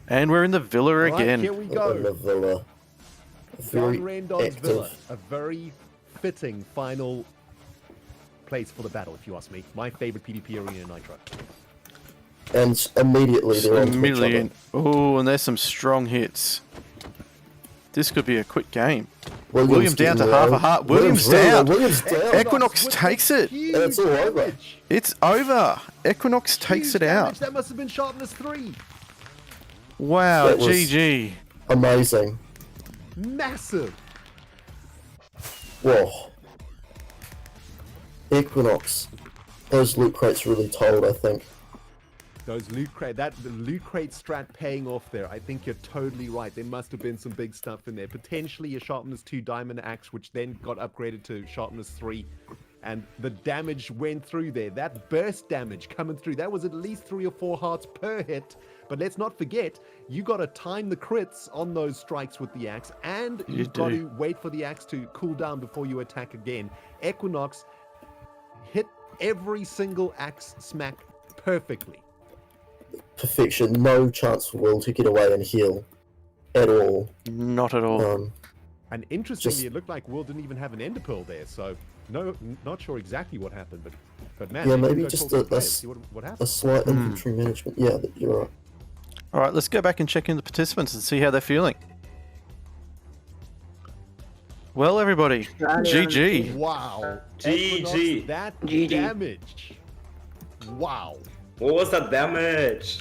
And we're in the villa Right, again. here we In the go. villa. Very John Rendon's active. Villa. A very fitting final place for the battle, if you ask me. My favorite PvP arena in Nitro. And immediately they're on to each Immediately other. in. Oh, and there's some strong hits. This could be a quick game. William down to getting half low. a heart. William's really- down. William's down. Equinox with takes the it. huge And it's all over. damage. It's over. Equinox takes Huge it out. damage. That must have been sharpness 3. Wow, That was- GG. Amazing. Massive. Whoa. Equinox. Those loot crates really told, I think. Those loot crate, the loot crate strat paying off there. I think you're totally right. There must have been some big stuff in there. Potentially a sharpness 2 diamond axe, which then got upgraded to sharpness 3. And the damage went through there. That burst damage coming through. That was at least 3 or 4 hearts per hit. But let's not forget, you got to time the crits on those strikes with the axe. And You you've got do. to wait for the axe to cool down before you attack again. Equinox hit every single axe smack perfectly. Perfection. No chance for Will to get away and heal at all. Not at all. And interestingly, Just- it looked like Will didn't even have an ender pearl there, so not sure exactly what happened, but man, Yeah, you can maybe go just talk to a- the players, a s- see what A happened. slight inventory management. Yeah, you're right. All right, let's go back and check in the participants and see how they're feeling. Well, everybody, GG. Wow, GG. Equinox, that GG. damage. Wow, What was that damage?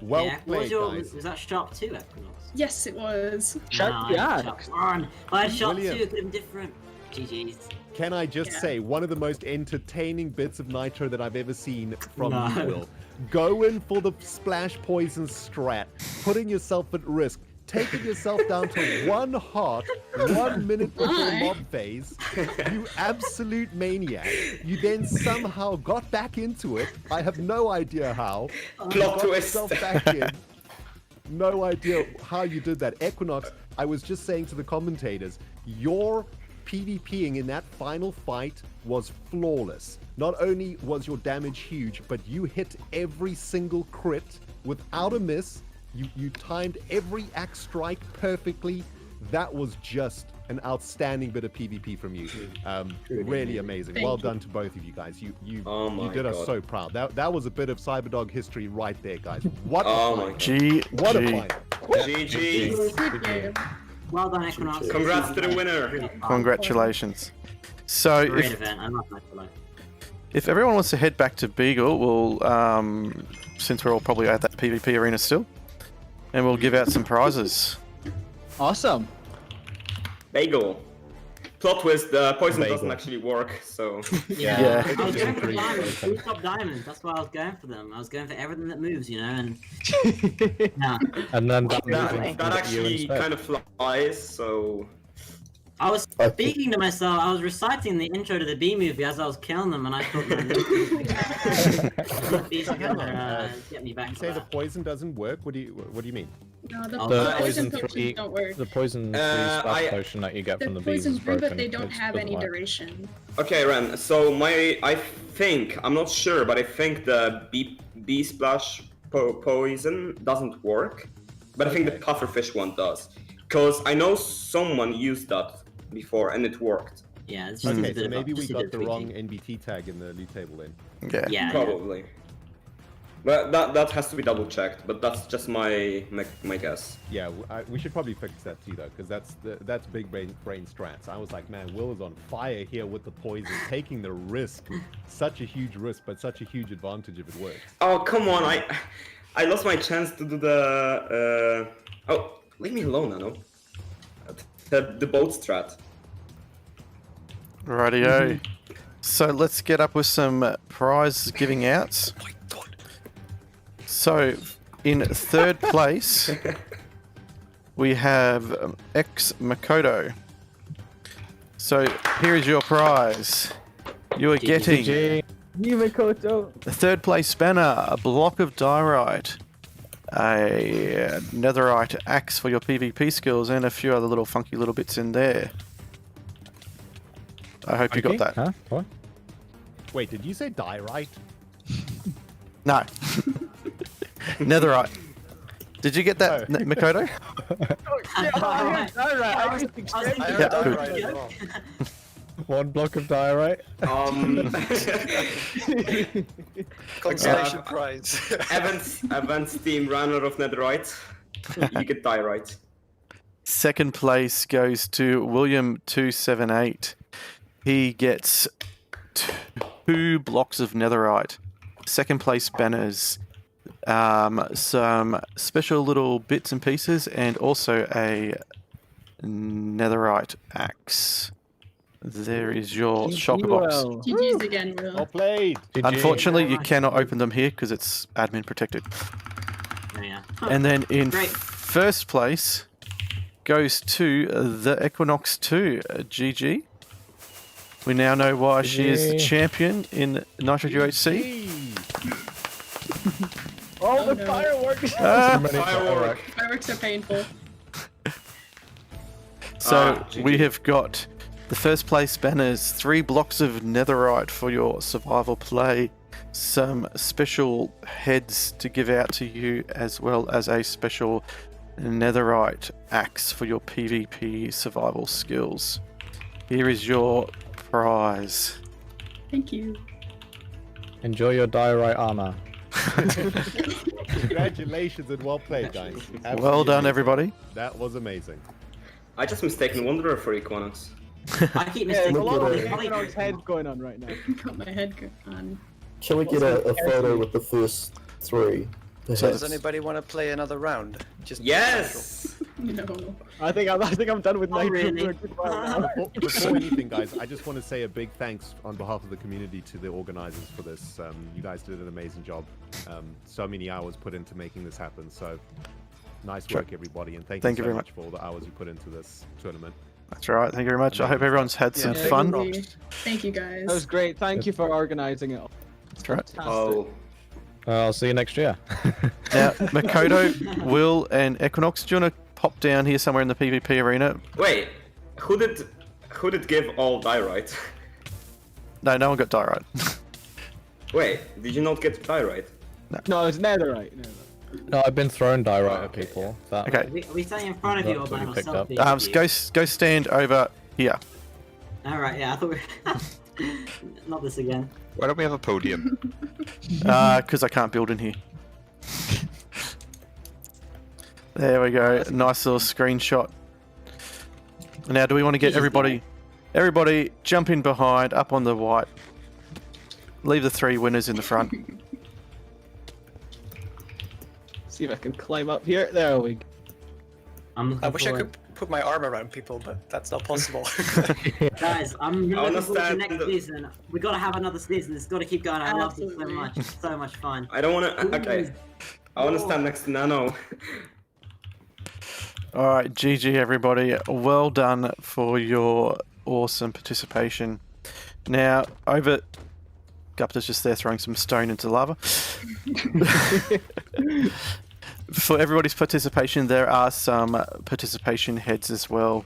well yeah. What played, was your, guys. was that sharp 2, Equinox? Yes, it was. Sharp No, I had Jax. sharp 1. I had sharp 2, William. it could have been different. GG's. Can I just Yeah. say, one of the most entertaining bits of Nitro that I've ever seen from No. you, Will. Going for the splash poison strat, putting yourself at risk, taking yourself down to 1 heart, 1 minute before Why? mob phase. You absolute maniac. You then somehow got back into it. I have no idea how. You Plot got twist. yourself back in. No idea how you did that. Equinox, I was just saying to the commentators, your PvPing in that final fight was flawless. Not only was your damage huge, but you hit every single crit without a miss. You timed every axe strike perfectly. That was just an outstanding bit of PvP from you. Really amazing. Thank Well you. done to both of you guys. You Oh my did us God. so proud. That was a bit of Cyberdog history right there, guys. What Oh a my fight. GG. What a fight. GG. Good game. Well done, Equinox. Congrats to the winner. Really fun. Congratulations. So, Great if, event. I love Nitro. if everyone wants to head back to Beagle, we'll, since we're all probably at that PvP arena still, and we'll give out some prizes. Awesome. Bagel. Plot twist, the poison Bagel. doesn't actually work, so... Yeah. I was going for Pretty diamonds. broken. 2 top diamonds. That's why I was going for them. I was going for everything that moves, you know, and... Nah. And then that That, moving that you actually instead. kind of flies, so... I was I think- speaking to myself, I was reciting the intro to the B movie as I was killing them, and I thought, man, this is gonna get me back You to say the that. poison doesn't work? What do you mean? No, the The poison poison potions 3 don't work. the poison 3 splash potion that you get The from the bees poison is do, broken. but they don't It have doesn't any work. duration. Okay, Ren, so I think, I'm not sure, but I think the bee splash poison doesn't work, but I think the pufferfish one does. Because I know someone used that before and it worked. Yeah, it's just a Okay, bit so of a- maybe we just a got bit the of wrong tweaking. NBT tag in the loot table then. Yeah. Yeah, Probably. But that has to be double checked, but that's just my guess. Yeah, we should probably fix that too, though, because that's big brain strats. I was like, man, Will is on fire here with the poison, taking the risk. Such a huge risk, but such a huge advantage if it works. Oh, come on, I lost my chance to do the... Oh, leave me alone, Nano. The boat strat. Rightio. So let's get up with some prize giving outs. So in 3rd place, we have xMakoto. So here is your prize. You are getting Miacik. the 3rd place banner, a block of diorite, a netherite axe for your PvP skills, and a few other little funky little bits in there. I hope you got that. Huh? What? Wait, did you say diorite? No. Netherite. Did you get that, Makoto? Yeah, good. One block of diorite. Consolation prize. Evans team ran out of netherite. You get diorite. Second place goes to William278. He gets 2 blocks of netherite. Second place banners, some special little bits and pieces, and also a netherite axe. There is your shulker box. GG's again, Will. Well played. Unfortunately, you cannot open them here because it's admin protected. Yeah. And then in Great. first place goes to the Equinox 2, GG. We now know why she is the champion in Nitro UHC. Oh, the fireworks! Fireworks are painful. So we have got the first place banners, 3 blocks of netherite for your survival play, some special heads to give out to you, as well as a special netherite axe for your PvP survival skills. Here is your prize. Thank you. Enjoy your diorite armor. Congratulations and well played, guys. Well done, everybody. That was amazing. I just mistaken Wanderer for Equinox. I keep mistaking. There's a lot of Equinox heads going on right now. Got my head on. Can we get a photo with the first 3? Does anybody want to play another round? Just Yes! No. I think I'm done with Nitro really? for a good while now. Before anything, guys, I just want to say a big thanks on behalf of the community to the organizers for this. You guys did an amazing job. So many hours put into making this happen. So nice work, everybody, and thank you so much for all the hours you put into this tournament. That's right. Thank you very much. I hope everyone's had some fun. Thank you, guys. That was great. Thank you for organizing it. That's right. Oh. I'll see you next year. Now, Makoto, Will, and Equinox, do you want to pop down here somewhere in the PvP arena? Wait, who did give all diorite? No, no one got diorite. Wait, did you not get diorite? No, it's netherite. No, I've been throwing diorite at people. That Okay. Are we standing in front of you or by Picked ourselves? up. Go stand over here. Alright, yeah, I thought we were... Not this again. Why don't we have a podium? Because I can't build in here. There we go. Nice little screenshot. Now, do we want to get everybody jump in behind, up on the white. Leave the 3 winners in the front. See if I can climb up here. There we go. I wish I could put my arm around people, but that's not possible. Guys, I'm really looking forward to the understand next season. We gotta have another season. It's gotta keep going. I love this so much. It's so much fun. I don't want to. Okay. I want to stand next to Nano. Alright, GG everybody. Well done for your awesome participation. Now, over... Gupta's just there throwing some stone into lava. For everybody's participation, there are some participation heads as well.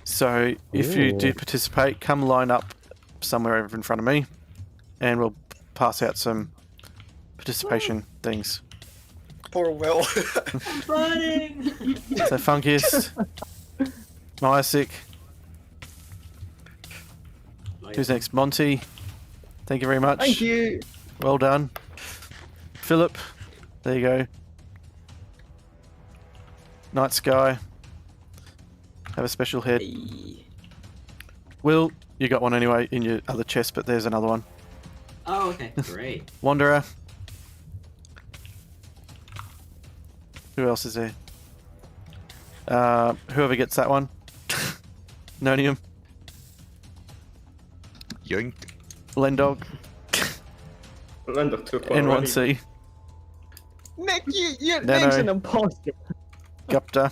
So if you did participate, come line up somewhere over in front of me, and we'll pass out some participation things. Poor Will. Burning! So Funkiest, Miacik. Who's next? Monty. Thank you very much. Thank you. Well done. Philip. There you go. Night Sky. Have a special head. Will, you got one anyway in your other chest, but there's another one. Oh, okay. Great. Wanderer. Who else is there? Whoever gets that one. Nonium. Yoink. Lendog. Lendog took one N1C. Nick, your No, name's no. an imposter. Gupta.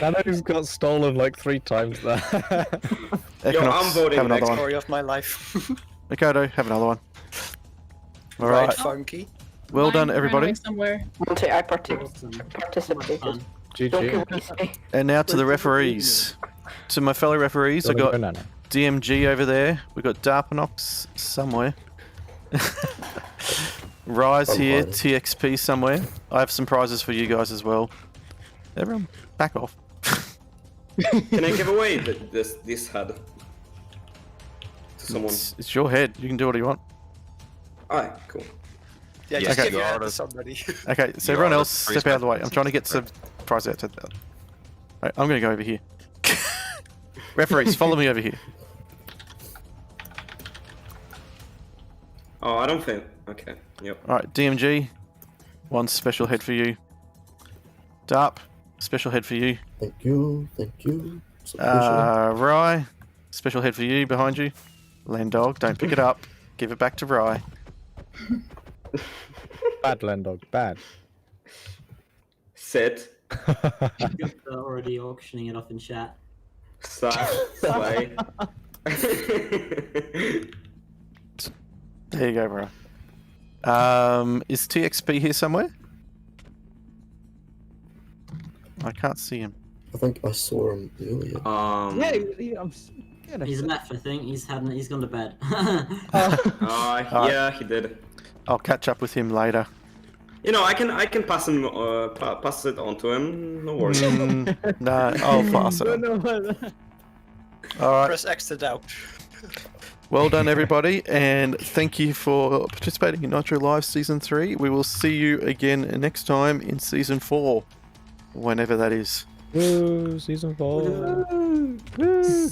Nano's got stolen like 3 times there. Yo, I'm voting have another next. one. Story of my life. Makoto, have another one. All Right, right. Funky. Well Mine done, ran everybody. away somewhere. I Awesome. participated. Fun. GG. And now to the referees. To my fellow referees, I got DMG over there. We got Darpanox somewhere. Rise here, TXP somewhere. I have some prizes for you guys as well. Everyone, back off. Can I give away this head to someone? It's your head. You can do what you want. Alright, cool. Yeah, Yes, just okay. give your hand to somebody. Okay, so You everyone are else, the step out of the way. I'm trying to get some prize out to the. Right, I'm going to go over here. Referees, follow me over here. Oh, I don't think. Okay, yep. All right, DMG, one special head for you. Darp, special head for you. Thank you. It's appreciated. Rye, special head for you behind you. Landog, don't pick it up. Give it back to Rye. Bad Lendog, bad. Sit. They're already auctioning it off in chat. Slay. There you go, bro. Is TXP here somewhere? I can't see him. I think I saw him earlier. He's left, I think. He's gone to bed. Yeah, he did. I'll catch up with him later. You know, I can pass him, pass it on to him. No worries. No, I'll pass it on. All right. Press X to doubt. Well done, everybody, and thank you for participating in Nitro Live Season 3. We will see you again next time in Season 4, whenever that is. Woo, Season 4. Woo.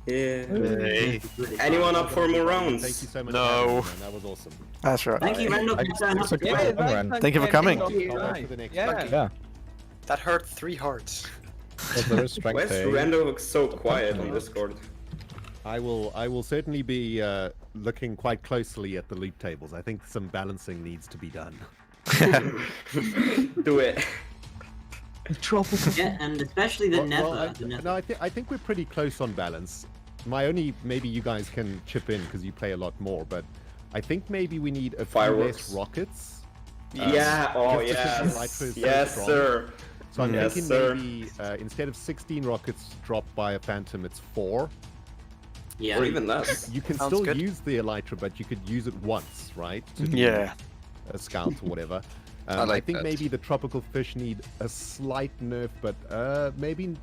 Yeah. Hey. Anyone up for more rounds? Thank you so much. No. Man. That was awesome. That's right. Thank you, Randall. Thank you for coming. Yeah. That hurt 3 hearts. There is strength Why is here. Randall look so quiet on Discord? I will certainly be looking quite closely at the loot tables. I think some balancing needs to be done. Do it. Yeah, and especially the Nether. No, I think we're pretty close on balance. My only, maybe you guys can chip in because you play a lot more, but I think maybe we need a few less rockets. Yeah, oh yes. Yes, sir. So I'm thinking maybe instead of 16 rockets dropped by a Phantom, it's 4. Yeah. Or even less. You can Sounds still good. use the Elytra, but you could use it once, right? To do Yeah. a scout or whatever. I think that. maybe the tropical fish need a slight nerf, but maybe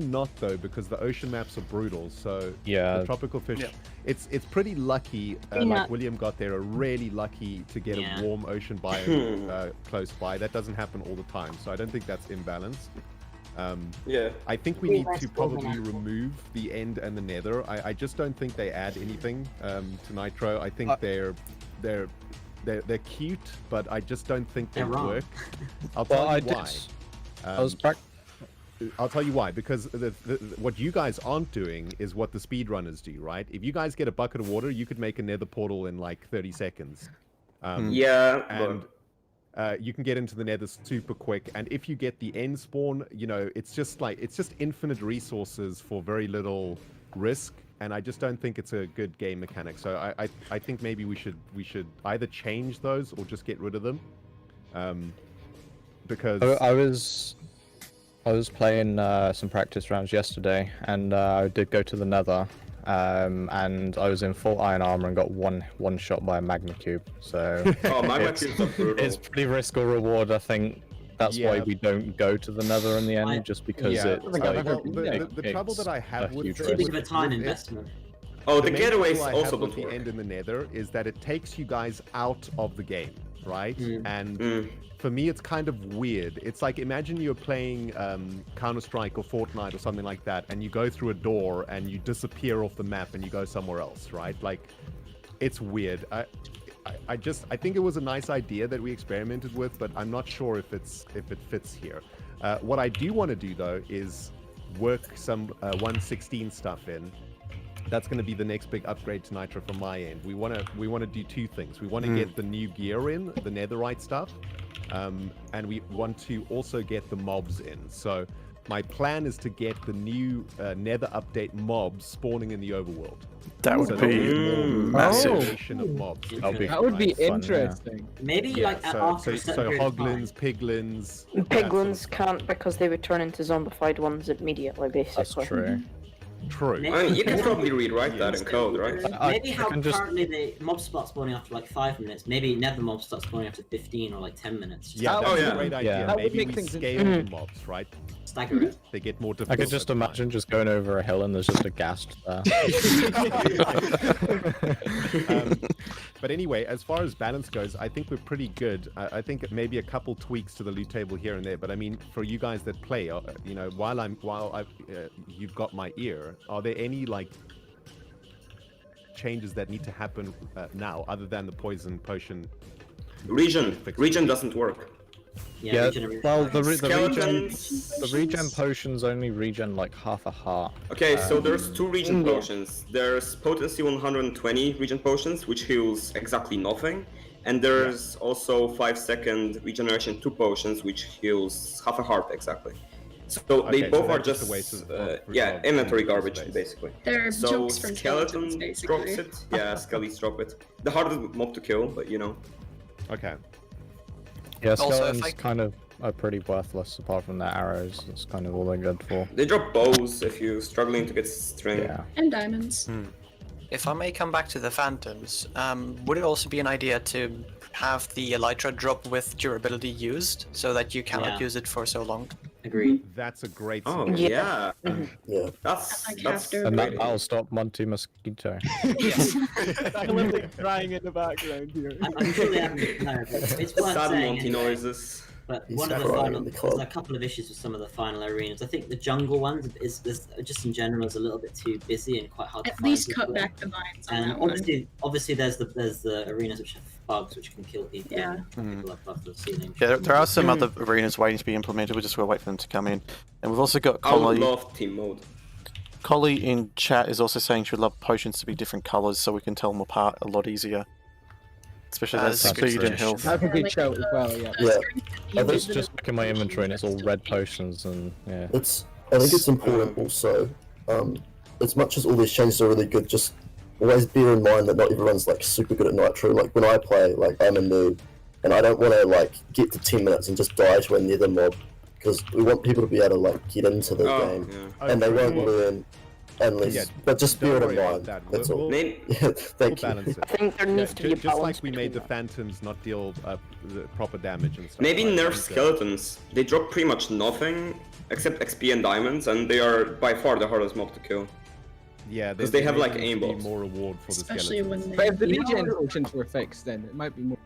not though, because the ocean maps are brutal. So Yeah. the tropical fish, it's pretty lucky. Like William got there, are really lucky to get a warm ocean biome close by. That doesn't happen all the time, so I don't think that's imbalanced. Yeah. I think we need to probably remove the end and the nether. I just don't think they add anything to Nitro. I think they're cute, but I just don't think they work. I'll tell you why. I'll tell you why, because what you guys aren't doing is what the speedrunners do, right? If you guys get a bucket of water, you could make a nether portal in like 30 seconds. You can get into the nether super quick, and if you get the end spawn, you know, it's just infinite resources for very little risk, and I just don't think it's a good game mechanic. So I think maybe we should either change those or just get rid of them. Because I was playing some practice rounds yesterday, and I did go to the Nether, and I was in full iron armor and got one shot by a magma cube. So magma cubes are brutal. It's pretty risk or reward. I think that's why we don't go to the Nether in the end, just because it's like, the trouble that I have with too big of a time investment. Oh, the main getaways trouble I also have with don't the work. end in the nether is that it takes you guys out of the game, right? And for me, it's kind of weird. It's like, imagine you're playing Counter-Strike or Fortnite or something like that, and you go through a door and you disappear off the map and you go somewhere else, right? Like, it's weird. I think it was a nice idea that we experimented with, but I'm not sure if it fits here. What I do want to do though is work some 1.16 stuff in. That's going to be the next big upgrade to Nitro from my end. We want to do 2 things. We want to get the new gear in, the netherite stuff, and we want to also get the mobs in. So my plan is to get the new Nether update mobs spawning in the overworld. That would So be there'll more massive. variation of mobs. That would be Nice, fun, yeah. interesting. Maybe Yeah, like so, after a so certain period of time. hoglins, piglins. that sort of Piglins stuff. can't because they would turn into zombified ones immediately, basically. That's true. True. Maybe- I mean, you can probably rewrite that in code, right? Maybe how can just- currently the mobs start spawning after like 5 minutes. Maybe nether mobs start spawning after 15 or like 10 minutes. Just Yeah, Oh, that's yeah. a great idea. Yeah. That would Maybe make we things scale interesting. the mobs, right? stagger it. They get more I difficult. could just at imagine just going over a hill and there's just a ghast there. But anyway, as far as balance goes, I think we're pretty good. I think maybe a couple tweaks to the loot table here and there. But I mean, for you guys that play, you know, you've got my ear. Are there any like changes that need to happen now, other than the poison potion? Regen doesn't work. Yeah, regeneration. well, the Skeletons. regen potions only regen like half a heart. Okay, so there's 2 regen potions. There's potency 120 regen potions, which heals exactly nothing. And there's also 5-second regeneration 2 potions, which heals half a heart exactly. So Okay, they both so are that's just just, a waste of inventory space. garbage, basically. They're So jokes from skeletons, skeleton basically. drops it. Yeah, skellies drop it. The hardest mob to kill, but you know. Okay. Yeah, Also, if skeletons I- kind of are pretty worthless apart from their arrows. That's kind of all they're good for. They drop bows if you're struggling to get string. Yeah. And diamonds. If I may come back to the phantoms, would it also be an idea to have the elytra drop with durability used, so that you cannot Yeah. use it for so long? Agreed. That's a great Oh suggestion. yeah, Yeah. that's Like that's after- And great. that'll stop Monty Mosquito. Yes. Like crying in the background here. I'm sure they haven't. No, but it's worth Sad saying. Monty anyway. noises. But He's one of the crying final, in the there's club. a couple of issues with some of the final arenas. I think the jungle ones is just in general is a little bit too busy and quite hard to At find. least people. cut back the vines on And that one. obviously there's the arenas which have bugs which can kill people. Yeah. And people above the ceiling. Yeah, there are some other arenas waiting to be implemented. We're just going to wait for them to come in. And we've also got I would Collie. love team mode. Collie in chat is also saying she would love potions to be different colours so we can tell them apart a lot easier. Especially That's that a good speed and suggestion. health. That's a good shout as well, yeah. Yeah. I was just looking at my inventory and it's all red potions and yeah. I think it's important also, as much as all these changes are really good, just always bear in mind that not everyone's like super good at Nitro. Like when I play, like I'm a noob, and I don't want to like get to 10 minutes and just die to a nether mob, because we want people to be able to like get into the game, Yeah. and they won't well, learn unless. Yeah, but just don't bear it in worry about mind. that. That's We'll- all. Name Yeah, We'll thank you. balance it. I think there needs to be a Just like balance we made the between that. phantoms not deal the proper damage and stuff. Maybe like nerf that. skeletons. They drop pretty much nothing except XP and diamonds, and they are by far the hardest mob to kill. Yeah, 'Cause they have, like, needs to be aimbots. more reward for the Especially skeletons. when they. But if the You know- regen potions were fixed, then it might be more.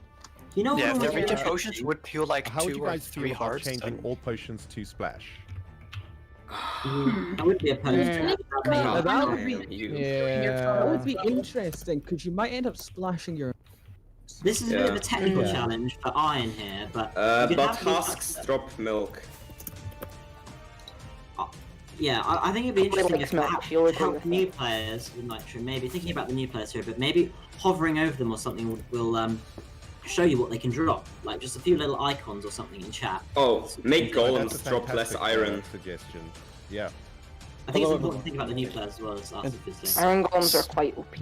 You know Yeah, what if the would be regen interesting? potions would heal like How would 2 you or guys 3 feel about hearts. changing all potions to splash? I would be opposed to that. Yeah. That would be- Yeah. That would be interesting, because you might end up splashing your. This is a bit of Yeah. a technical Yeah. challenge for Iron here, but you But have to be- husks drop milk. Yeah, I think it'd be Well, interesting makes if milk, perhaps you always help have new players with Nitro, maybe thinking about the new players here, but maybe hovering over them or something will show you what they can drop, like just a few little icons or something in chat. Oh, make That's a golems drop less fantastic, iron. Suggestion. Yeah. I think it's important to think about the new players as well as us, obviously. Iron golems are quite OP.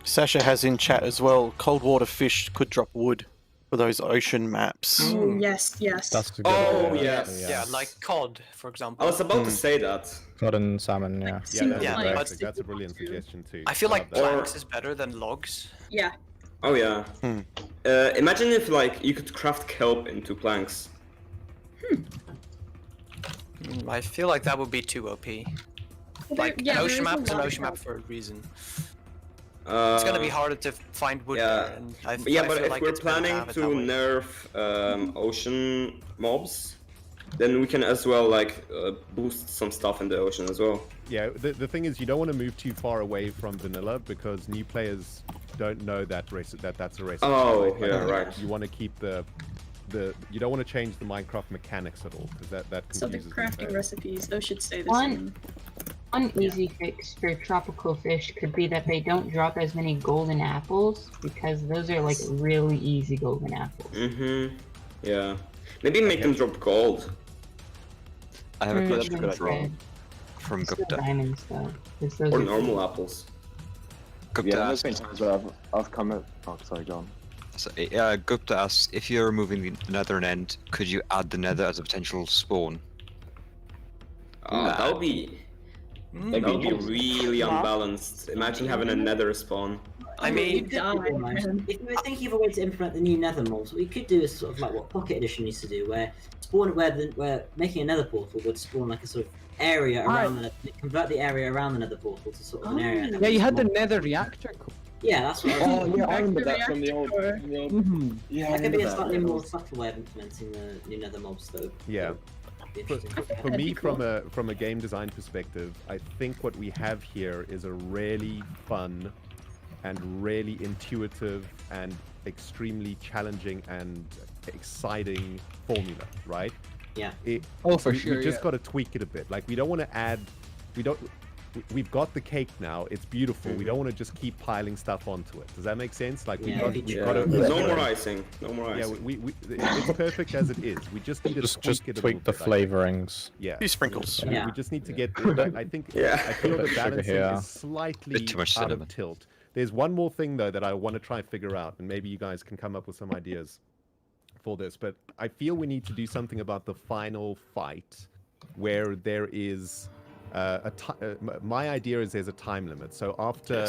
Sasha has in chat as well, cold water fish could drop wood for those ocean maps. Oh, yes, yes. That's a good Oh, idea, yes. Yeah, like cod, for example. I was about to say that. Cod and salmon, yeah. Yeah, Seems that's, Yeah, like- fantastic. That's a brilliant suggestion too. I feel like love that. planks is better than logs. Yeah. Oh yeah. Hmm. Imagine if like you could craft kelp into planks. I feel like that would be too OP. Like yeah, an there ocean is a map is an lot of ocean map help. for a reason. It's It's gonna be harder to find wood yeah. there, and I, Yeah, I but feel if like we're it's better planning have it to that way. nerf ocean mobs, then we can as well like boost some stuff in the ocean as well. Yeah, the thing is, you don't want to move too far away from vanilla because new players don't know that that's a recipe. Oh, Like, yeah, right. You want to keep the you don't want to change the Minecraft mechanics at all because that So the confuses crafting them. recipes, those should stay the One- same. One easy fix for tropical fish could be that they don't drop as many golden apples because those are like really easy golden apples. Mm-hmm. Yeah. Maybe make them drop gold. I have a That's question a good idea. from Still Gupta. diamonds though. 'cause those Or are normal cheap. apples. Gupta Yeah, there's asks, been times where I've come up. Oh, sorry, John. so, Gupta asks, if you're removing the nether end, could you add the nether as a potential spawn? That would be really unbalanced. Imagine having a nether spawn. I mean, if we were thinking of a way to implement the new nether mobs, what we could do is sort of like what Pocket Edition used to do, where where making a nether portal would spawn like a sort of area around convert the area around the nether portal to sort of an area. Yeah, you had the nether reactor. Yeah, that's what I was Oh yeah, I remember that from the old. Yeah, I That could be remember a that. slightly more subtle way of implementing the new nether mobs, though. Yeah. Be For, interesting. for me, from a game design perspective, I think what we have here is a really fun and really intuitive and extremely challenging and exciting formula, right? Yeah. For sure. We just got to tweak it a bit. Like we don't want to add, we've got the cake now. It's beautiful. We don't want to just keep piling stuff onto it. Does that make sense? Like we've got to. No more icing. No more icing. Yeah, it's perfect as it is. We just need to tweak it a tweak little the bit, flavorings. Yeah. Few sprinkles. Yeah. We just need to get. I think. Yeah. I feel the Sugar balancing here. is slightly Bit too much out cinnamon. of tilt. There's one more thing though that I want to try and figure out, and maybe you guys can come up with some ideas for this. But I feel we need to do something about the final fight, where there is. My idea is there's a time limit. So after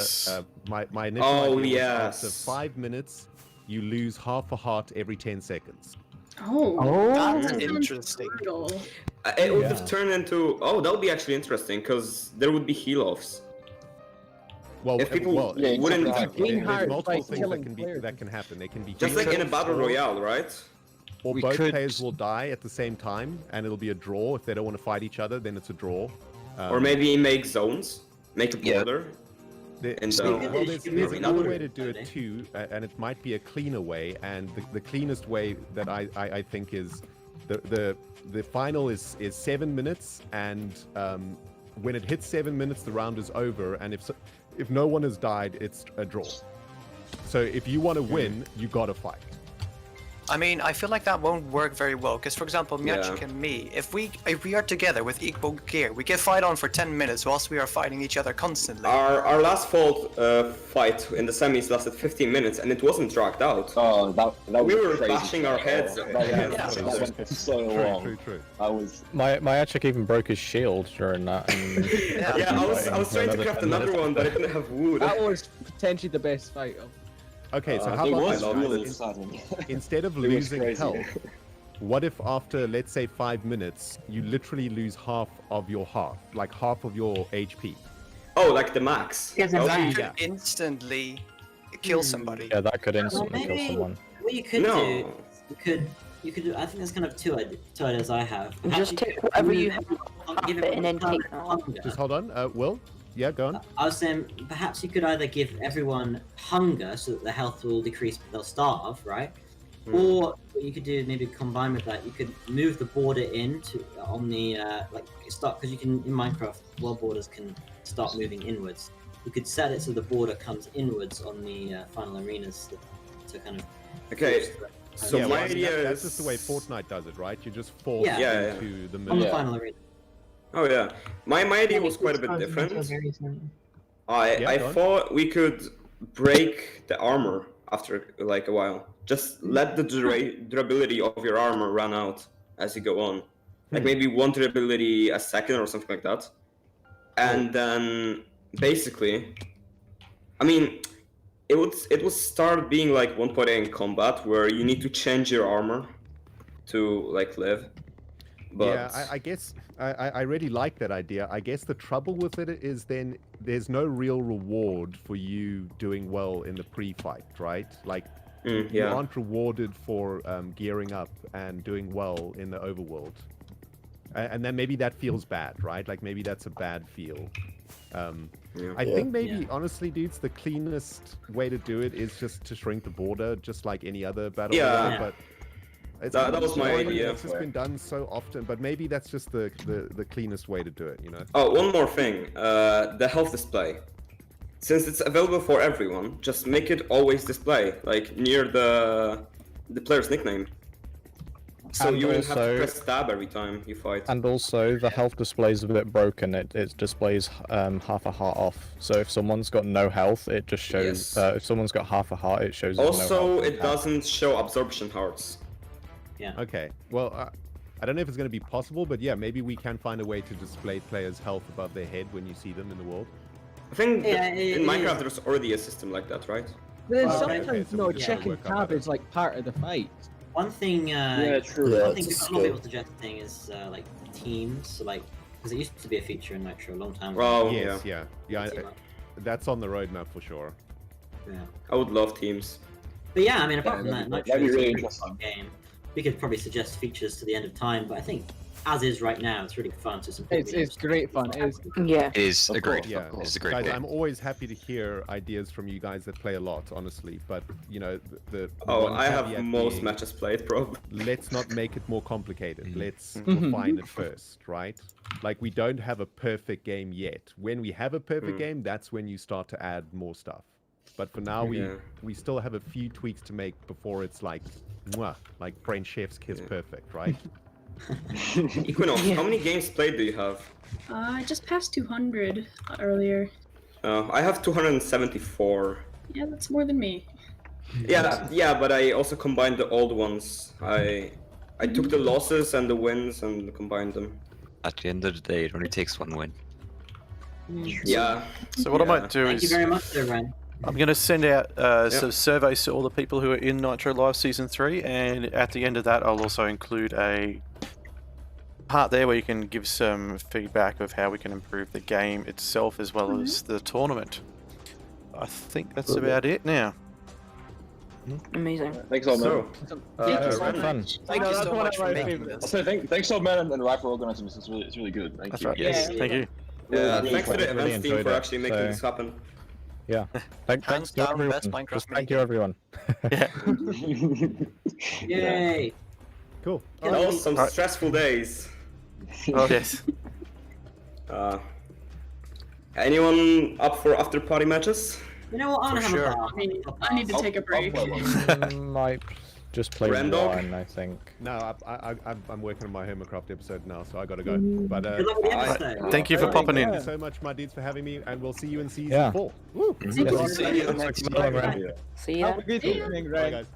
my initial idea was after 5 minutes, you lose half a heart every 10 seconds. That's interesting. It would have turned into that would be actually interesting because there would be heal-offs. Well, if people wouldn't there's multiple things that can happen. They can be just like in a battle royale, right? Or both players will die at the same time, and it'll be a draw. If they don't want to fight each other, then it's a draw. Or maybe make zones, make a border. There's another way to do it too, and it might be a cleaner way. And the cleanest way that I think is the final is 7 minutes, and when it hits 7 minutes, the round is over. And if no one has died, it's a draw. So if you want to win, you gotta fight. I mean, I feel like that won't work very well, because for example, Miacik and me, if we are together with equal gear, we can fight on for 10 minutes whilst we are fighting each other constantly. Our last fight in the semis lasted 15 minutes, and it wasn't dragged out. Oh, that we was were crazy. bashing our heads. That went for so long. True. I was. Miacik even broke his shield during that. And I was trying to craft another one, but I didn't have wood. That was potentially the best fight. Okay, so how about instead of losing health, what if after, let's say, 5 minutes, you literally lose half of your heart, like half of your HP? Oh, like the max. You could instantly kill somebody. Yeah, that could instantly kill someone. What you could do, you could do. I think there's kind of two ideas I have. Just take whatever you have and then take that. Just hold on, Will? Yeah, go on. I was saying perhaps you could either give everyone hunger so that their health will decrease, but they'll starve, right? Or what you could do, maybe combine with that, you could move the border on the because you can in Minecraft, world borders can start moving inwards. You could set it so the border comes inwards on the final arenas to kind of. Okay. So my idea that's is just the way Fortnite does it, right? You just force into the middle. On the final arena. Oh yeah, my idea was quite a bit different. I thought we could break the armor after like a while. Just let the durability of your armor run out as you go on, like maybe one durability a second or something like that. And then basically, I mean, it would start being like 1.8 in combat where you need to change your armor to like live. But yeah, I guess I really like that idea. I guess the trouble with it is then there's no real reward for you doing well in the pre-fight, right? Like you aren't rewarded for gearing up and doing well in the overworld. And then maybe that feels bad, right? Like maybe that's a bad feel. I think maybe, honestly, dudes, the cleanest way to do it is just to shrink the border, just like any other battle royale, but that was my idea. It's just been done so often, but maybe that's just the cleanest way to do it, you know? Oh, one more thing. The health display. Since it's available for everyone, just make it always display, like near the player's nickname. So And you will have to also- press tab every time you fight. And also, the health display is a bit broken. It displays half a heart off. So if someone's got no health, it just shows. Yes. If someone's got half a heart, it shows. there's no Also, health in it the tab. doesn't show absorption hearts. Yeah. Okay. Well, I don't know if it's going to be possible, but yeah, maybe we can find a way to display players' health above their head when you see them in the world. I think Yeah, in Minecraft there's already a system like that, right? There's Well, sometimes okay, so no we just checking work out tab better. is like part of the fight. One thing, Yeah, true. Yeah, one thing it's a a lot of people skill. suggesting is like teams, so like because it used to be a feature in Nitro a long time ago. Oh, Yes, yeah. yeah. Team up. That's on the roadmap for sure. Yeah. I would love teams. But yeah, I mean, apart from Yeah, that, that'd Nitro be is a really pretty interesting. fun game. We could probably suggest features to the end of time, but I think as is right now, it's really fun. So some people It's great fun. It's Yeah. It is Of a great, course, Yeah, it's a great guys, game. I'm always happy to hear ideas from you guys that play a lot, honestly. But you know, the Oh, one I have caveat most being, matches played, probably. let's not make it more complicated. Let's Mhm. refine it first, right? Like we don't have a perfect game yet. When we have a perfect game, that's when you start to add more stuff. But for now, Yeah. we still have a few tweaks to make before it's like, mwah, like French chef's kiss perfect, right? Equinox, how many games played do you have? I just passed 200 earlier. I have 274. Yeah, that's more than me. Yeah, but I also combined the old ones. I took the losses and the wins and combined them. At the end of the day, it only takes one win. Yeah. So what I might do Thank you is very much, there, Ren. I'm going to send out some surveys to all the people who are in Nitro Live Season 3, and at the end of that I'll also include a part there where you can give some feedback of how we can improve the game itself as well as the tournament. I think that's about it now. Amazing. Thanks all, man. So, Thank you so very fun. much. Thank you so much for making I'll this. say thanks all, man, and Rap for organizing this. It's really good. Thank That's you. right. Yes. Thank you. yeah, Really thanks to the fun. Really events team enjoyed for it, actually making so- this happen. Yeah. Thanks Hands to down, everyone. best Minecraft Just thank minigame. you, everyone. Yeah. Yay! Cool. Oh, some Alright. stressful days. Oh, yes. Anyone up for after party matches? You know what? I'm gonna For have sure. a bath. I need to take a break. Might just play Randog? one, I think. No, I'm working on my Hermacraft episode now, so I gotta go. But Good luck with the Alright. episode. Thank you for popping thank in. you so much, my dudes, for having me, and we'll see you in season Yeah. 4. Woo! Thank you. Yes. See you. Thanks for coming, Ren. See ya. Have a good evening, Bye, Ren. guys.